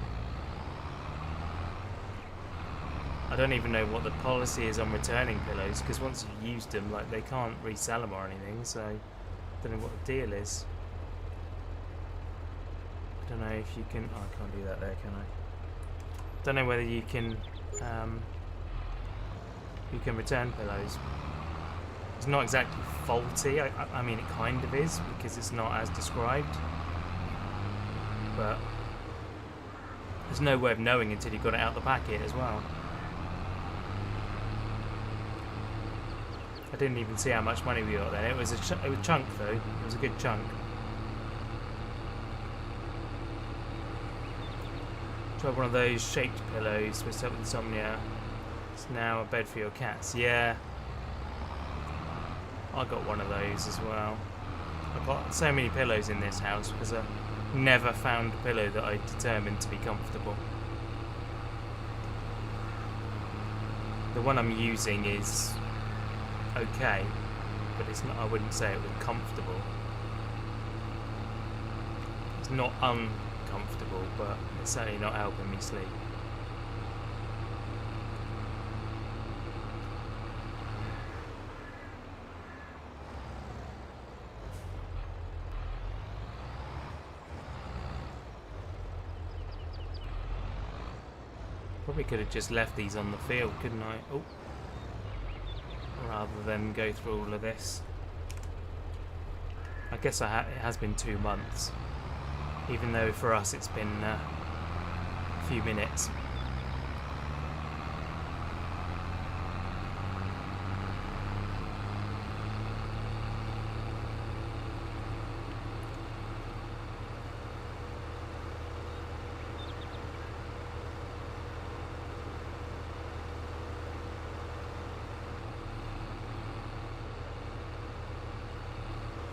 I don't even know what the policy is on returning pillows, because once you've used them, like, they can't resell them or anything, so I don't know what the deal is. I don't know if you can... Oh, I can't do that there, can I? Don't know whether you can return pillows. It's not exactly faulty. I mean, it kind of is because it's not as described. But there's no way of knowing until you've got it out the packet as well. I didn't even see how much money we got then. It was a chunk though. It was a good chunk. Try one of those shaped pillows with insomnia. It's now a bed for your cats. Yeah. I got one of those as well. I've got so many pillows in this house because I never found a pillow that I determined to be comfortable. The one I'm using is okay, but it's not. I wouldn't say it was comfortable. It's not uncomfortable, but it's certainly not helping me sleep. Probably could have just left these on the field, couldn't I? Oh, rather than go through all of this. I guess it has been 2 months, even though for us it's been a few minutes.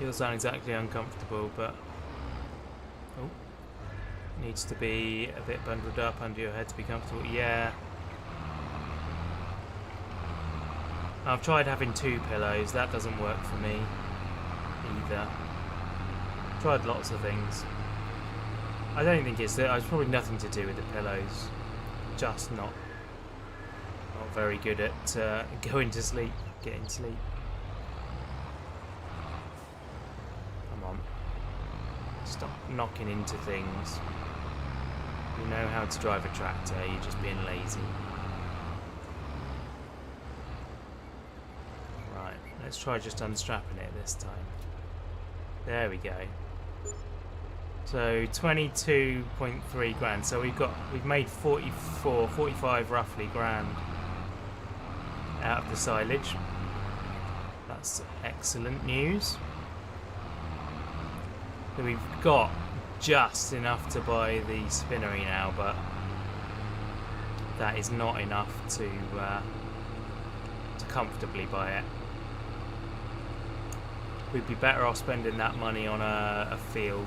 Feels not exactly uncomfortable, but oh, needs to be a bit bundled up under your head to be comfortable. Yeah, I've tried having 2 pillows. That doesn't work for me either. Tried lots of things. I don't think it's probably nothing to do with the pillows. Just not very good at going to sleep, getting sleep. Stop knocking into things. You know how to drive a tractor, you're just being lazy. Right, Let's try just unstrapping it this time. There we go. So 22.3 grand. So we've made 44, 45 roughly grand out of the silage. That's excellent news. So we've got just enough to buy the spinnery now, but that is not enough to comfortably buy it. We'd be better off spending that money on a field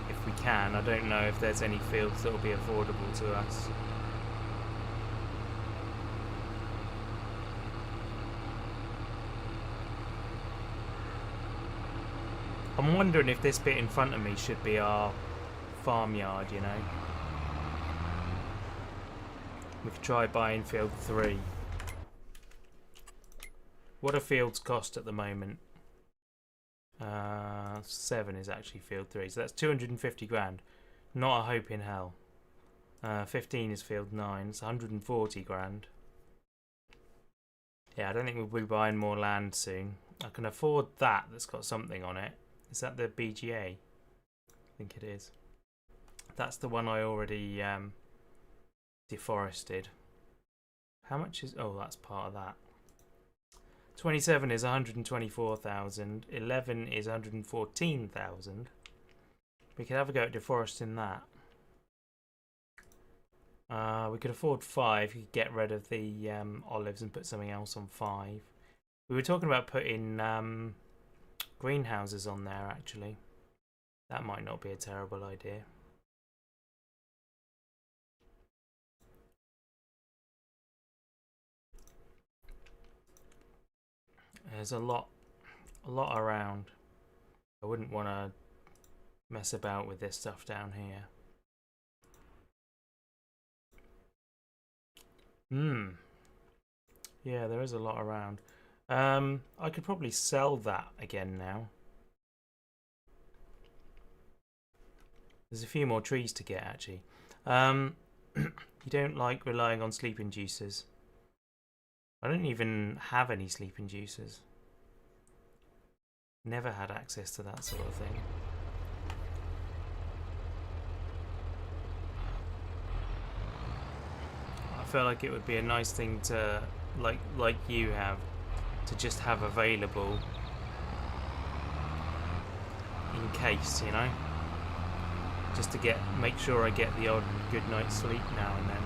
if we can. I don't know if there's any fields that will be affordable to us. I'm wondering if this bit in front of me should be our farmyard, you know. We could try buying field 3. What do fields cost at the moment? 7 is actually field 3, so that's 250 grand. Not a hope in hell. 15 is field 9, it's 140 grand. Yeah, I don't think we'll be buying more land soon. I can afford that that's got something on it. Is that the BGA? I think it is. That's the one I already deforested. How much is... Oh, that's part of that. 27 is 124,000. 11 is 114,000. We could have a go at deforesting that. We could afford 5. We could get rid of the olives and put something else on 5. We were talking about putting greenhouses on there, actually. That might not be a terrible idea. There's a lot around. I wouldn't want to mess about with this stuff down here. Yeah, there is a lot around. I could probably sell that again now. There's a few more trees to get, actually. You don't like relying on sleep inducers. I don't even have any sleep inducers. Never had access to that sort of thing. I feel like it would be a nice thing to, like you have, to just have available in case, you know? Just to make sure I get the odd good night's sleep now and then.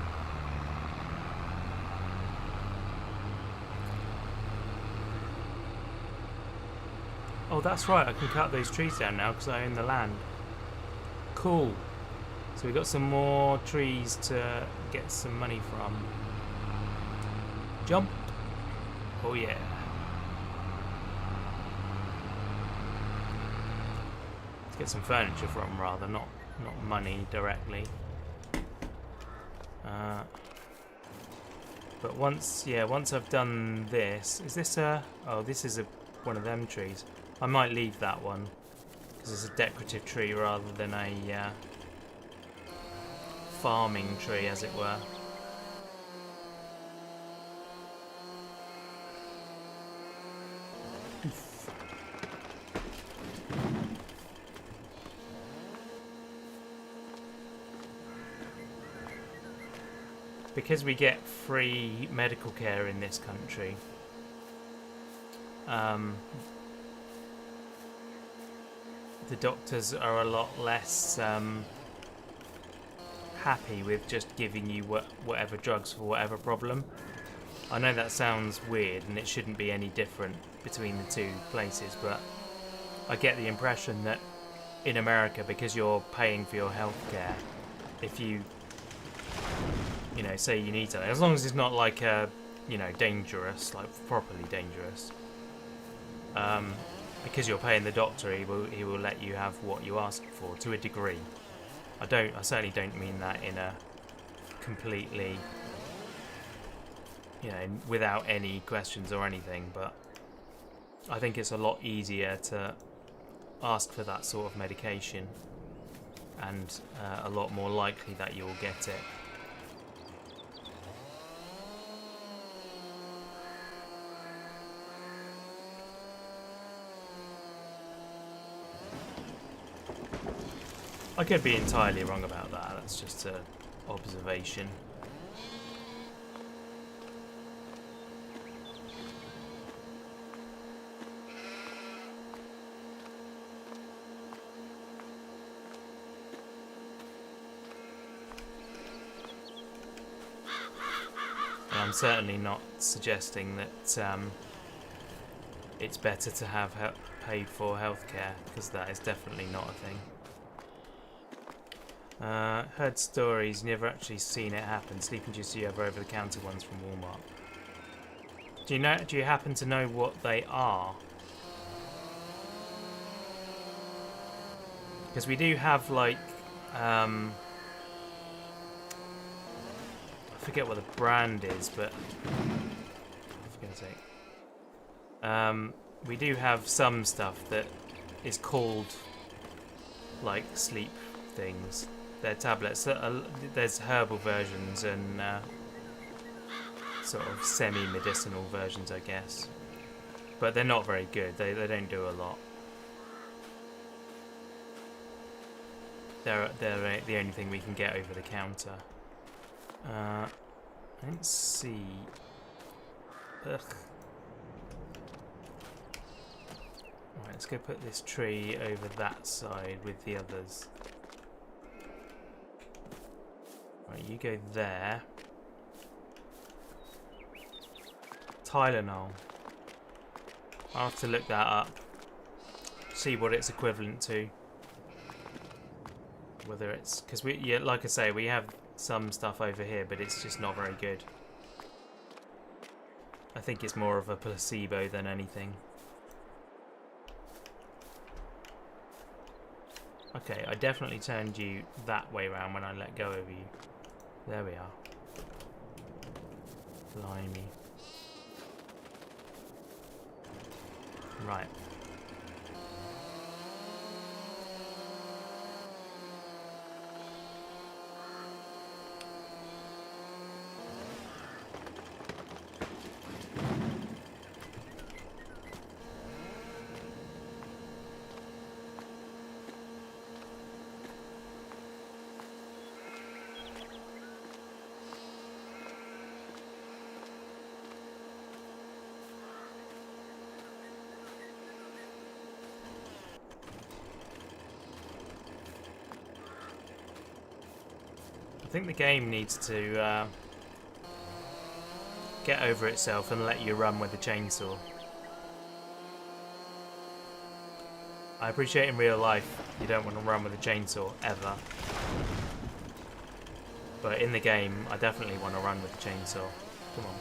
Oh, that's right, I can cut those trees down now because I own the land. Cool. So we've got some more trees to get some money from. Jump. Oh yeah. Let's get some furniture from, rather, not money directly. But once I've done this, is this this is one of them trees. I might leave that one because it's a decorative tree rather than a farming tree, as it were. Because we get free medical care in this country, the doctors are a lot less happy with just giving you whatever drugs for whatever problem. I know that sounds weird and it shouldn't be any different between the two places, but I get the impression that in America, because you're paying for your health care, if you say you need something, as long as it's not like dangerous, like properly dangerous, because you're paying the doctor, he will let you have what you ask for to a degree. I certainly don't mean that in a completely, without any questions or anything, but I think it's a lot easier to ask for that sort of medication, and a lot more likely that you'll get it. I could be entirely wrong about that. That's just an observation. And I'm certainly not suggesting that it's better to have paid for healthcare, because that is definitely not a thing. Heard stories, never actually seen it happen. Sleeping juice you have over-the-counter ones from Walmart. Do you happen to know what they are? Because we do have like I forget what the brand is, but for goodness sake. We do have some stuff that is called like sleep things. They're tablets. There's herbal versions and sort of semi-medicinal versions, I guess. But they're not very good. They don't do a lot. They're the only thing we can get over the counter. I don't see. Ugh. Right, let's go put this tree over that side with the others. Right, you go there. Tylenol. I'll have to look that up. See what it's equivalent to. Whether it's because yeah, like I say, we have some stuff over here, but it's just not very good. I think it's more of a placebo than anything. Okay, I definitely turned you that way around when I let go of you. There we are. Blimey. Right. I think the game needs to get over itself and let you run with the chainsaw. I appreciate in real life you don't want to run with a chainsaw ever. But in the game, I definitely want to run with the chainsaw. Come on.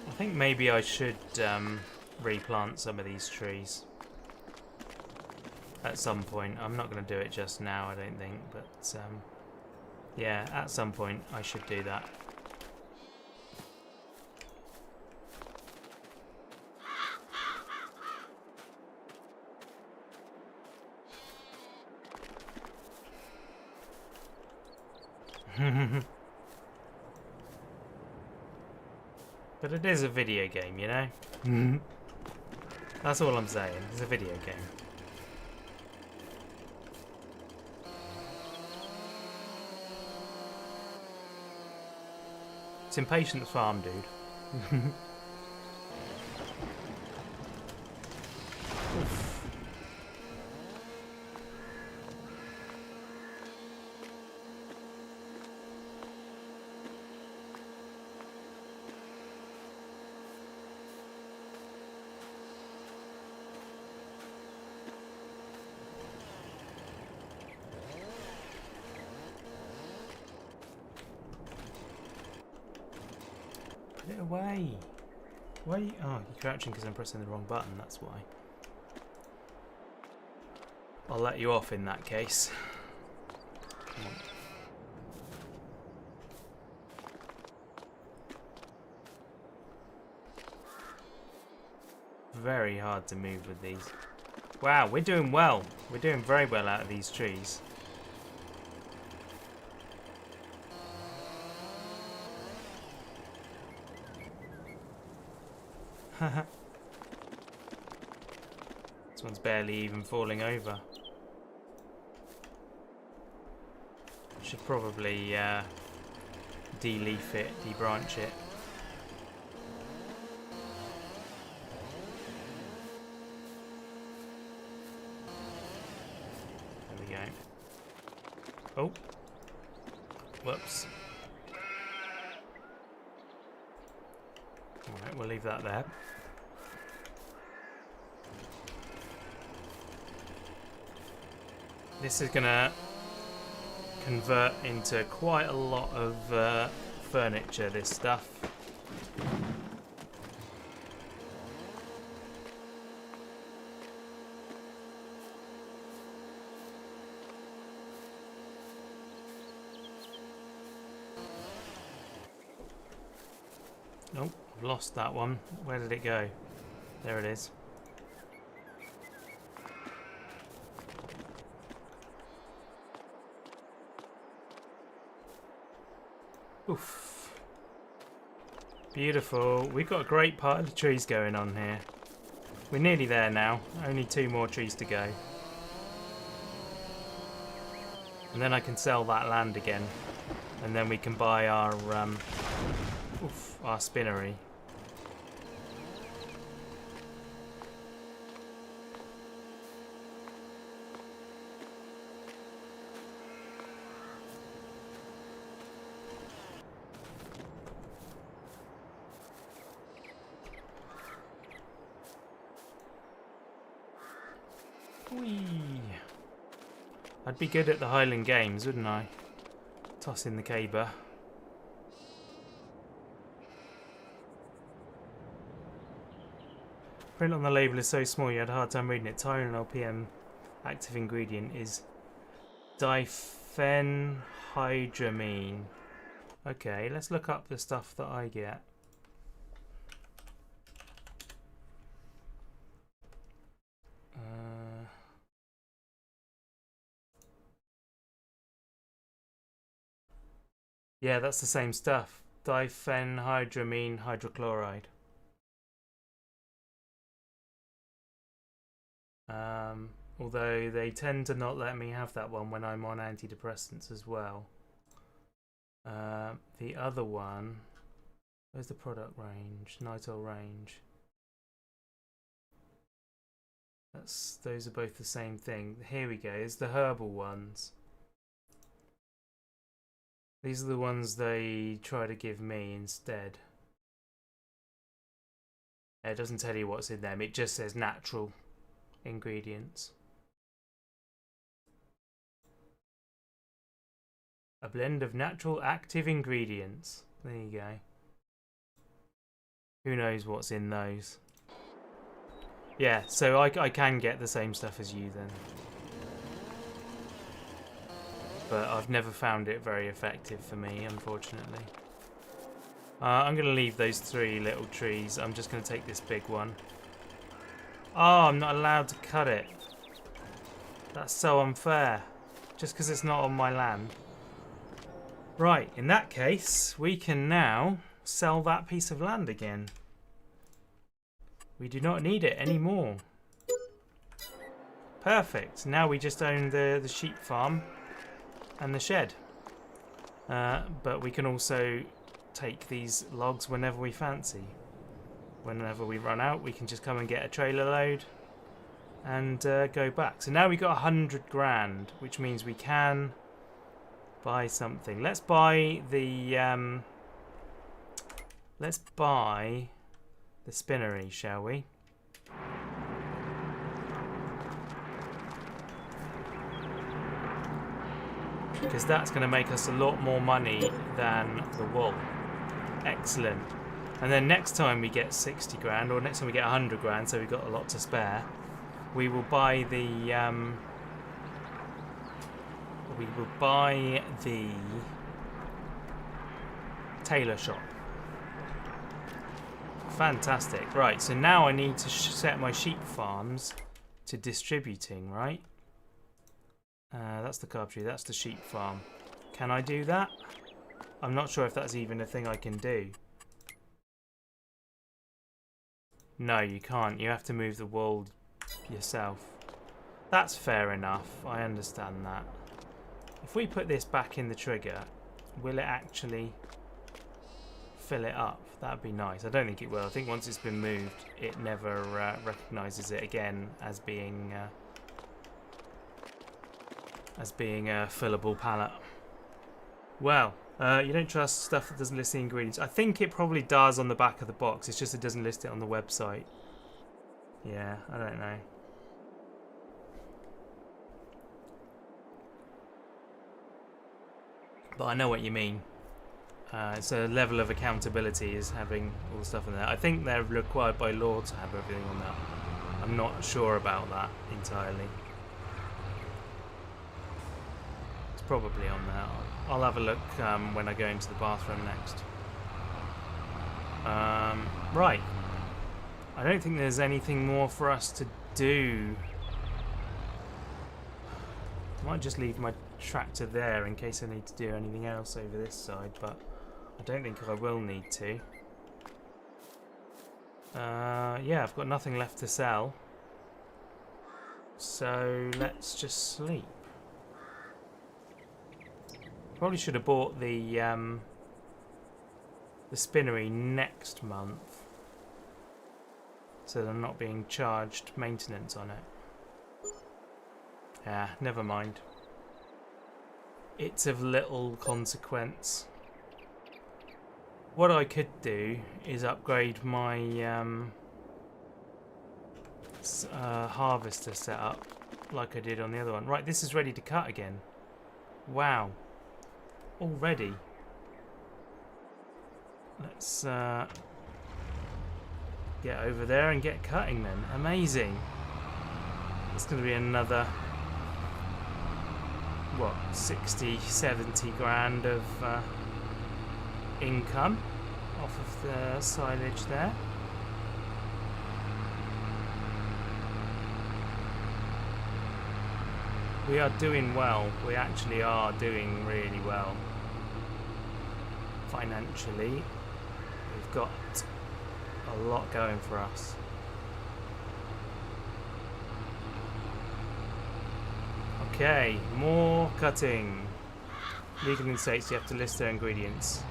I think maybe I should replant some of these trees at some point. I'm not going to do it just now, I don't think, but yeah, at some point I should do that. But it is a video game, you know? That's all I'm saying. It's a video game. It's Impatience Farm, dude. Oof. Put it away. Why are you... Oh, you're crouching because I'm pressing the wrong button, that's why. I'll let you off in that case. Come on. Very hard to move with these. Wow, we're doing well. We're doing very well out of these trees. This one's barely even falling over. Should probably de-leaf it, de-branch it. There we go. Oh. Whoops. Alright, we'll leave that there. This is gonna convert into quite a lot of furniture, this stuff. Nope, I've lost that one. Where did it go? There it is. Oof. Beautiful. We've got a great part of the trees going on here. We're nearly there now. Only 2 more trees to go. And then I can sell that land again. And then we can buy our spinnery. Whee! I'd be good at the Highland Games, wouldn't I? Toss in the caber. Print on the label is so small you had a hard time reading it. Tylenol PM active ingredient is diphenhydramine. Okay, let's look up the stuff that I get. Yeah, that's the same stuff. Diphenhydramine hydrochloride. Although they tend to not let me have that one when I'm on antidepressants as well. The other one, where's the product range? Nitol range. Those are both the same thing. Here we go. It's the herbal ones. These are the ones they try to give me instead. It doesn't tell you what's in them. It just says natural ingredients. A blend of natural active ingredients. There you go. Who knows what's in those? Yeah, so I can get the same stuff as you then. But I've never found it very effective for me, unfortunately. I'm going to leave those 3 little trees. I'm just going to take this big one. Oh, I'm not allowed to cut it. That's so unfair. Just because it's not on my land. Right, in that case, we can now sell that piece of land again. We do not need it anymore. Perfect. Now we just own the sheep farm and the shed. But we can also take these logs whenever we fancy. Whenever we run out, we can just come and get a trailer load and go back. So now we've got 100 grand, which means we can buy something. Let's buy the spinnery, shall we? Because that's going to make us a lot more money than the wool. Excellent. And then next time we get 60 grand, or next time we get 100 grand, so we've got a lot to spare, we will buy the tailor shop. Fantastic. Right, so now I need to set my sheep farms to distributing, right? That's the carpentry, that's the sheep farm. Can I do that? I'm not sure if that's even a thing I can do. No, you can't. You have to move the wall yourself. That's fair enough. I understand that. If we put this back in the trigger, will it actually fill it up? That'd be nice. I don't think it will. I think once it's been moved, it never recognises it again as being a fillable pallet. Well, you don't trust stuff that doesn't list the ingredients. I think it probably does on the back of the box. It's just it doesn't list it on the website. Yeah, I don't know. But I know what you mean. It's a level of accountability is having all the stuff in there. I think they're required by law to have everything on that. I'm not sure about that entirely. It's probably on there. I'll have a look when I go into the bathroom next. Right. I don't think there's anything more for us to do. I might just leave my tractor there in case I need to do anything else over this side, but I don't think I will need to. Yeah, I've got nothing left to sell. So let's just sleep. Probably should have bought the spinnery next month, so that I'm not being charged maintenance on it. Yeah, never mind. It's of little consequence. What I could do is upgrade my harvester setup like I did on the other one. Right, this is ready to cut again. Wow. Already. Let's get over there and get cutting then. Amazing. It's going to be another, what, 60, 70 grand of income off of the silage there. We are doing well. We actually are doing really well financially. We've got a lot going for us. Okay, more cutting. Legal in states you have to list their ingredients.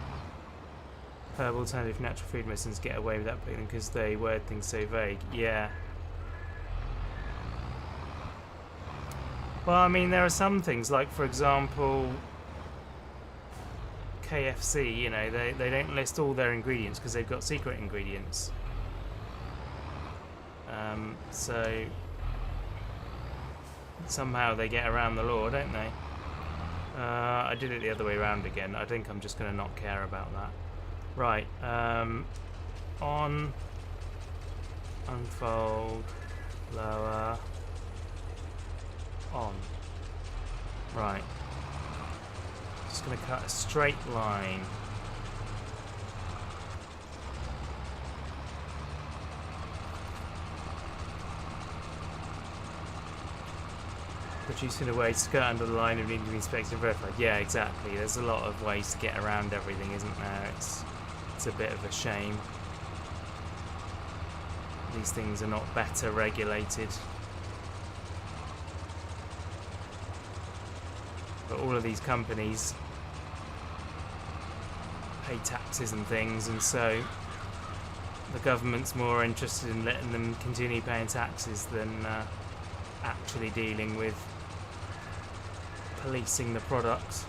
Herbal alternative natural food medicines get away with that because they word things so vague. Yeah. Well, I mean, there are some things, like, for example, KFC, you know, they don't list all their ingredients because they've got secret ingredients. So somehow they get around the law, don't they? I did it the other way around again. I think I'm just going to not care about that. Right. On. Unfold. Lower. On. Right. Just going to cut a straight line. Producing a way to skirt under the line of needing to be inspected and verified. Yeah, exactly. There's a lot of ways to get around everything, isn't there? It's a bit of a shame. These things are not better regulated. But all of these companies pay taxes and things, and so the government's more interested in letting them continue paying taxes than actually dealing with policing the products.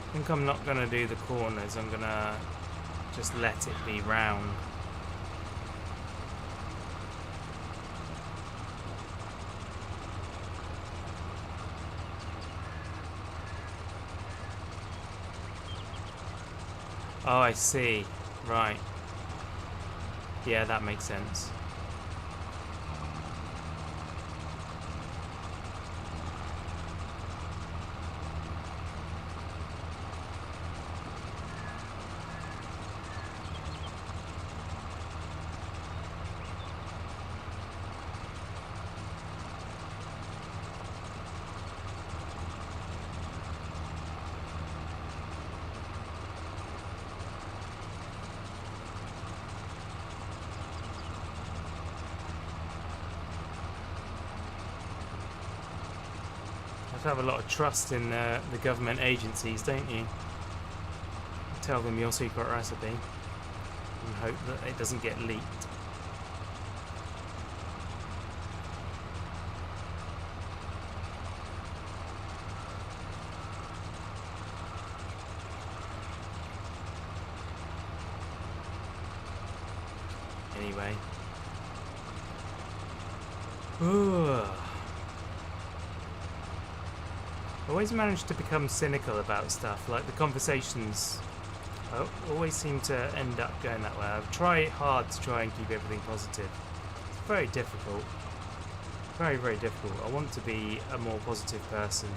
I think I'm not going to do the corners, I'm going to just let it be round. Oh, I see. Right. Yeah, that makes sense. You have to have a lot of trust in the government agencies, don't you? Tell them your secret recipe and hope that it doesn't get leaked. Anyway. Ooh. I always manage to become cynical about stuff, like the conversations always seem to end up going that way. I've tried hard to try and keep everything positive. It's very difficult. Very, very difficult. I want to be a more positive person.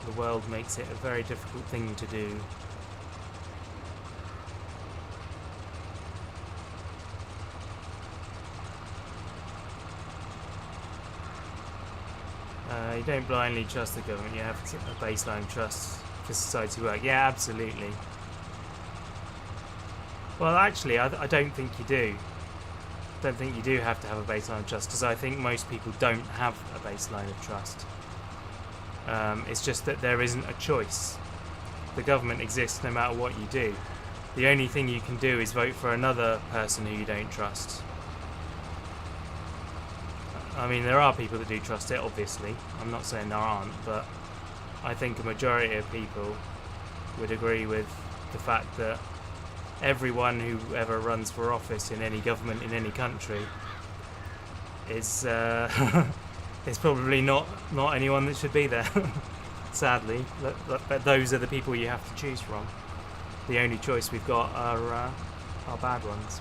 The world makes it a very difficult thing to do. You don't blindly trust the government, you have a baseline trust for society work. Yeah, absolutely. Well, actually, I don't think you do. I don't think you do have to have a baseline of trust, because I think most people don't have a baseline of trust. It's just that there isn't a choice. The government exists no matter what you do. The only thing you can do is vote for another person who you don't trust. I mean, there are people that do trust it, obviously. I'm not saying there aren't, but I think a majority of people would agree with the fact that everyone who ever runs for office in any government in any country is is probably not anyone that should be there. Sadly, but those are the people you have to choose from. The only choice we've got are bad ones.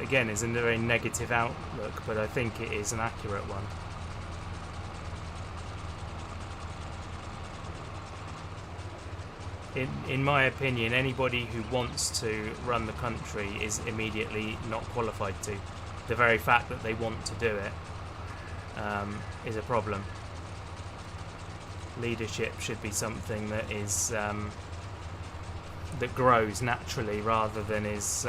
Again, it's a very negative outlook, but I think it is an accurate one. In my opinion, anybody who wants to run the country is immediately not qualified to. The very fact that they want to do it is a problem. Leadership should be something that is that grows naturally rather than is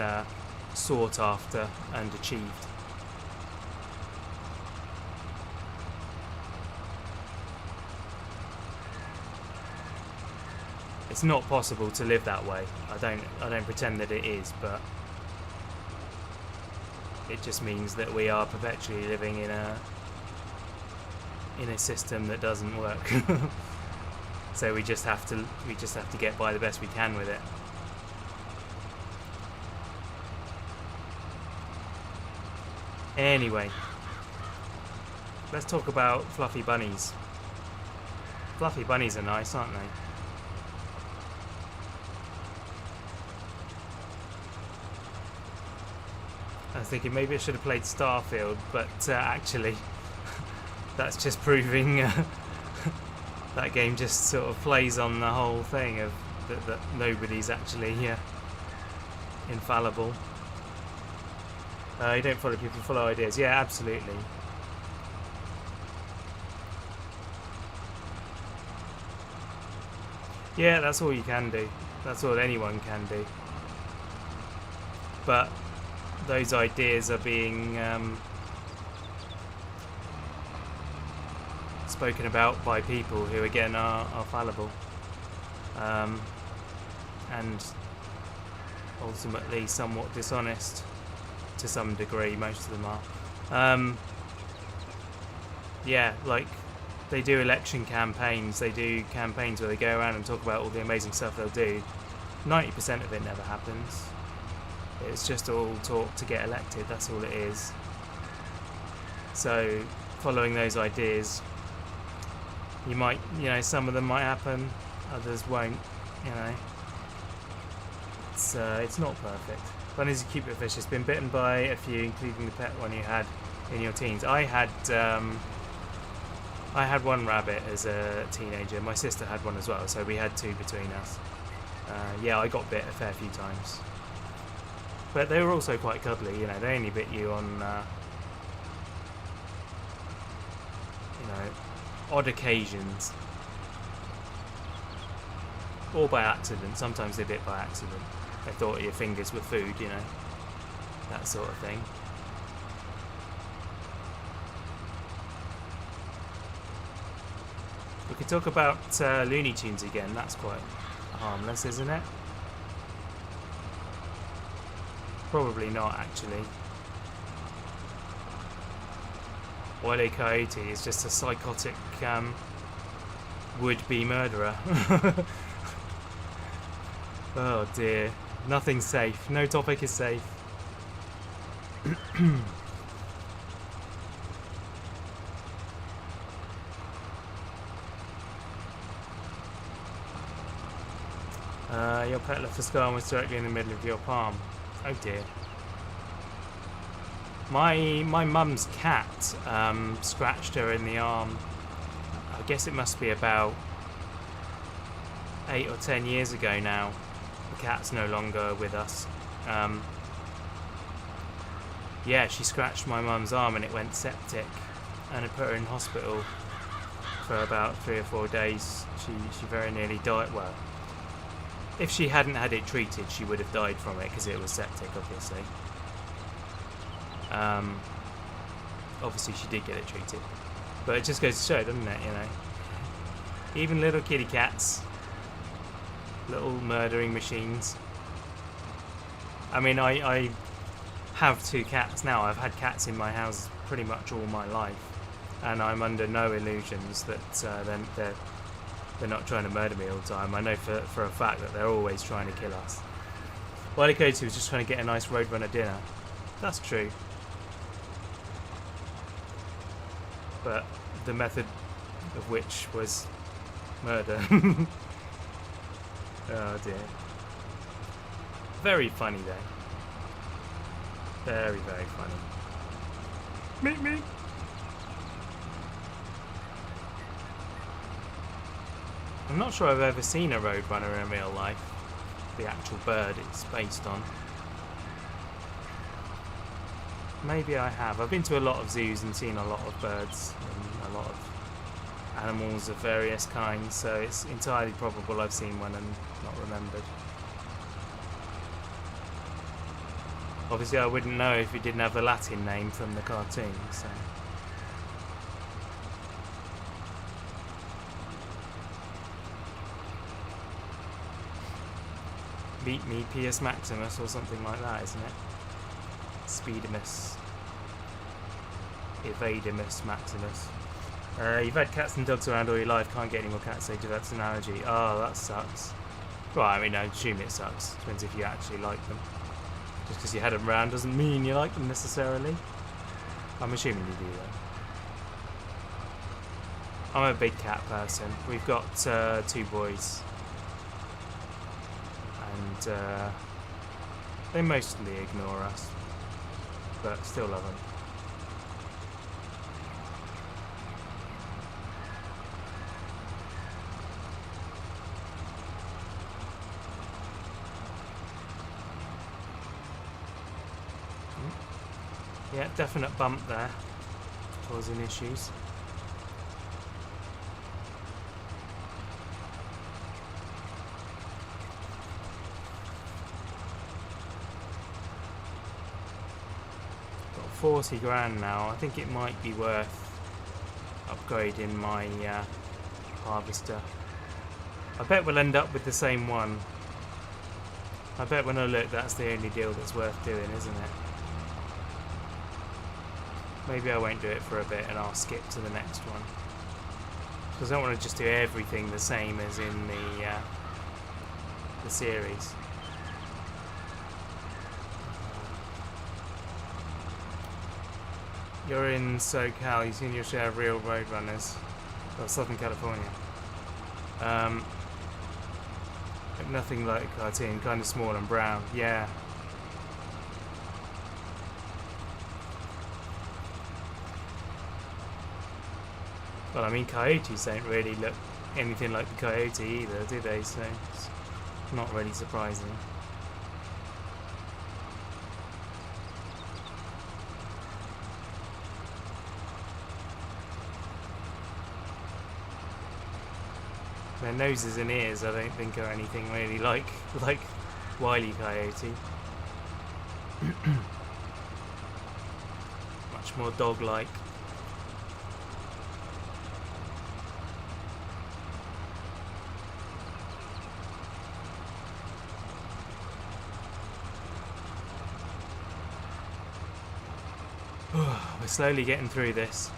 sought after and achieved. It's not possible to live that way. I don't pretend that it is, but it just means that we are perpetually living in a system that doesn't work. So we just have to get by the best we can with it. Anyway, let's talk about fluffy bunnies. Fluffy bunnies are nice, aren't they? I was thinking maybe I should have played Starfield, but actually that's just proving that game just sort of plays on the whole thing of that nobody's actually infallible. You don't follow people, follow ideas. Yeah, absolutely. Yeah, that's all you can do. That's all anyone can do. But those ideas are being spoken about by people who, again, are fallible. And ultimately somewhat dishonest. To some degree, most of them are. Yeah, like they do election campaigns, they do campaigns where they go around and talk about all the amazing stuff they'll do. 90% of it never happens. It's just all talk to get elected, that's all it is. So following those ideas, you might, some of them might happen, others won't. It's not perfect. One is you keep it fish. It's been bitten by a few, including the pet one you had in your teens. I had one rabbit as a teenager. My sister had one as well, so we had two between us. Yeah, I got bit a fair few times, but they were also quite cuddly. They only bit you on odd occasions, or by accident. Sometimes they bit by accident. They thought your fingers were food, that sort of thing. We could talk about Looney Tunes again. That's quite harmless, isn't it? Probably not, actually. Wile E. Coyote is just a psychotic would-be murderer. Oh dear. Nothing's safe. No topic is safe. Your pet left a scar and was directly in the middle of your palm. Oh dear. My mum's cat scratched her in the arm. I guess it must be about 8 or 10 years ago now. The cat's no longer with us. Yeah, she scratched my mum's arm and it went septic, and it put her in hospital for about 3 or 4 days. She very nearly died. Well, if she hadn't had it treated, she would have died from it because it was septic, obviously. Obviously she did get it treated, but it just goes to show, doesn't it? Even little kitty cats, little murdering machines. I mean, I have 2 cats now. I've had cats in my house pretty much all my life, and I'm under no illusions that they're not trying to murder me all the time. I know for a fact that they're always trying to kill us. Wile E. Coyote was just trying to get a nice Roadrunner dinner. That's true. But the method of which was murder. Oh dear. Very funny though. Very, very funny. Meet me. I'm not sure I've ever seen a Roadrunner in real life. The actual bird it's based on. Maybe I have. I've been to a lot of zoos and seen a lot of birds and a lot of animals of various kinds, so it's entirely probable I've seen one and not remembered. Obviously I wouldn't know if it didn't have the Latin name from the cartoon, so... Beat me, Pius Maximus, or something like that, isn't it? Speedimus. Evadimus Maximus. You've had cats and dogs around all your life, can't get any more cats, so that's an allergy. Oh, that sucks. Well, I mean, I assume it sucks. Depends if you actually like them. Just because you had them around doesn't mean you like them necessarily. I'm assuming you do though. I'm a big cat person. We've got 2 boys. And they mostly ignore us, but still love them. Yeah, definite bump there, causing issues. Got 40 grand now. I think it might be worth upgrading my harvester. I bet we'll end up with the same one. I bet when I look, that's the only deal that's worth doing, isn't it? Maybe I won't do it for a bit and I'll skip to the next one. Because I don't want to just do everything the same as in the series. You're in SoCal. You've seen your share of real road runners. Well, Southern California. Nothing like a cartoon. Kind of small and brown. Yeah. Well, I mean, coyotes don't really look anything like the coyote either, do they? So it's not really surprising. Their noses and ears, I don't think, are anything really like Wile E. Coyote. Much more dog-like. We're slowly getting through this.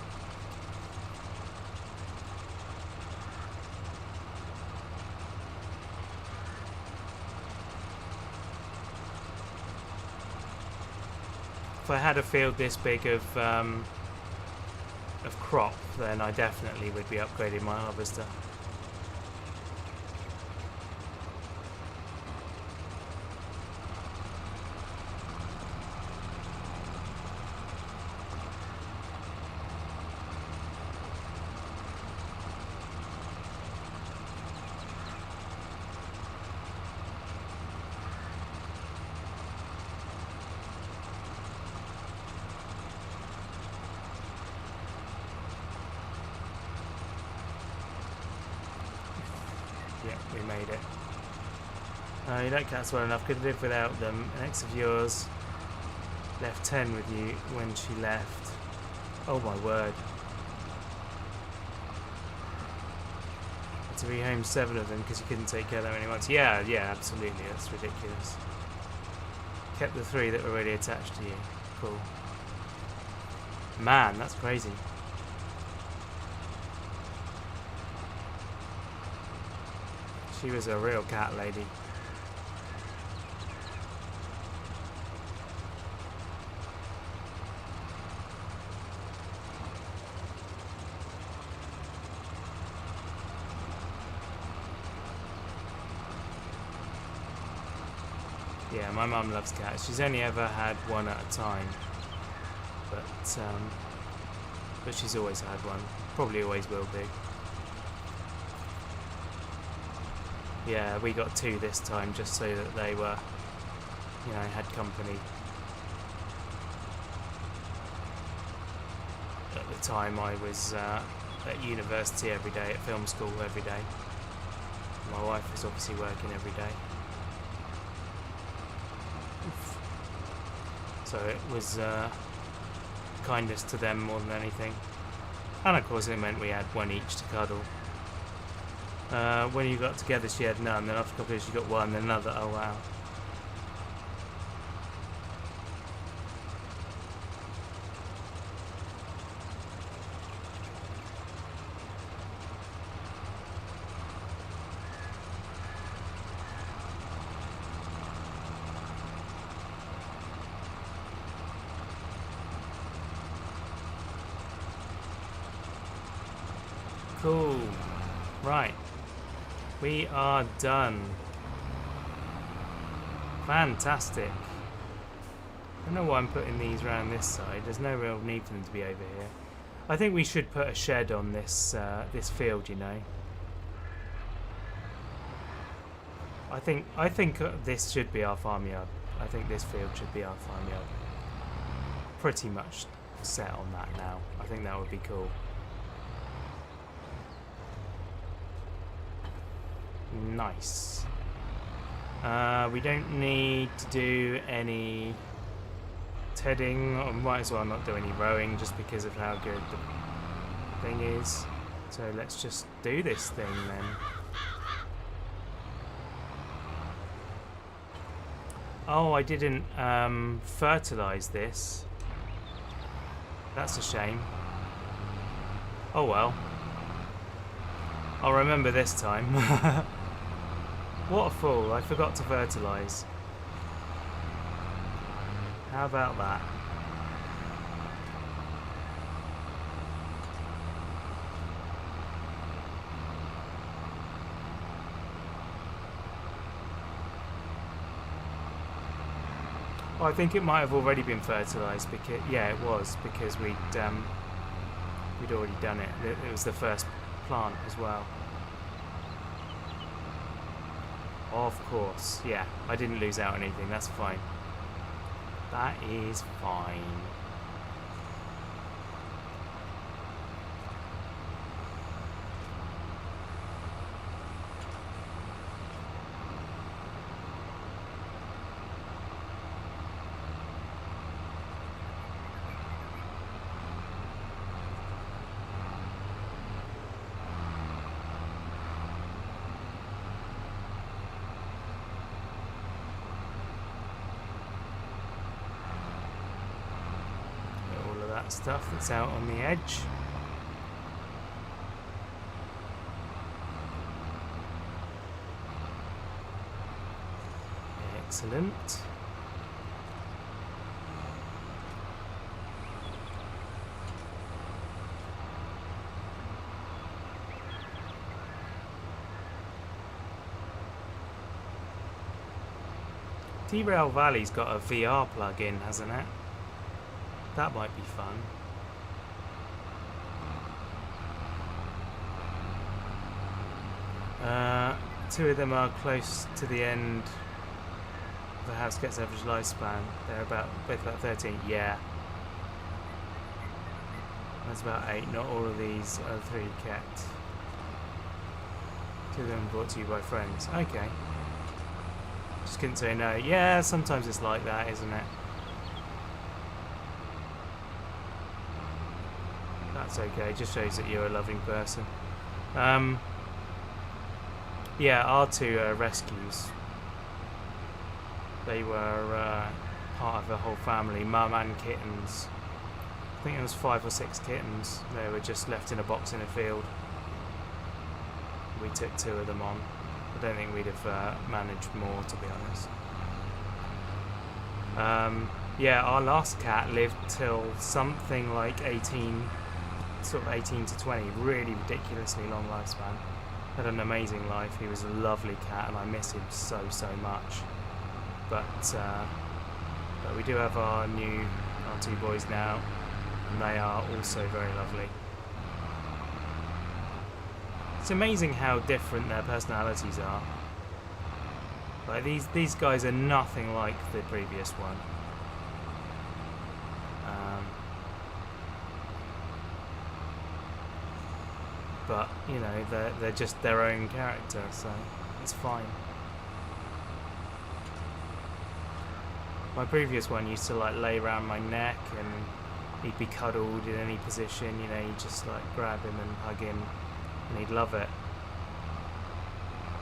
If I had a field this big of crop, then I definitely would be upgrading my harvester. Yeah, we made it. You don't catch well enough. Could live without them. An ex of yours left 10 with you when she left. Oh my word. Had to rehome 7 of them because you couldn't take care of them anymore. Yeah, absolutely. That's ridiculous. Kept the 3 that were already attached to you. Cool. Man, that's crazy. She was a real cat lady. Yeah, my mum loves cats. She's only ever had one at a time, but she's always had one. Probably always will be. Yeah, we got 2 this time just so that they were, you know, had company. At the time I was at university every day, at film school every day. My wife was obviously working every day. So it was kindness to them more than anything. And of course it meant we had 1 each to cuddle. When you got together she had none, then after a couple of years she got 1, then another. Oh wow. Cool. Right. We are done. Fantastic. I don't know why I'm putting these around this side. There's no real need for them to be over here. I think we should put a shed on this this field, you know. I think this should be our farmyard. I think this field should be our farmyard. Pretty much set on that now. I think that would be cool. Nice. We don't need to do any tedding, or might as well not do any rowing just because of how good the thing is. So let's just do this thing then. Oh, I didn't fertilise this. That's a shame. Oh well. I'll remember this time. What a fool, I forgot to fertilise. How about that? Well, I think it might have already been fertilised because yeah, it was because we'd already done it. It was the first plant as well. Of course, yeah. I didn't lose out on anything. That's fine. That is fine. Stuff that's out on the edge. Excellent. T-Rail Valley's got a VR plug-in, hasn't it? That might be fun. Two of them are close to the end of the house gets average lifespan. They're both about 13. Yeah. That's about 8. Not all of these are 3 kept. 2 of them brought to you by friends. Okay. Just couldn't say no. Yeah, sometimes it's like that, isn't it? That's okay, just shows that you're a loving person. Yeah, our 2 rescues. They were part of a whole family, mum and kittens. I think it was 5 or 6 kittens. They were just left in a box in a field. We took 2 of them on. I don't think we'd have managed more, to be honest. Yeah, our last cat lived till something like 18, sort of 18 to 20, really ridiculously long lifespan. Had an amazing life. He was a lovely cat and I miss him so much. But we do have our 2 boys now, and they are also very lovely. It's amazing how different their personalities are. Like these guys are nothing like the previous one. But you know, they're just their own character, so it's fine. My previous one used to like lay around my neck and he'd be cuddled in any position, you know, you just like grab him and hug him and he'd love it.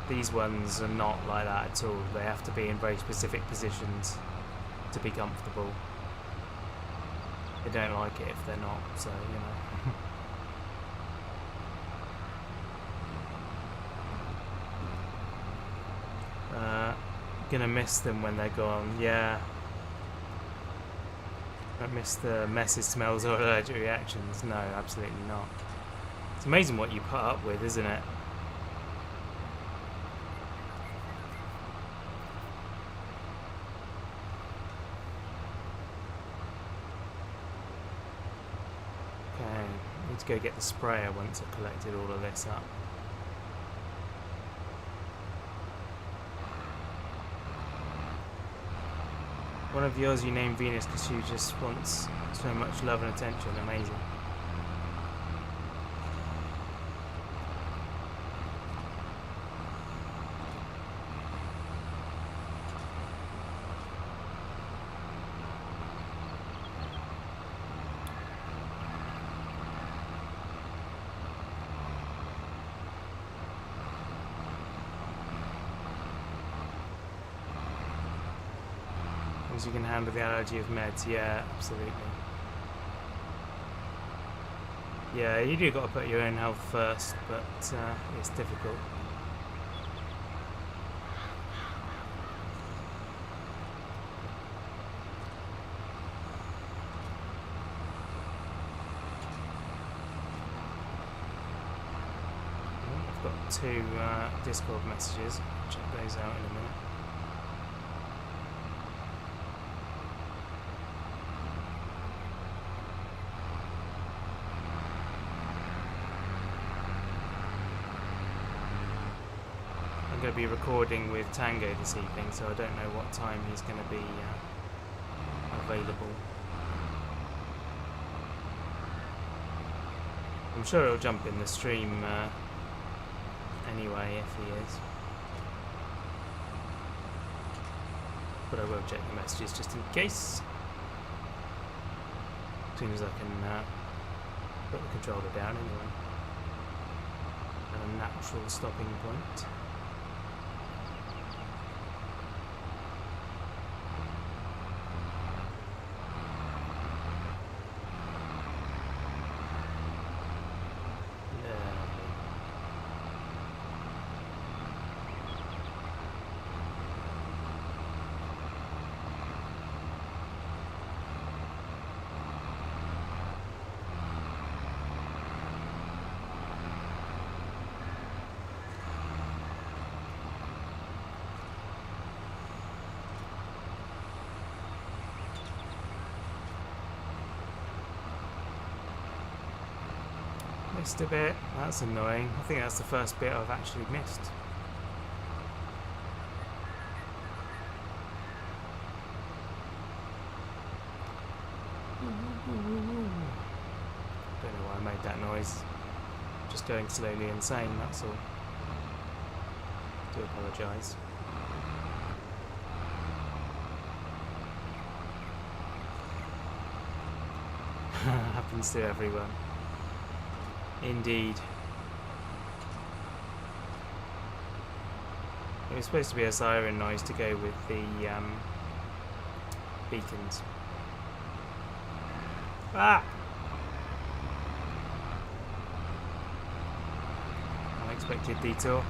These ones are not like that at all. They have to be in very specific positions to be comfortable. They don't like it if they're not, so you know. Gonna miss them when they're gone, yeah. Don't miss the messes, smells or allergic reactions. No, absolutely not. It's amazing what you put up with, isn't it? Okay, need to go get the sprayer once I've collected all of this up. One of yours you named Venus because she just wants so much love and attention. Amazing. You can handle the allergy of meds, yeah, absolutely. Yeah, you do got to put your own health first, but it's difficult. I've got 2 Discord messages. Check those out in a minute. I'm going to be recording with Tango this evening, so I don't know what time he's going to be available. I'm sure he'll jump in the stream anyway if he is. But I will check the messages just in case. As soon as I can put the controller down anyway. At a natural stopping point. Missed a bit, that's annoying. I think that's the first bit I've actually missed. Don't know why I made that noise. Just going slowly insane, that's all. Do apologise. Happens to everyone. Indeed. It was supposed to be a siren noise to go with the beacons. Ah! Unexpected detour.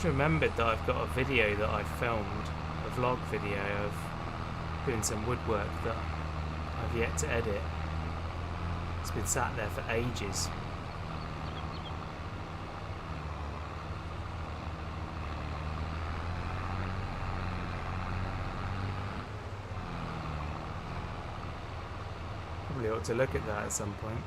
Remembered that I've got a video that I filmed, a vlog video of doing some woodwork that I've yet to edit. It's been sat there for ages. Probably ought to look at that at some point.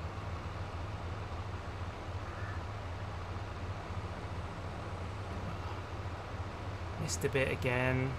Missed a bit again.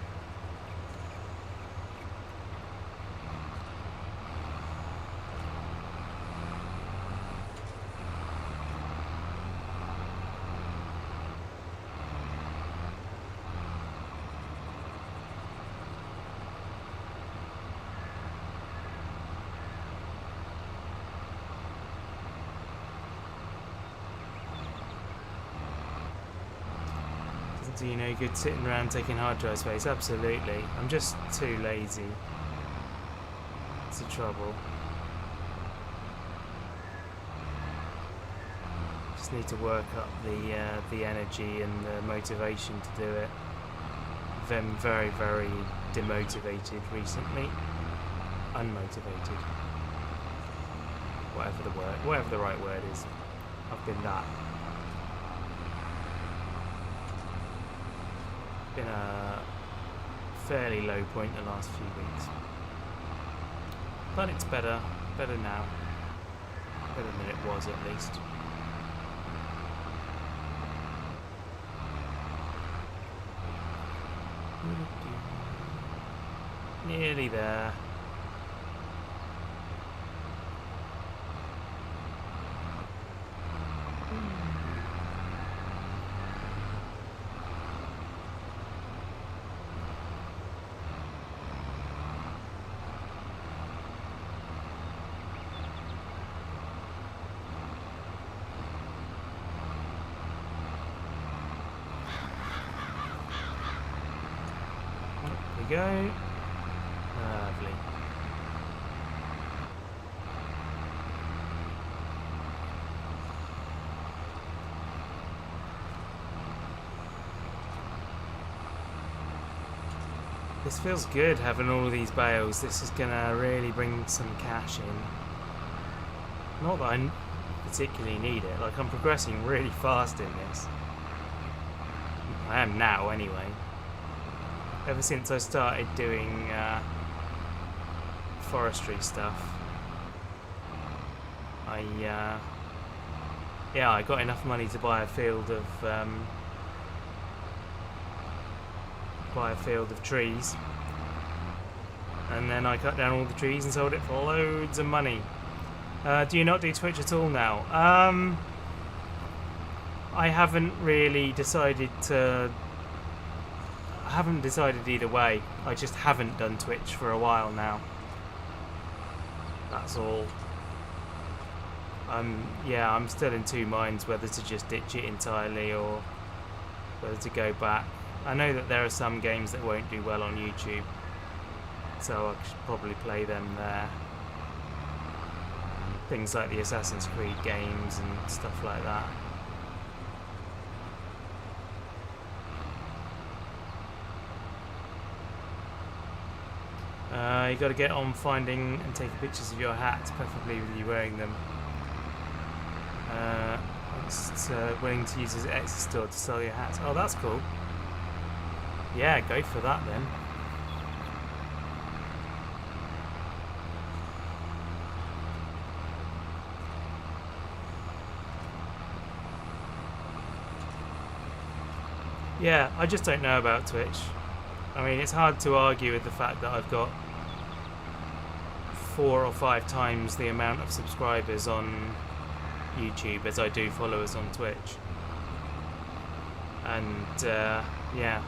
Do you know good sitting around taking hard drive space? Absolutely. I'm just too lazy. It's the trouble. Just need to work up the energy and the motivation to do it. I've been very, very demotivated recently. Unmotivated. Whatever the right word is. I've been that. Been a fairly low point the last few weeks, but it's better now, better than it was at least. Nearly there. Go. Lovely. This feels good, having all of these bales. This is gonna really bring some cash in. Not that I particularly need it. Like, I'm progressing really fast in this. I am now, anyway. Ever since I started doing forestry stuff, I got enough money to buy a field of trees, and then I cut down all the trees and sold it for loads of money. Do you not do Twitch at all now? I haven't really decided to. I haven't decided either way. I just haven't done Twitch for a while now. That's all. I'm still in two minds whether to just ditch it entirely or whether to go back. I know that there are some games that won't do well on YouTube, so I should probably play them there. Things like the Assassin's Creed games and stuff like that. You got to get on finding and taking pictures of your hats, preferably with you wearing them. It's willing to use his Etsy store to sell your hats. Oh, that's cool. Yeah, go for that then. Yeah, I just don't know about Twitch. I mean, it's hard to argue with the fact that I've got 4 or 5 times the amount of subscribers on YouTube as I do followers on Twitch. And, yeah.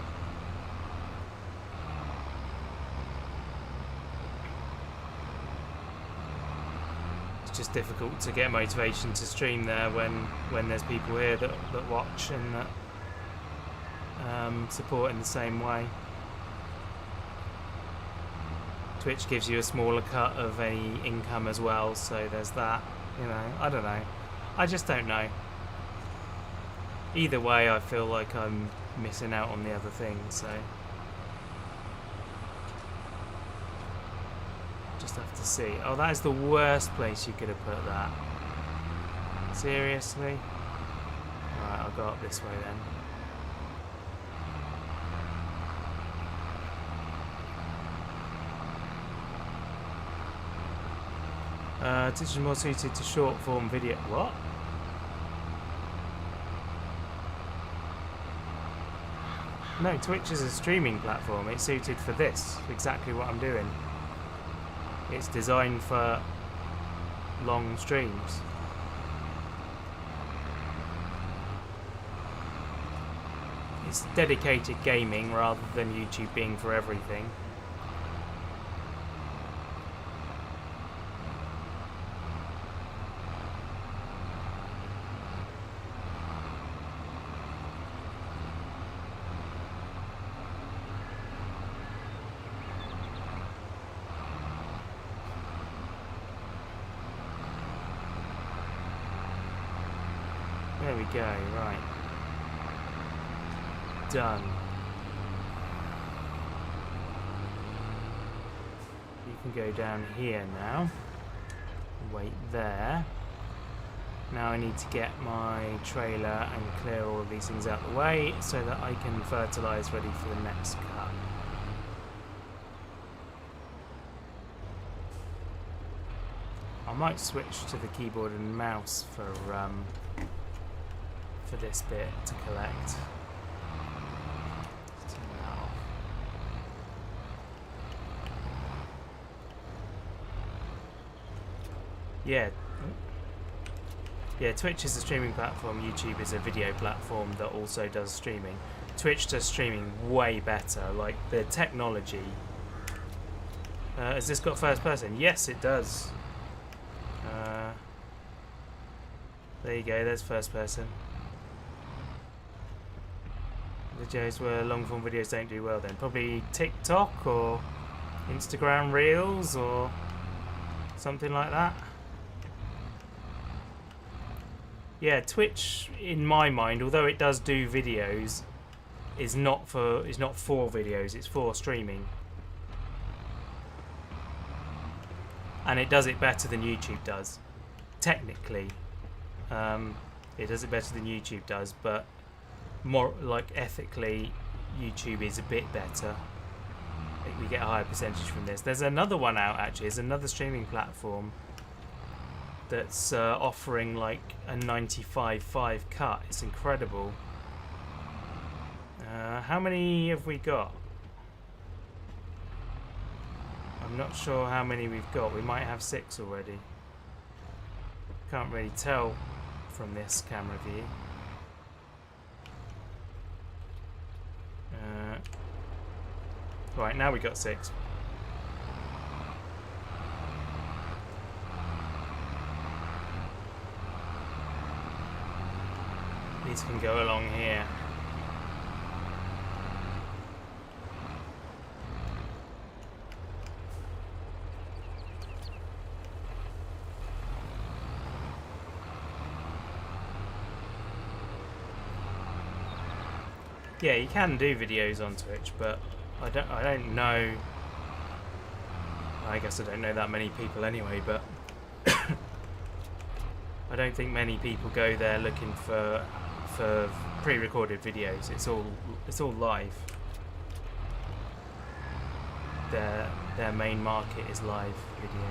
It's just difficult to get motivation to stream there when there's people here that watch and that support in the same way. Twitch gives you a smaller cut of any income as well, so there's that. You know, I don't know. I just don't know. Either way, I feel like I'm missing out on the other thing, so just have to see. Oh, that is the worst place you could have put that. Seriously? Alright, I'll go up this way then. Twitch is more suited to short form video. What? No, Twitch is a streaming platform. It's suited for this, exactly what I'm doing. It's designed for long streams. It's dedicated gaming rather than YouTube being for everything. There we go, right. Done. You can go down here now. Wait there. Now I need to get my trailer and clear all of these things out of the way so that I can fertilise ready for the next cut. I might switch to the keyboard and mouse for this bit to collect. Turn that off. Yeah. Yeah, Twitch is a streaming platform, YouTube is a video platform that also does streaming. Twitch does streaming way better, like the technology. Has this got first person? Yes, it does. There you go, there's first person. Videos where long form videos don't do well then. Probably TikTok or Instagram Reels or something like that. Yeah, Twitch, in my mind, although it does do videos, is not for videos. It's for streaming. and it does it better than YouTube does. Technically, it does it better than YouTube does, but more like ethically, YouTube is a bit better. I think we get a higher percentage from this. There's another one out actually. There's another streaming platform that's offering like a 95.5 cut. It's incredible. How many have we got? I'm not sure how many we've got. We might have 6 already. Can't really tell from this camera view. Right, now we got 6. These can go along here. Yeah, you can do videos on Twitch, but I don't know. I guess I don't know that many people anyway, but I don't think many people go there looking for pre-recorded videos. It's all live. Their main market is live video.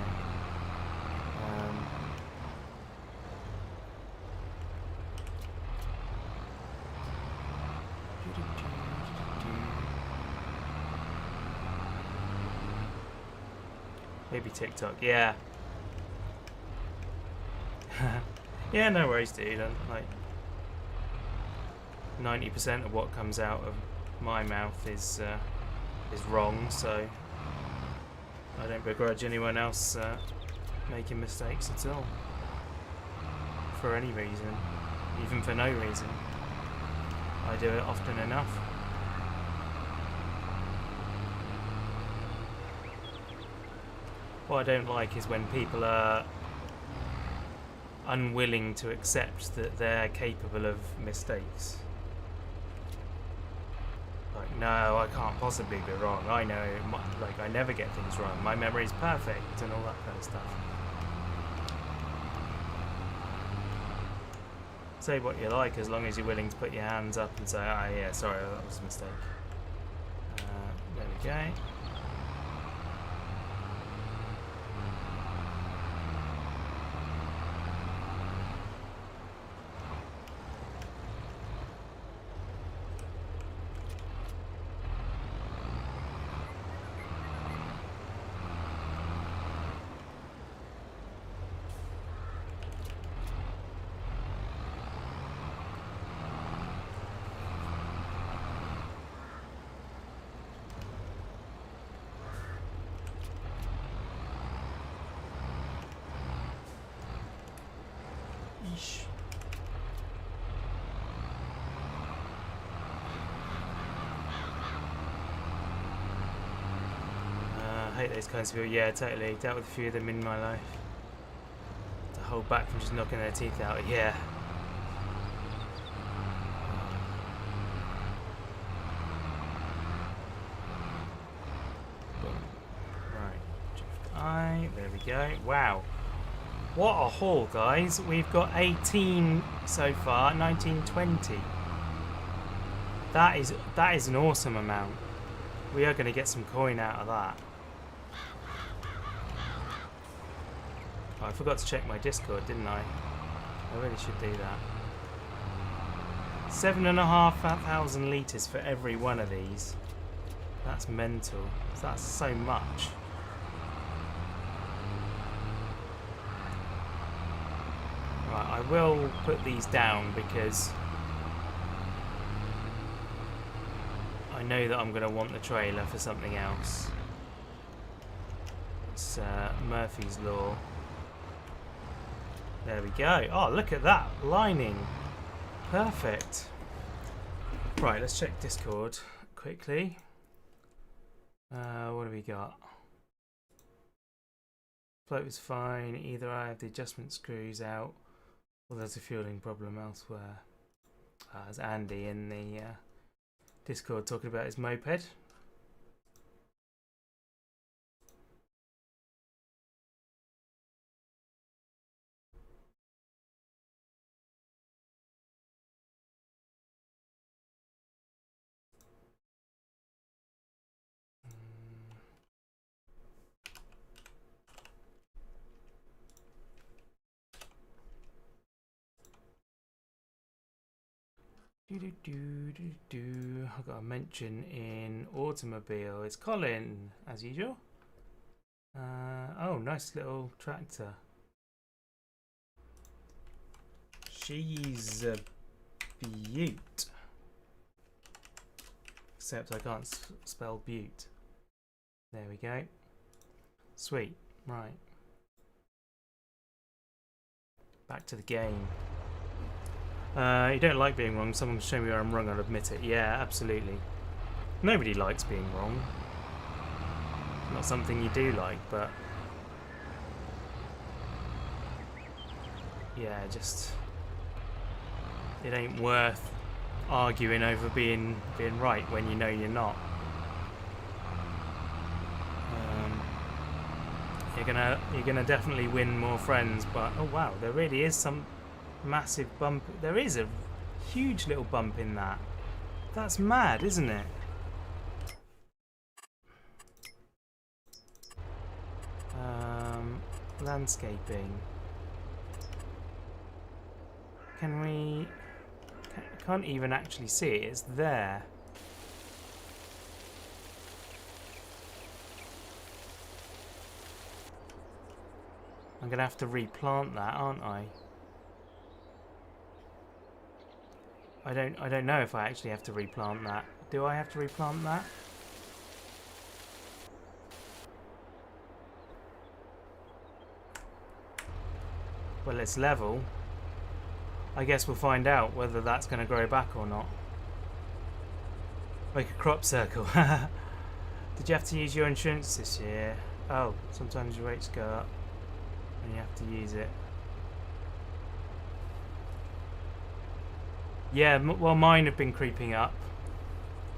Maybe TikTok, yeah. Yeah, no worries, dude. Like 90% of what comes out of my mouth is wrong, so I don't begrudge anyone else making mistakes at all, for any reason, even for no reason. I do it often enough. What I don't like is when people are unwilling to accept that they're capable of mistakes. Like, no, I can't possibly be wrong. I know, like, I never get things wrong. My memory's perfect and all that kind of stuff. Say what you like as long as you're willing to put your hands up and say, ah, yeah, sorry, that was a mistake. There we go. I hate those kinds of people. Yeah, totally. Dealt with a few of them in my life. To hold back from just knocking their teeth out. Yeah. Right. There we go. Wow. What a haul, guys. We've got 18 so far. 19, 20. That is an awesome amount. We are going to get some coin out of that. Oh, I forgot to check my Discord, didn't I? I really should do that. 7,500 litres for every one of these. That's mental. That's so much. Right, I will put these down because I know that I'm going to want the trailer for something else. It's Murphy's Law. There we go. Oh, look at that lining. Perfect. Right, let's check Discord quickly. What have we got? Float was fine. Either I have the adjustment screws out or there's a fueling problem elsewhere. There's Andy in the Discord talking about his moped. I've got a mention in automobile. It's Colin, as usual. Oh, nice little tractor. She's a beaut. Except I can't spell beaut. There we go. Sweet. Right. Back to the game. You don't like being wrong. Someone show me where I'm wrong, I'll admit it. Yeah, absolutely. Nobody likes being wrong. Not something you do like, but... yeah, just... it ain't worth arguing over being right when you know you're not. You're gonna definitely win more friends, but oh wow, there really is some massive bump. There is a huge little bump in that. That's mad, isn't it? Landscaping. Can we... can't even actually see it. It's there. I'm gonna have to replant that, aren't I? I don't know if I actually have to replant that. Do I have to replant that? Well, it's level. I guess we'll find out whether that's going to grow back or not. Make a crop circle. Did you have to use your insurance this year? Oh, sometimes your rates go up and you have to use it. Yeah, well, mine have been creeping up.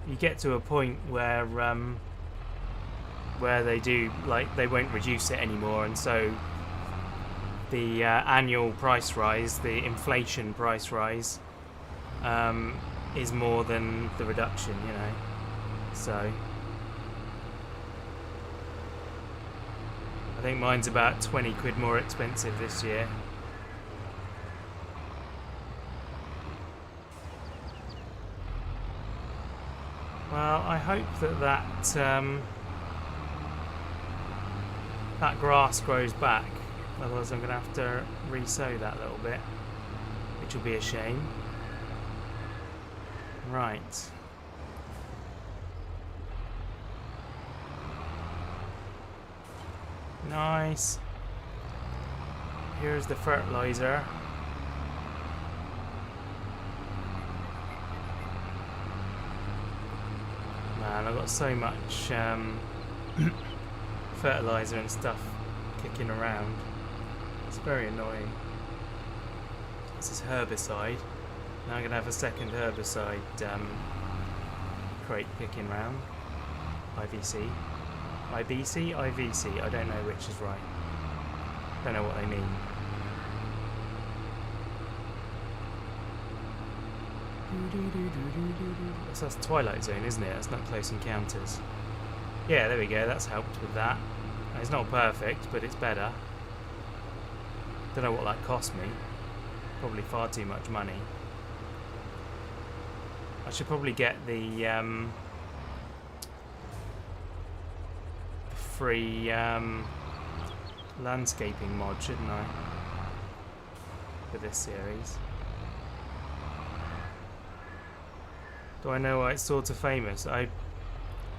You get to a point where they do, like, they won't reduce it anymore, and so the annual price rise, the inflation price rise, is more than the reduction, you know. So I think mine's about 20 quid more expensive this year. Well, I hope that grass grows back. Otherwise I'm going to have to re-sow that little bit, which will be a shame. Right. Nice. Here's the fertilizer. Man, I've got so much fertilizer and stuff kicking around. It's very annoying. This is herbicide. Now I'm going to have a second herbicide crate kicking around. IVC. IBC? IVC. I don't know which is right. Don't know what they mean. So that's Twilight Zone, isn't it? That's not Close Encounters. Yeah, there we go. That's helped with that. It's not perfect, but it's better. Don't know what that cost me. Probably far too much money. I should probably get the free landscaping mod, shouldn't I? For this series. Do I know why it's sort of famous?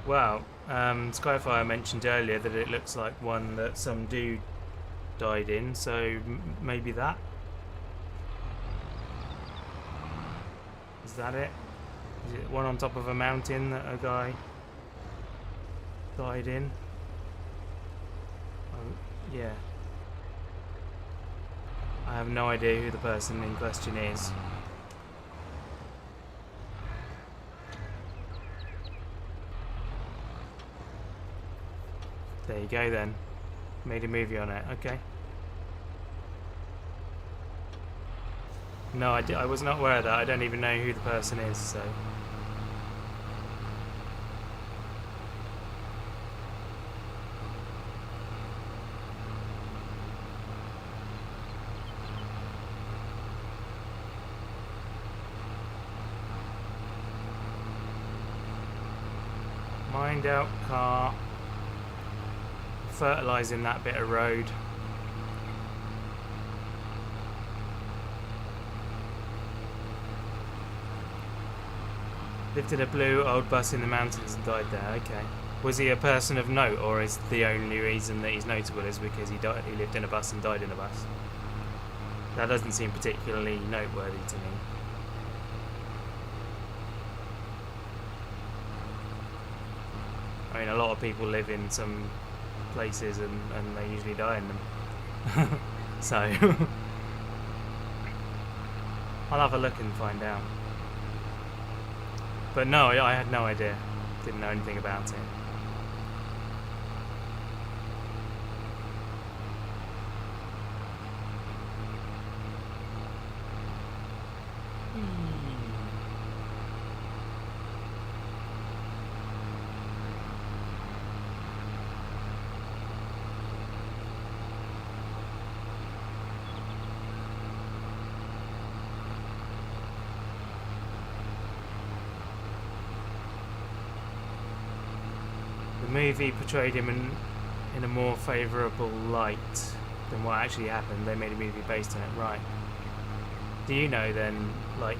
Well, Skyfire mentioned earlier that it looks like one that some dude died in, so maybe that? Is that it? Is it one on top of a mountain that a guy died in? Oh, yeah. I have no idea who the person in question is. There you go then. Made a movie on it. Okay. No, I was not aware of that. I don't even know who the person is, so... Find out car. Fertilising that bit of road. Lived in a blue old bus in the mountains and died there. Okay. Was he a person of note, or is the only reason that he's notable is because he lived in a bus and died in a bus? That doesn't seem particularly noteworthy to me. I mean, a lot of people live in some places and they usually die in them. So, I'll have a look and find out. But no, I had no idea. Didn't know anything about it. The movie portrayed him in a more favourable light than what actually happened. They made a movie based on it, right? Do you know then, like,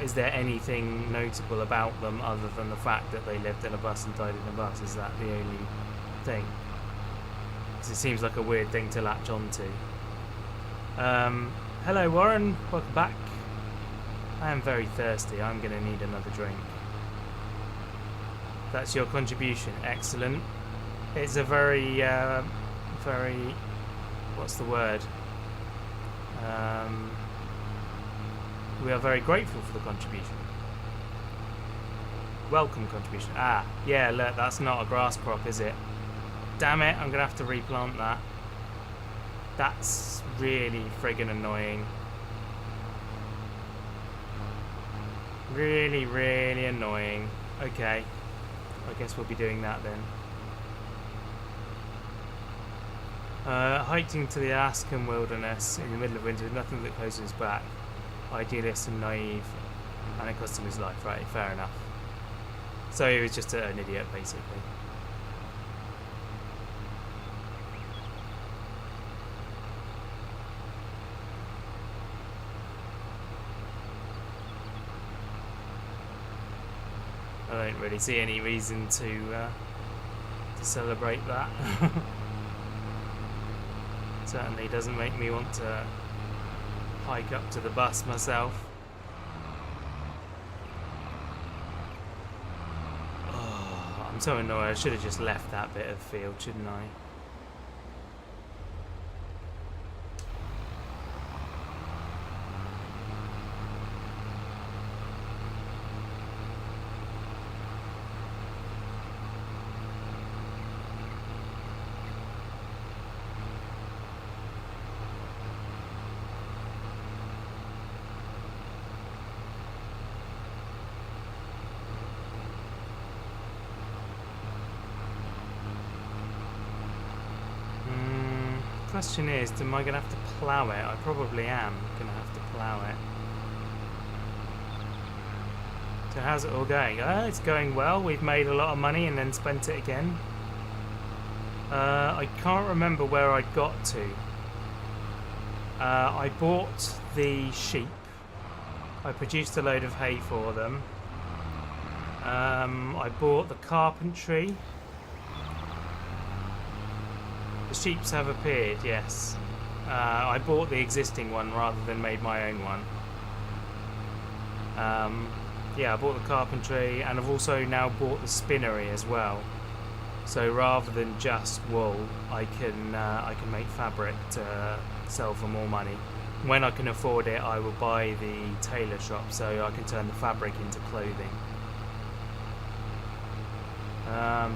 is there anything notable about them other than the fact that they lived in a bus and died in a bus? Is that the only thing? Because it seems like a weird thing to latch onto. Hello Warren, welcome back. I am very thirsty, I'm going to need another drink. That's your contribution, excellent. It's a very, what's the word? We are very grateful for the contribution. Welcome contribution. Ah, yeah, look, that's not a grass crop, is it? Damn it, I'm going to have to replant that. That's really friggin' annoying. Really, really annoying. Okay. I guess we'll be doing that then. Hiked into the Alaskan wilderness in the middle of winter with nothing that closes his back. Idealist and naive, and it cost him his life, right? Fair enough. So he was just an idiot, basically. I don't really see any reason to celebrate that. Certainly doesn't make me want to hike up to the bus myself. Oh, I'm so annoyed. I should have just left that bit of field, shouldn't I? Question is, am I going to have to plough it? I probably am going to have to plough it. So how's it all going? It's going well. We've made a lot of money and then spent it again. I can't remember where I got to. I bought the sheep. I produced a load of hay for them. I bought the carpentry. The sheeps have appeared, yes. I bought the existing one rather than made my own one. Yeah, I bought the carpentry, and I've also now bought the spinnery as well. So rather than just wool, I can make fabric to sell for more money. When I can afford it, I will buy the tailor shop so I can turn the fabric into clothing.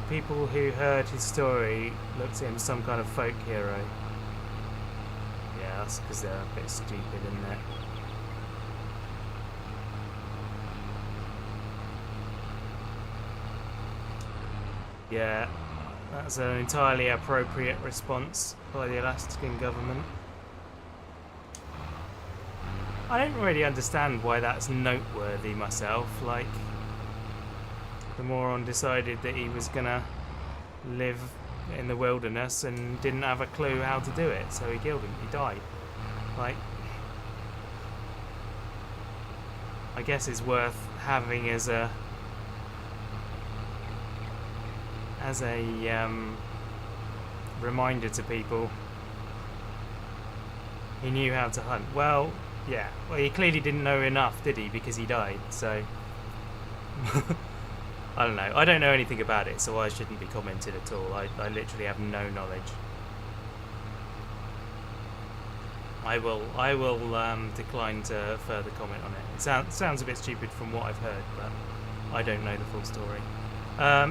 People who heard his story looked at him as some kind of folk hero. Yeah, that's because they're a bit stupid, isn't it? Yeah, that's an entirely appropriate response by the Alaskan government. I don't really understand why that's noteworthy myself. Like, the moron decided that he was gonna live in the wilderness and didn't have a clue how to do it, so he killed him. He died. Like, I guess it's worth having as a reminder to people. He knew how to hunt. Well, yeah. Well, he clearly didn't know enough, did he? Because he died. So I don't know. I don't know anything about it, so I shouldn't be commented at all. I literally have no knowledge. I will decline to further comment on it. It sounds a bit stupid from what I've heard, but I don't know the full story.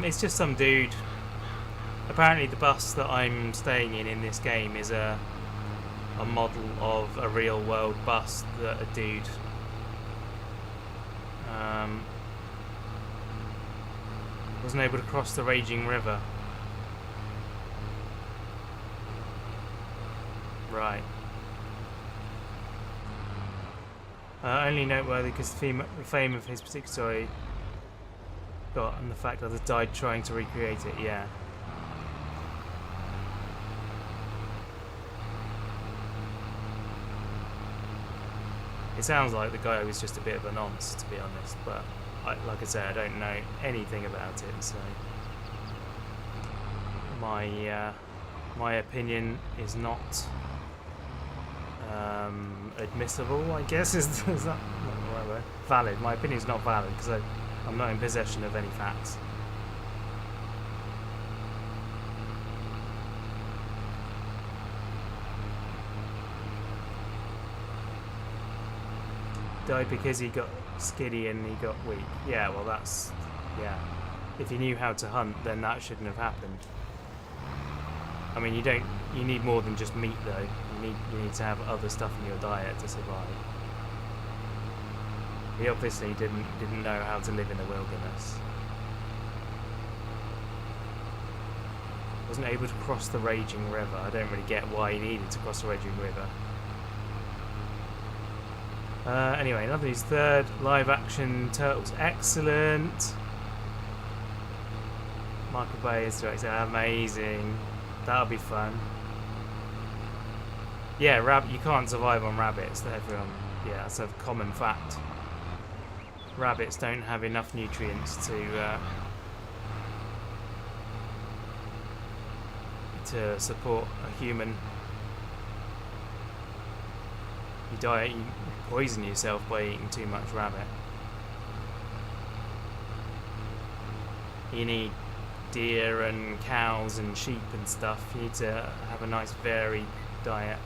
It's just some dude. Apparently the bus that I'm staying in this game is a model of a real world bus that a dude wasn't able to cross the raging river. Right. Only noteworthy because the fame of his particular story got, and the fact that others died trying to recreate it, yeah. It sounds like the guy was just a bit of a nonce, to be honest, but like I say, I don't know anything about it, so my opinion is not admissible, I guess. Is that not the right word? Valid. My opinion is not valid because I'm not in possession of any facts. Died because he got skiddy and he got weak. Yeah, well that's, yeah. If he knew how to hunt, then that shouldn't have happened. I mean, you need more than just meat though. You need to have other stuff in your diet to survive. He obviously didn't know how to live in the wilderness. Wasn't able to cross the raging river. I don't really get why he needed to cross the raging river. Anyway, Lovely's third live-action Turtles. Excellent. Michael Bay is director. Amazing. That'll be fun. Yeah, you can't survive on rabbits. Yeah, that's a common fact. Rabbits don't have enough nutrients to support a human. You poison yourself by eating too much rabbit. You need deer and cows and sheep and stuff. You need to have a nice varied diet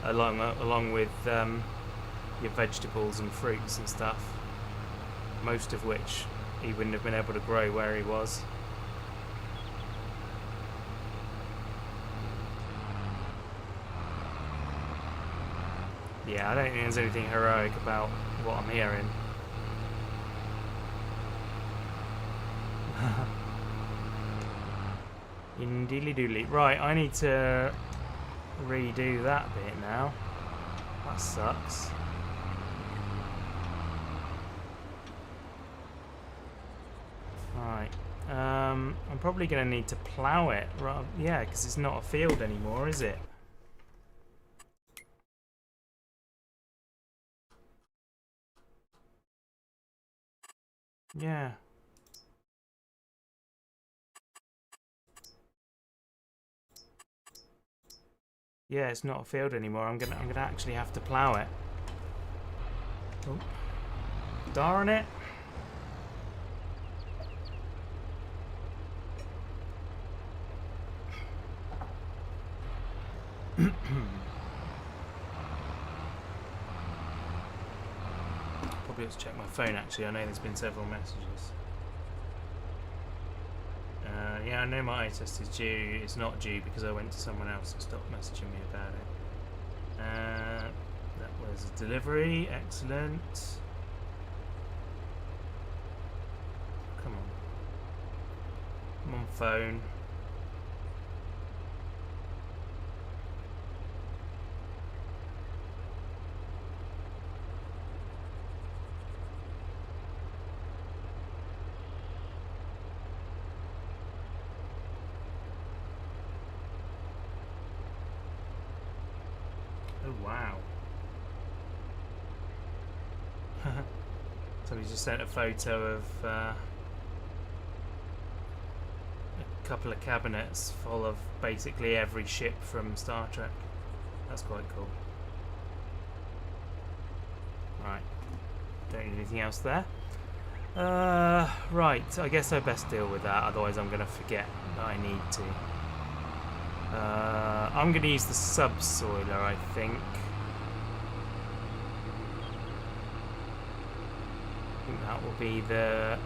along with your vegetables and fruits and stuff, most of which he wouldn't have been able to grow where he was. Yeah, I don't think there's anything heroic about what I'm hearing. Indeedly doodly. Right, I need to redo that bit now. That sucks. Right. I'm probably going to need to plough it. Right, yeah, because it's not a field anymore, is it? Yeah. Yeah, it's not a field anymore. I'm gonna actually have to plough it. Oh. Darn it. Probably have to check my phone actually. I know there's been several messages. Yeah, I know my eye test is due. It's not due because I went to someone else who stopped messaging me about it. That was a delivery. Excellent. Come on. I'm on phone. Oh wow. So we just sent a photo of a couple of cabinets full of basically every ship from Star Trek. That's quite cool. Right. Don't need anything else there. Right. I guess I best deal with that, otherwise I'm going to forget that I need to. I'm going to use the subsoiler, I think. I think that will be the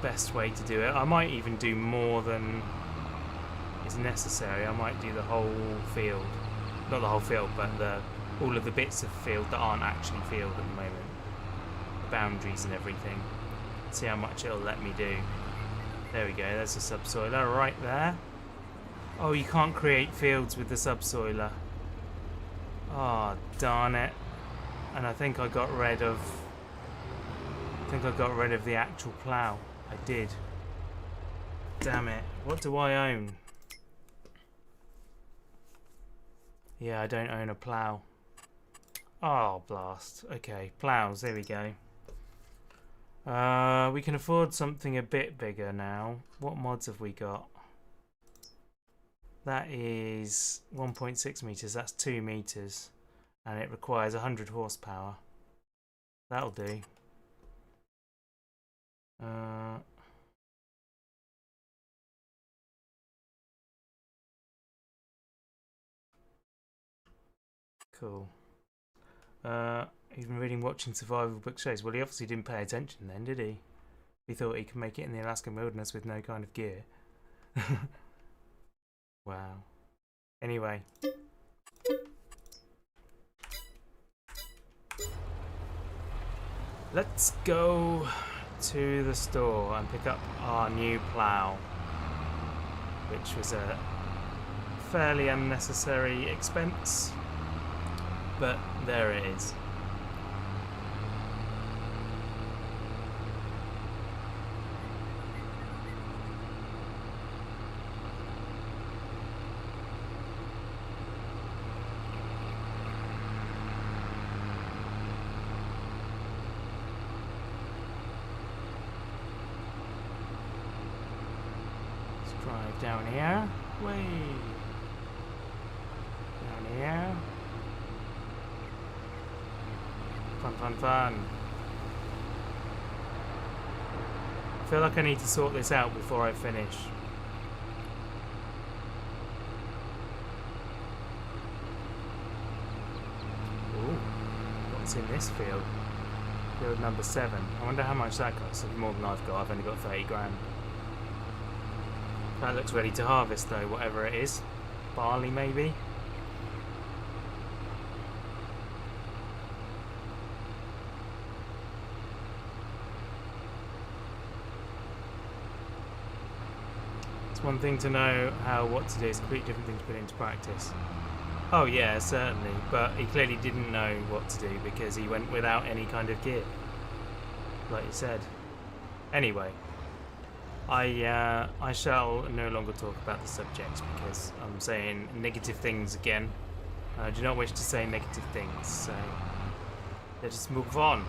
best way to do it. I might even do more than is necessary. I might do the whole field. Not the whole field, but all of the bits of field that aren't actually field at the moment. The boundaries and everything. See how much it'll let me do. There we go, there's the subsoiler right there. Oh, you can't create fields with the subsoiler. Oh, darn it. And I think I got rid of the actual plough. I did. Damn it. What do I own? Yeah, I don't own a plough. Oh, blast. Okay, ploughs, there we go. We can afford something a bit bigger now. What mods have we got? That is 1.6 meters. That's 2 meters. And it requires 100 horsepower. That'll do. Cool. He's been reading, watching survival book shows. Well, he obviously didn't pay attention then, did he? He thought he could make it in the Alaskan wilderness with no kind of gear. Wow. Anyway. Let's go to the store and pick up our new plough, which was a fairly unnecessary expense, but there it is. Drive down here. Way down here. Fun, fun, fun. I feel like I need to sort this out before I finish. Ooh, what's in this field? Field number 7. I wonder how much that costs. It's more than I've got. I've only got 30 grand. That looks ready to harvest though, whatever it is. Barley maybe? It's one thing to know what to do, it's a completely different thing to put into practice. Oh yeah, certainly, but he clearly didn't know what to do because he went without any kind of gear. Like you said. Anyway. I shall no longer talk about the subject because I'm saying negative things again. I do not wish to say negative things, so let us move on.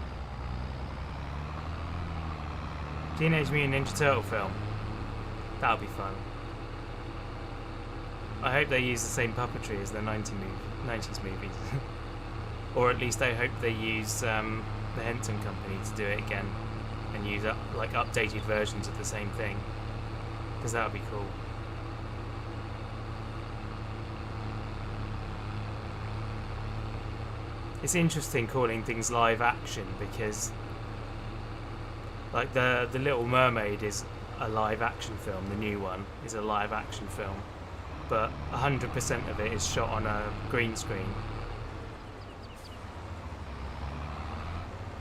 Teenage Mutant Ninja Turtle film. That'll be fun. I hope they use the same puppetry as the 90s movies. Or at least I hope they use the Henson Company to do it again. And use like updated versions of the same thing, because that would be cool. It's interesting calling things live action because, like the Little Mermaid is a live action film. The new one is a live action film, but 100% of it is shot on a green screen.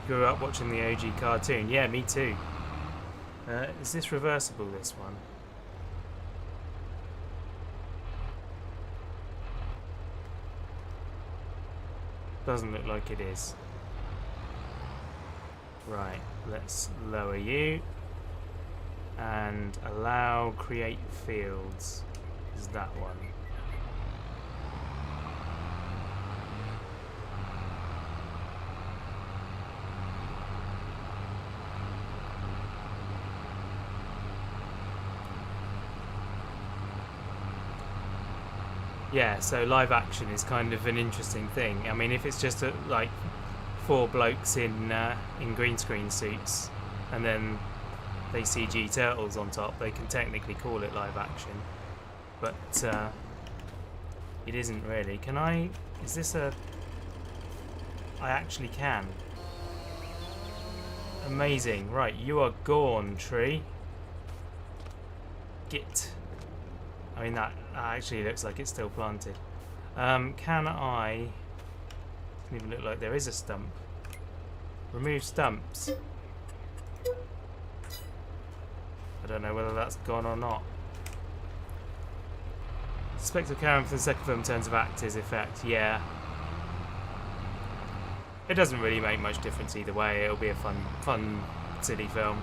Grew up watching the OG cartoon. Yeah, me too. Is this reversible, this one? Doesn't look like it is. Right, let's lower you. And allow create fields. Is that one? Yeah, so live action is kind of an interesting thing. I mean, if it's just like 4 blokes in green screen suits, and then they CG turtles on top, they can technically call it live action. But it isn't really. Can I? Is this a? I actually can. Amazing. Right, you are gone, tree. Git. I mean, that actually looks like it's still planted. Can I... Doesn't even look like there is a stump. Remove stumps. I don't know whether that's gone or not. Suspect of Karen for the second film in terms of actors effect. Yeah. It doesn't really make much difference either way. It'll be a fun, silly film.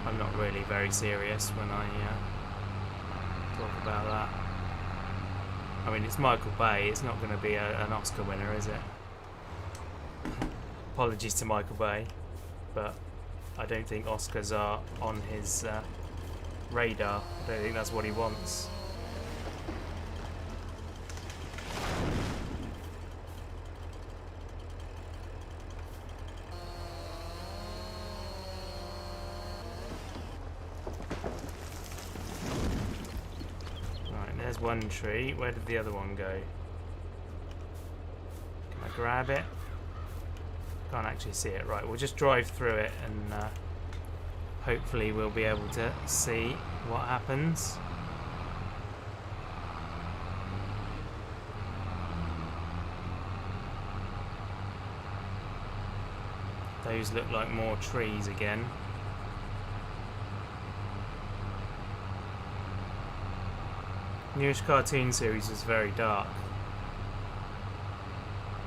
I'm not really very serious when I talk about that. I mean, it's Michael Bay. It's not going to be an Oscar winner, is it? Apologies to Michael Bay, but I don't think Oscars are on his radar. I don't think that's what he wants. There's one tree. Where did the other one go? Can I grab it? Can't actually see it. Right, we'll just drive through it and hopefully we'll be able to see what happens. Those look like more trees again. Newish cartoon series was very dark.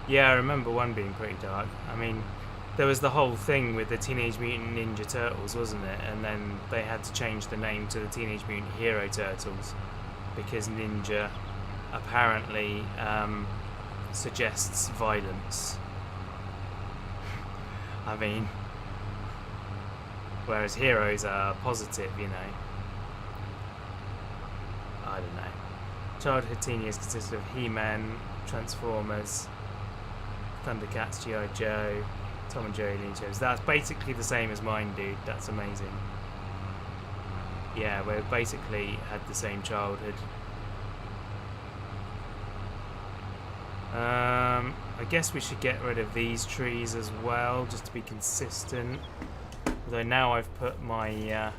Yeah, I remember one being pretty dark. I mean, there was the whole thing with the Teenage Mutant Ninja Turtles, wasn't it? And then they had to change the name to the Teenage Mutant Hero Turtles because ninja apparently suggests violence. I mean, whereas heroes are positive, you know. I don't know. Childhood teen years consisted of He-Man, Transformers, Thundercats, G.I. Joe, Tom and Jerry Looney Tunes. That's basically the same as mine, dude. That's amazing. Yeah, we basically had the same childhood. I guess we should get rid of these trees as well, just to be consistent. Although now I've put my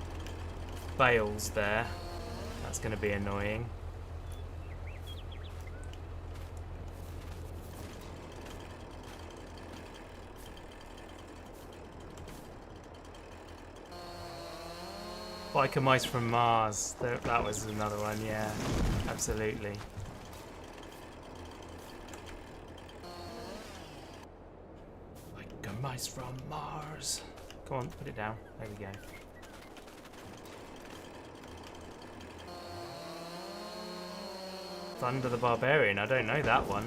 bales there. That's going to be annoying. Biker Mice from Mars. That was another one, yeah. Absolutely. Biker Mice from Mars. Come on, put it down. There we go. Thunder the Barbarian. I don't know that one.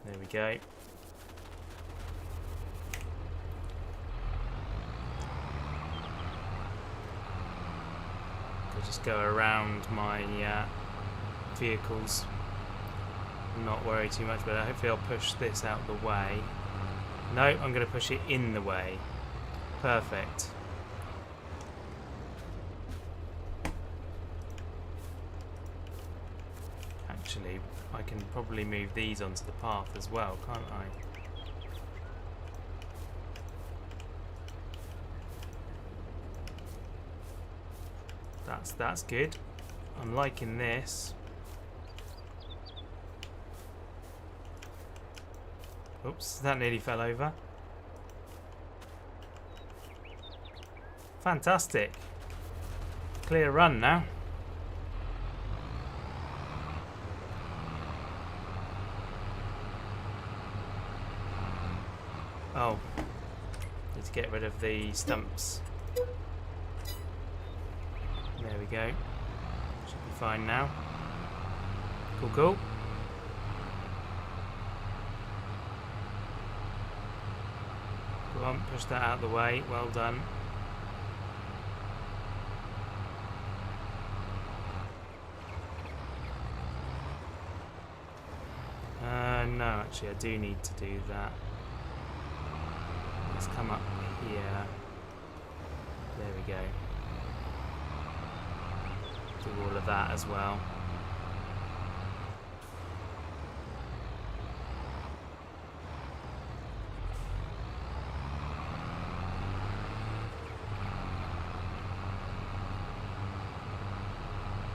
There we go. I'll just go around my vehicles. Not worry too much about it. Hopefully I'll push this out the way. No, I'm going to push it in the way. Perfect. Actually, I can probably move these onto the path as well, can't I? That's good. I'm liking this. Oops, that nearly fell over. Fantastic. Clear run now. Oh, need to get rid of the stumps. There we go. Should be fine now. Cool, cool. Go on, push that out of the way. Well done. No, actually, I do need to do that. Let's come up here. There we go. Do all of that as well.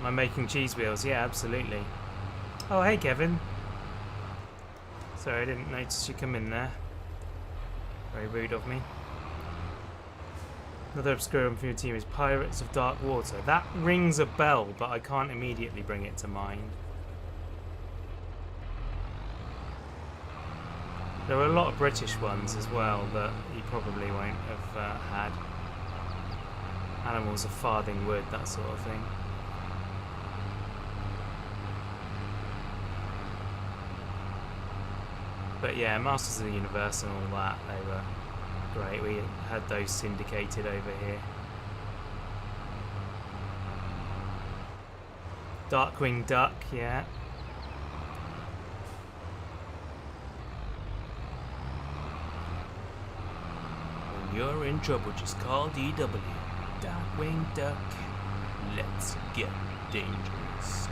Am I making cheese wheels? Yeah, absolutely. Oh, hey, Kevin. Sorry, I didn't notice you come in there. Very rude of me. Another obscure one from your team is Pirates of Dark Water. That rings a bell, but I can't immediately bring it to mind. There are a lot of British ones as well that you probably won't have had. Animals of Farthing Wood, that sort of thing. But yeah, Masters of the Universe and all that, they were great. We had those syndicated over here. Darkwing Duck, yeah. When you're in trouble, just call DW. Darkwing Duck, let's get dangerous.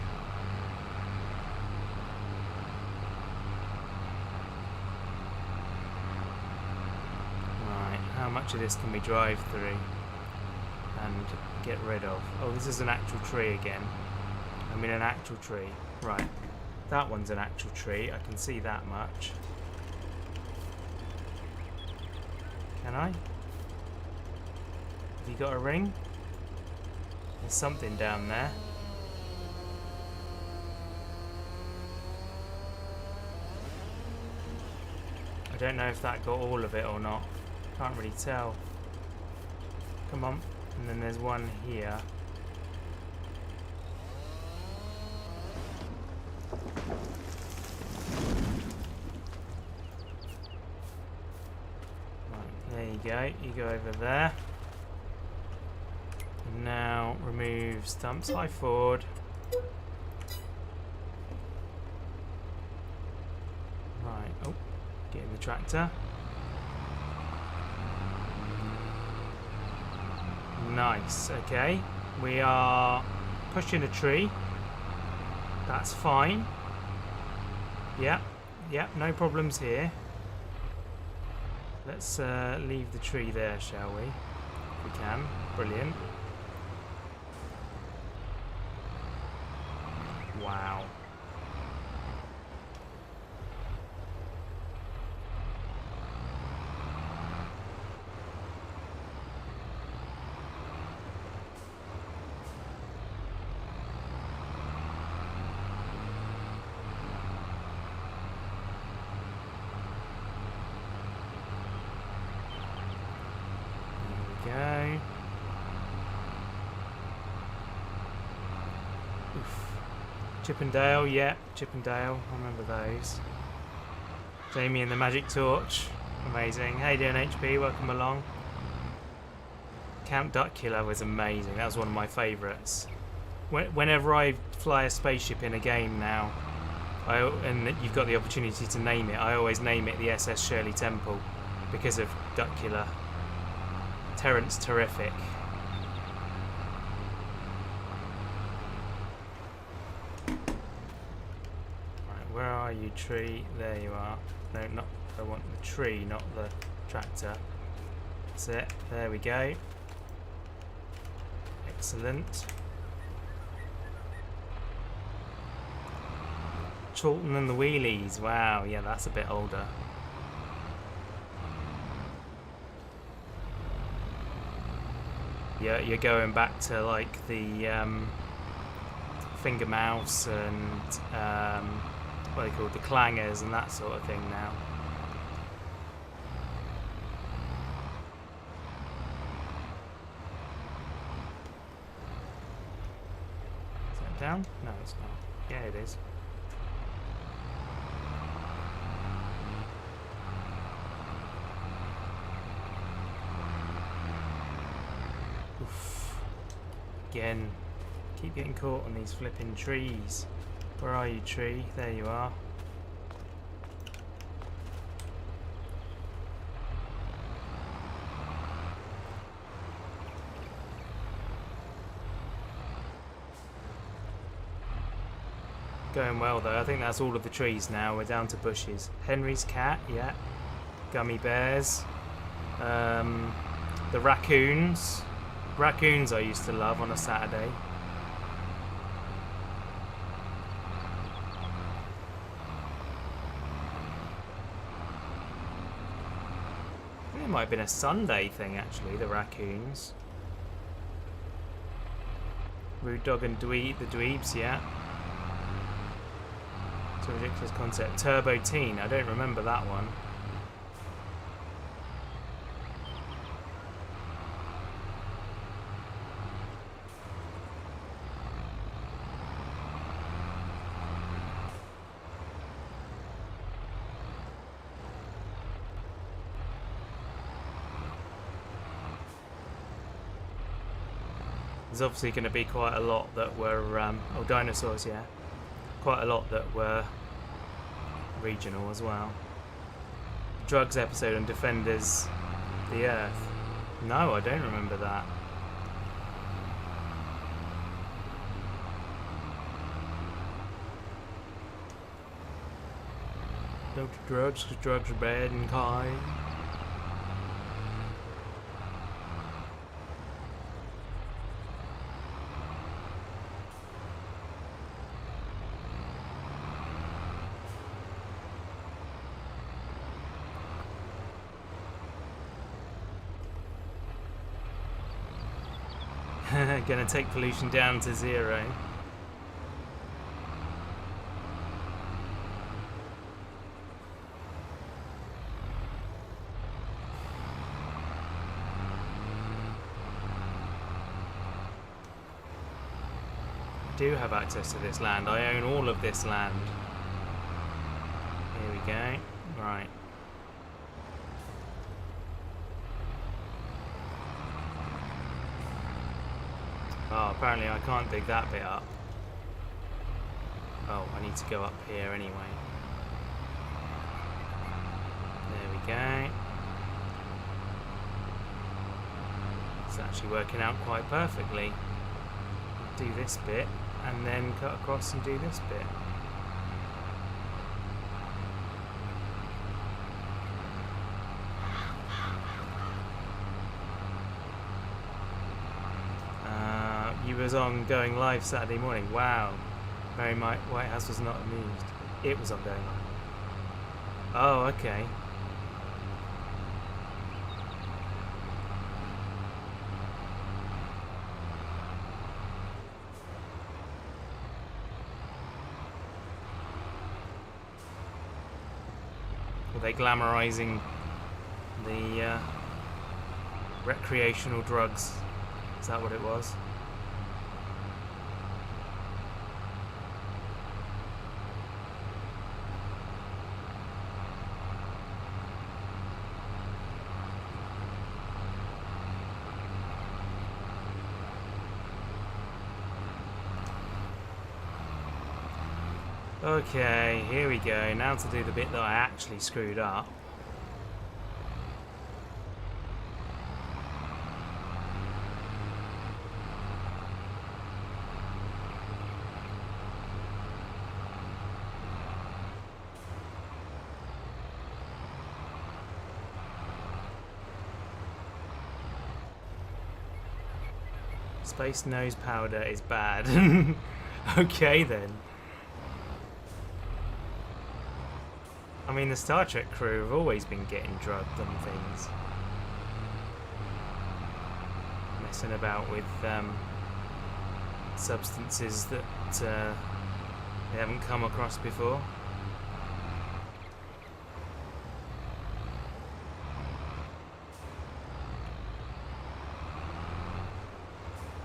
How much of this can we drive through and get rid of? Oh, this is an actual tree again. I mean an actual tree. Right. That one's an actual tree. I can see that much. Can I? Have you got a ring? There's something down there. I don't know if that got all of it or not. Can't really tell. Come on. And then there's one here. Right, there you go. You go over there. And now remove stump slide forward. Right. Oh, get in the tractor. Nice, okay. We are pushing a tree. That's fine. Yep, no problems here. Let's leave the tree there, shall we? If we can. Brilliant. Wow. Go. Oof. Chippendale, yeah, Chippendale. I remember those. Jamie and the Magic Torch, amazing. How you doing, HP? Welcome along. Count Duckula was amazing. That was one of my favourites. Whenever I fly a spaceship in a game now, and you've got the opportunity to name it, I always name it the SS Shirley Temple because of Duckula. Terrence terrific. Right, where are you, tree? There you are. No, not. I want the tree, not the tractor. That's it. There we go. Excellent. Chorlton and the Wheelies. Wow, yeah, that's a bit older. Yeah, you're going back to like the finger mouse and what are they called, the clangers and that sort of thing now. Is that down? No, it's not. Yeah, it is. Again, keep getting caught on these flipping trees. Where are you, tree? There you are. Going well though. I think that's all of the trees now. We're down to bushes. Henry's cat, yeah. Gummy bears. The raccoons. Raccoons I used to love on a Saturday. I think it might have been a Sunday thing actually, the raccoons. Rude Dog and Dweeb, the Dweebs, yeah. It's a ridiculous concept. Turbo Teen, I don't remember that one. There's obviously going to be quite a lot that were, oh, dinosaurs, yeah. Quite a lot that were regional as well. Drugs episode on Defenders the Earth. No, I don't remember that. Don't do drugs because drugs are bad and kind. Gonna take pollution down to 0. I do have access to this land. I own all of this land. Here we go. Right. Oh, apparently I can't dig that bit up. Oh, I need to go up here anyway. There we go. It's actually working out quite perfectly. Do this bit, and then cut across and do this bit. You was on going live Saturday morning. Wow. Mary Whitehouse was not amused. It was on going live. Oh, okay. Were they glamorizing the recreational drugs? Is that what it was? Okay, here we go. Now to do the bit that I actually screwed up. Space nose powder is bad. Okay then. I mean, the Star Trek crew have always been getting drugged on things. Messing about with substances that they haven't come across before.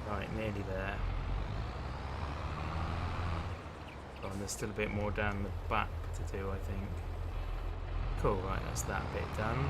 Right, nearly there. Oh, and there's still a bit more down the back to do, I think. Cool, right, that's that bit done.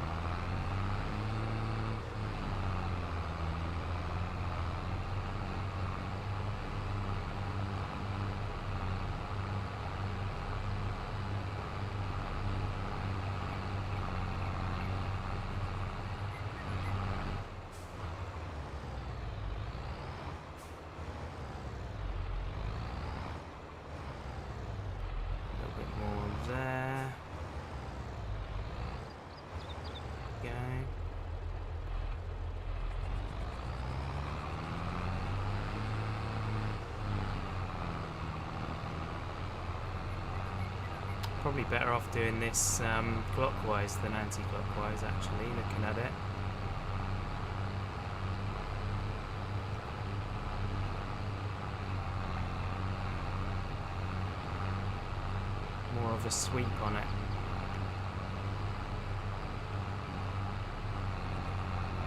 Probably better off doing this clockwise than anti-clockwise, actually, looking at it. More of a sweep on it.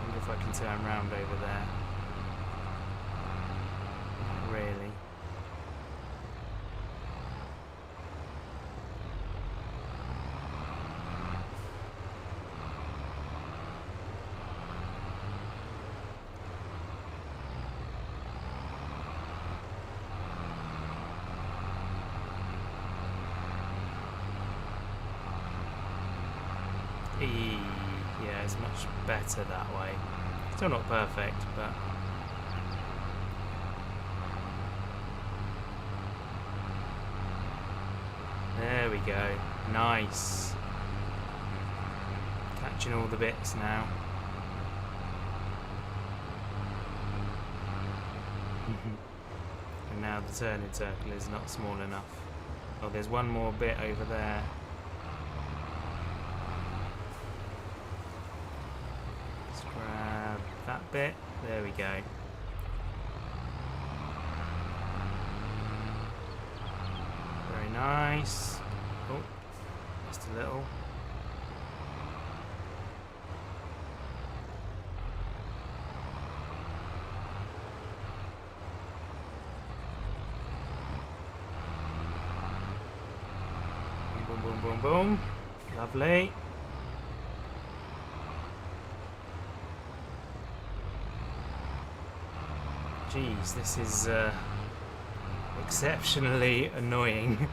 Wonder if I can turn round over there. Not really. Yeah, it's much better that way. Still not perfect, but there we go. Nice. Catching all the bits now. And now the turning circle is not small enough. Oh, there's one more bit over there. That bit, there we go. Very nice. Oh, just a little. Boom, boom, boom, boom. Lovely. Jeez, this is exceptionally annoying.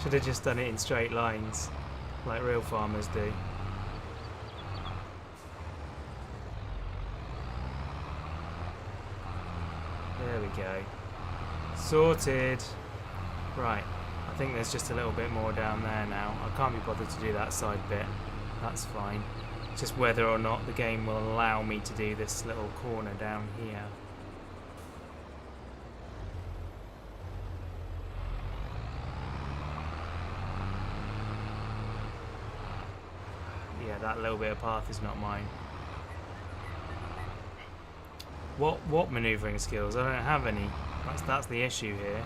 Should have just done it in straight lines, like real farmers do. There we go. Sorted. Right, I think there's just a little bit more down there now. I can't be bothered to do that side bit. That's fine. Just whether or not the game will allow me to do this little corner down here. Yeah, that little bit of path is not mine. What manoeuvring skills? I don't have any. That's the issue here.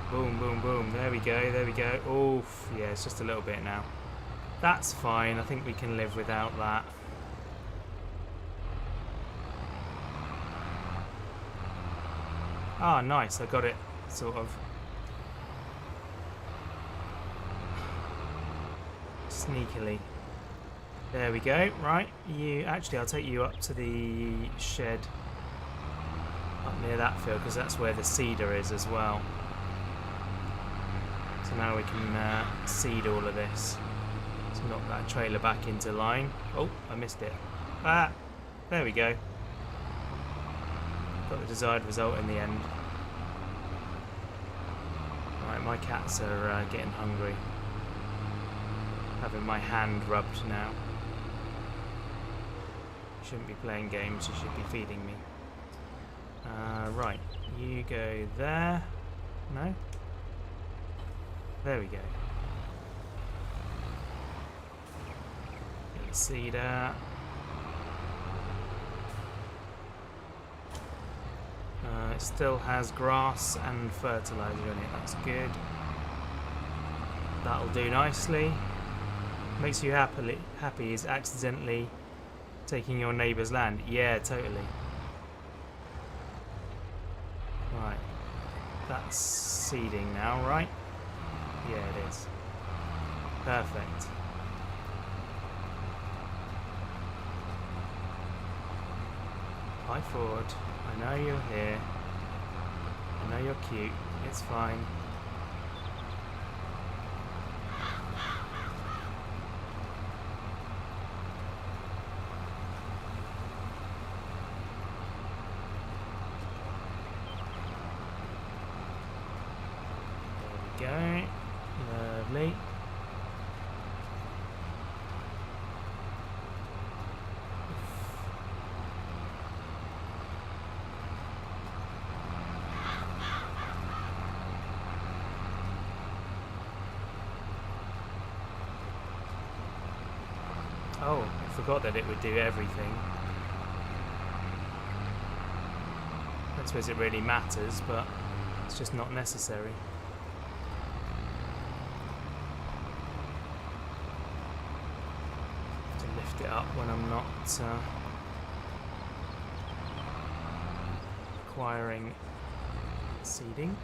Boom, boom, boom. There we go, there we go. Oof, yeah, it's just a little bit now. That's fine. I think we can live without that. Ah, nice. I got it, sort of. Sneakily. There we go. Right, actually, I'll take you up to the shed up near that field, because that's where the seeder is as well. So now we can seed all of this. So knock that trailer back into line. Oh, I missed it. Ah, there we go. Got the desired result in the end. Right, my cats are getting hungry. Having my hand rubbed now. Shouldn't be playing games, you should be feeding me. Right, you go there. No? There we go. Get the seeder. It still has grass and fertiliser in it, that's good. That'll do nicely. Makes you happy is accidentally taking your neighbour's land. Yeah, totally. Right. That's seeding now, right? Yeah, it is. Perfect. Hi, Ford. I know you're here. I know you're cute. It's fine. There we go. Lovely. Oh, I forgot that it would do everything. I don't suppose it really matters, but it's just not necessary. To lift it up when I'm not requiring seeding.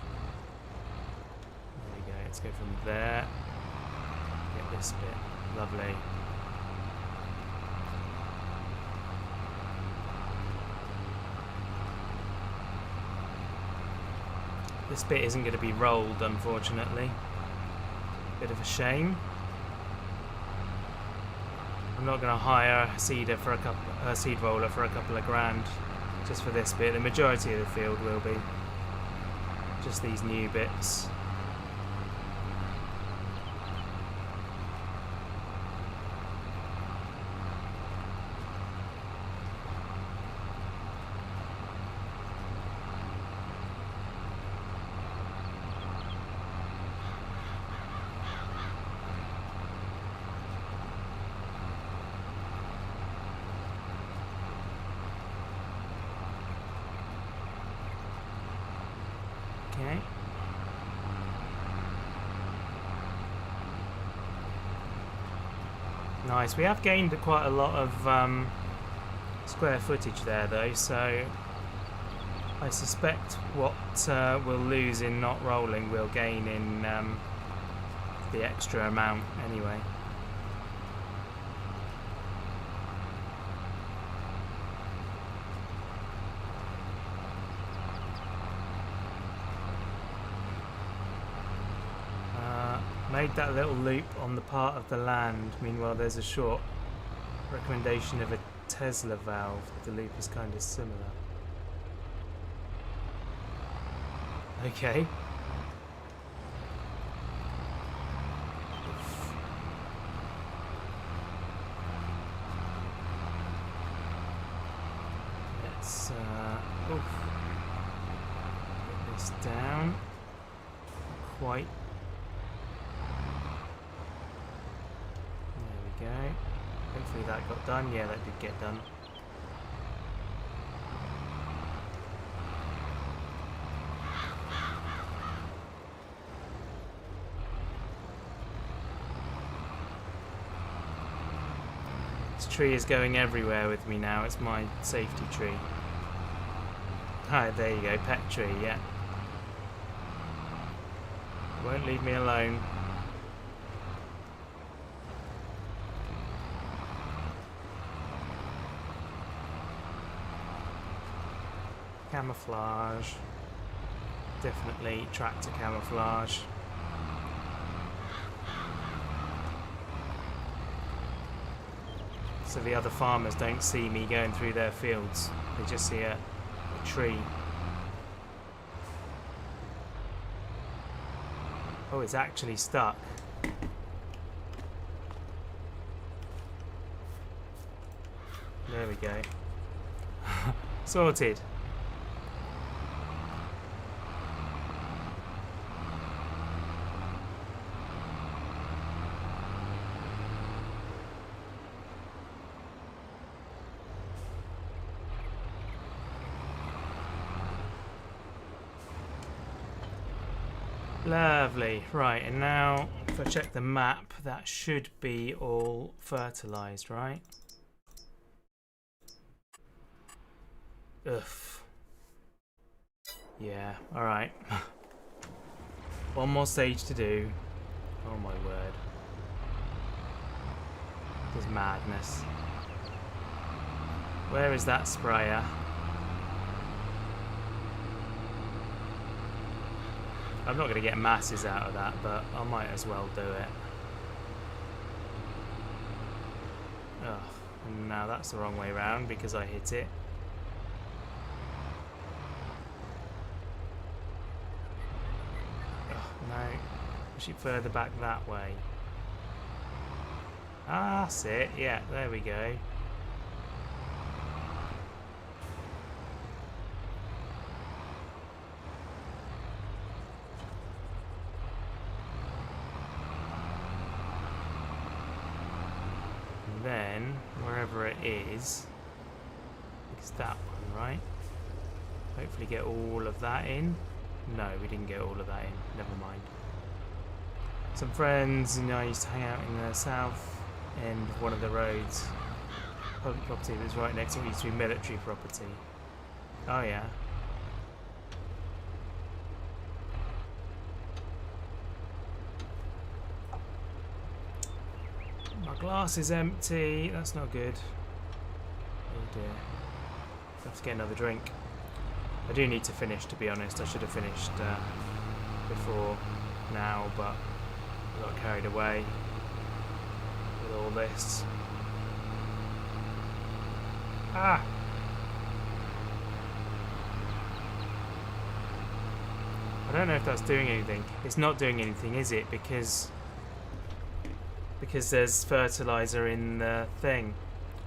There we go, let's go from there. Get this bit. Lovely. This bit isn't going to be rolled, unfortunately. Bit of a shame. I'm not going to hire a seed roller for a couple of grand just for this bit. The majority of the field will be just these new bits. Okay. Nice. We have gained quite a lot of square footage there, though, so I suspect what we'll lose in not rolling we'll gain in the extra amount anyway. Made that little loop on the part of the land. Meanwhile, there's a short recommendation of a Tesla valve. The loop is kind of similar. Okay. Let's get this down. Quite. Go. Hopefully that got done. Yeah, that did get done. This tree is going everywhere with me now. It's my safety tree. Hi, there you go. Pet tree, yeah. Won't leave me alone. Camouflage. Definitely tractor camouflage. So the other farmers don't see me going through their fields. They just see a tree. Oh, it's actually stuck. There we go. Sorted. Lovely. Right, and now if I check the map, that should be all fertilised, right? Ugh. Yeah, alright. One more stage to do. Oh my word. This is madness. Where is that sprayer? I'm not going to get masses out of that, but I might as well do it. Ugh, and now that's the wrong way round because I hit it. Ugh, no, push it further back that way. Ah, that's it. Yeah, there we go. Then is that one, right? Hopefully get all of that in. No, we didn't get all of that in. Never mind. Some friends, I used to hang out in the south end of one of the roads. Public property that was right next to what used to be military property. Oh yeah. My glass is empty. That's not good. Oh dear. I have to get another drink. I do need to finish, to be honest. I should have finished before now, but I got carried away with all this. Ah! I don't know if that's doing anything. It's not doing anything, is it? Because there's fertilizer in the thing.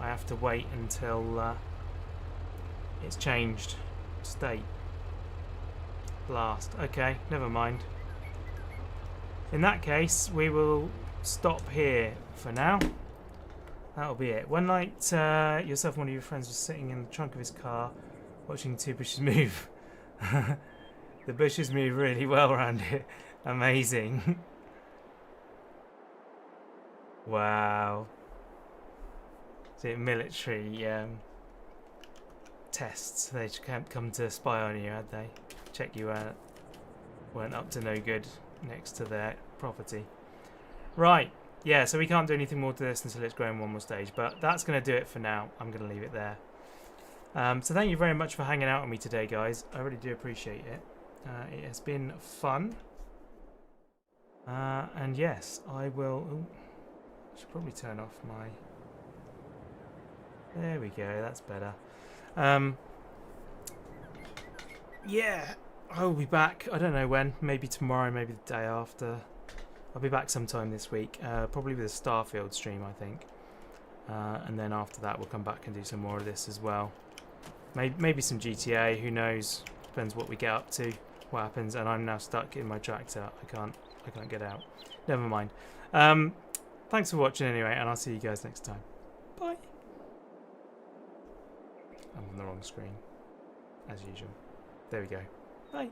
I have to wait until it's changed state. Blast. Okay, never mind. In that case, we will stop here for now. That'll be it. One night, yourself and one of your friends was sitting in the trunk of his car watching two bushes move. The bushes move really well around here. Amazing. Wow. Is it military tests? They can't come to spy on you, had they? Check you weren't up to no good next to their property. Right. Yeah, so we can't do anything more to this until it's grown one more stage. But that's going to do it for now. I'm going to leave it there. So thank you very much for hanging out with me today, guys. I really do appreciate it. It has been fun. And yes, I will... Ooh, I should probably turn off my... There we go, that's better. Yeah, I'll be back. I don't know when. Maybe tomorrow, maybe the day after. I'll be back sometime this week. Probably with a Starfield stream, I think. And then after that, we'll come back and do some more of this as well. Maybe some GTA, who knows? Depends what we get up to, what happens. And I'm now stuck in my tractor. I can't get out. Never mind. Thanks for watching anyway, and I'll see you guys next time. Bye. I'm on the wrong screen, as usual. There we go. Bye.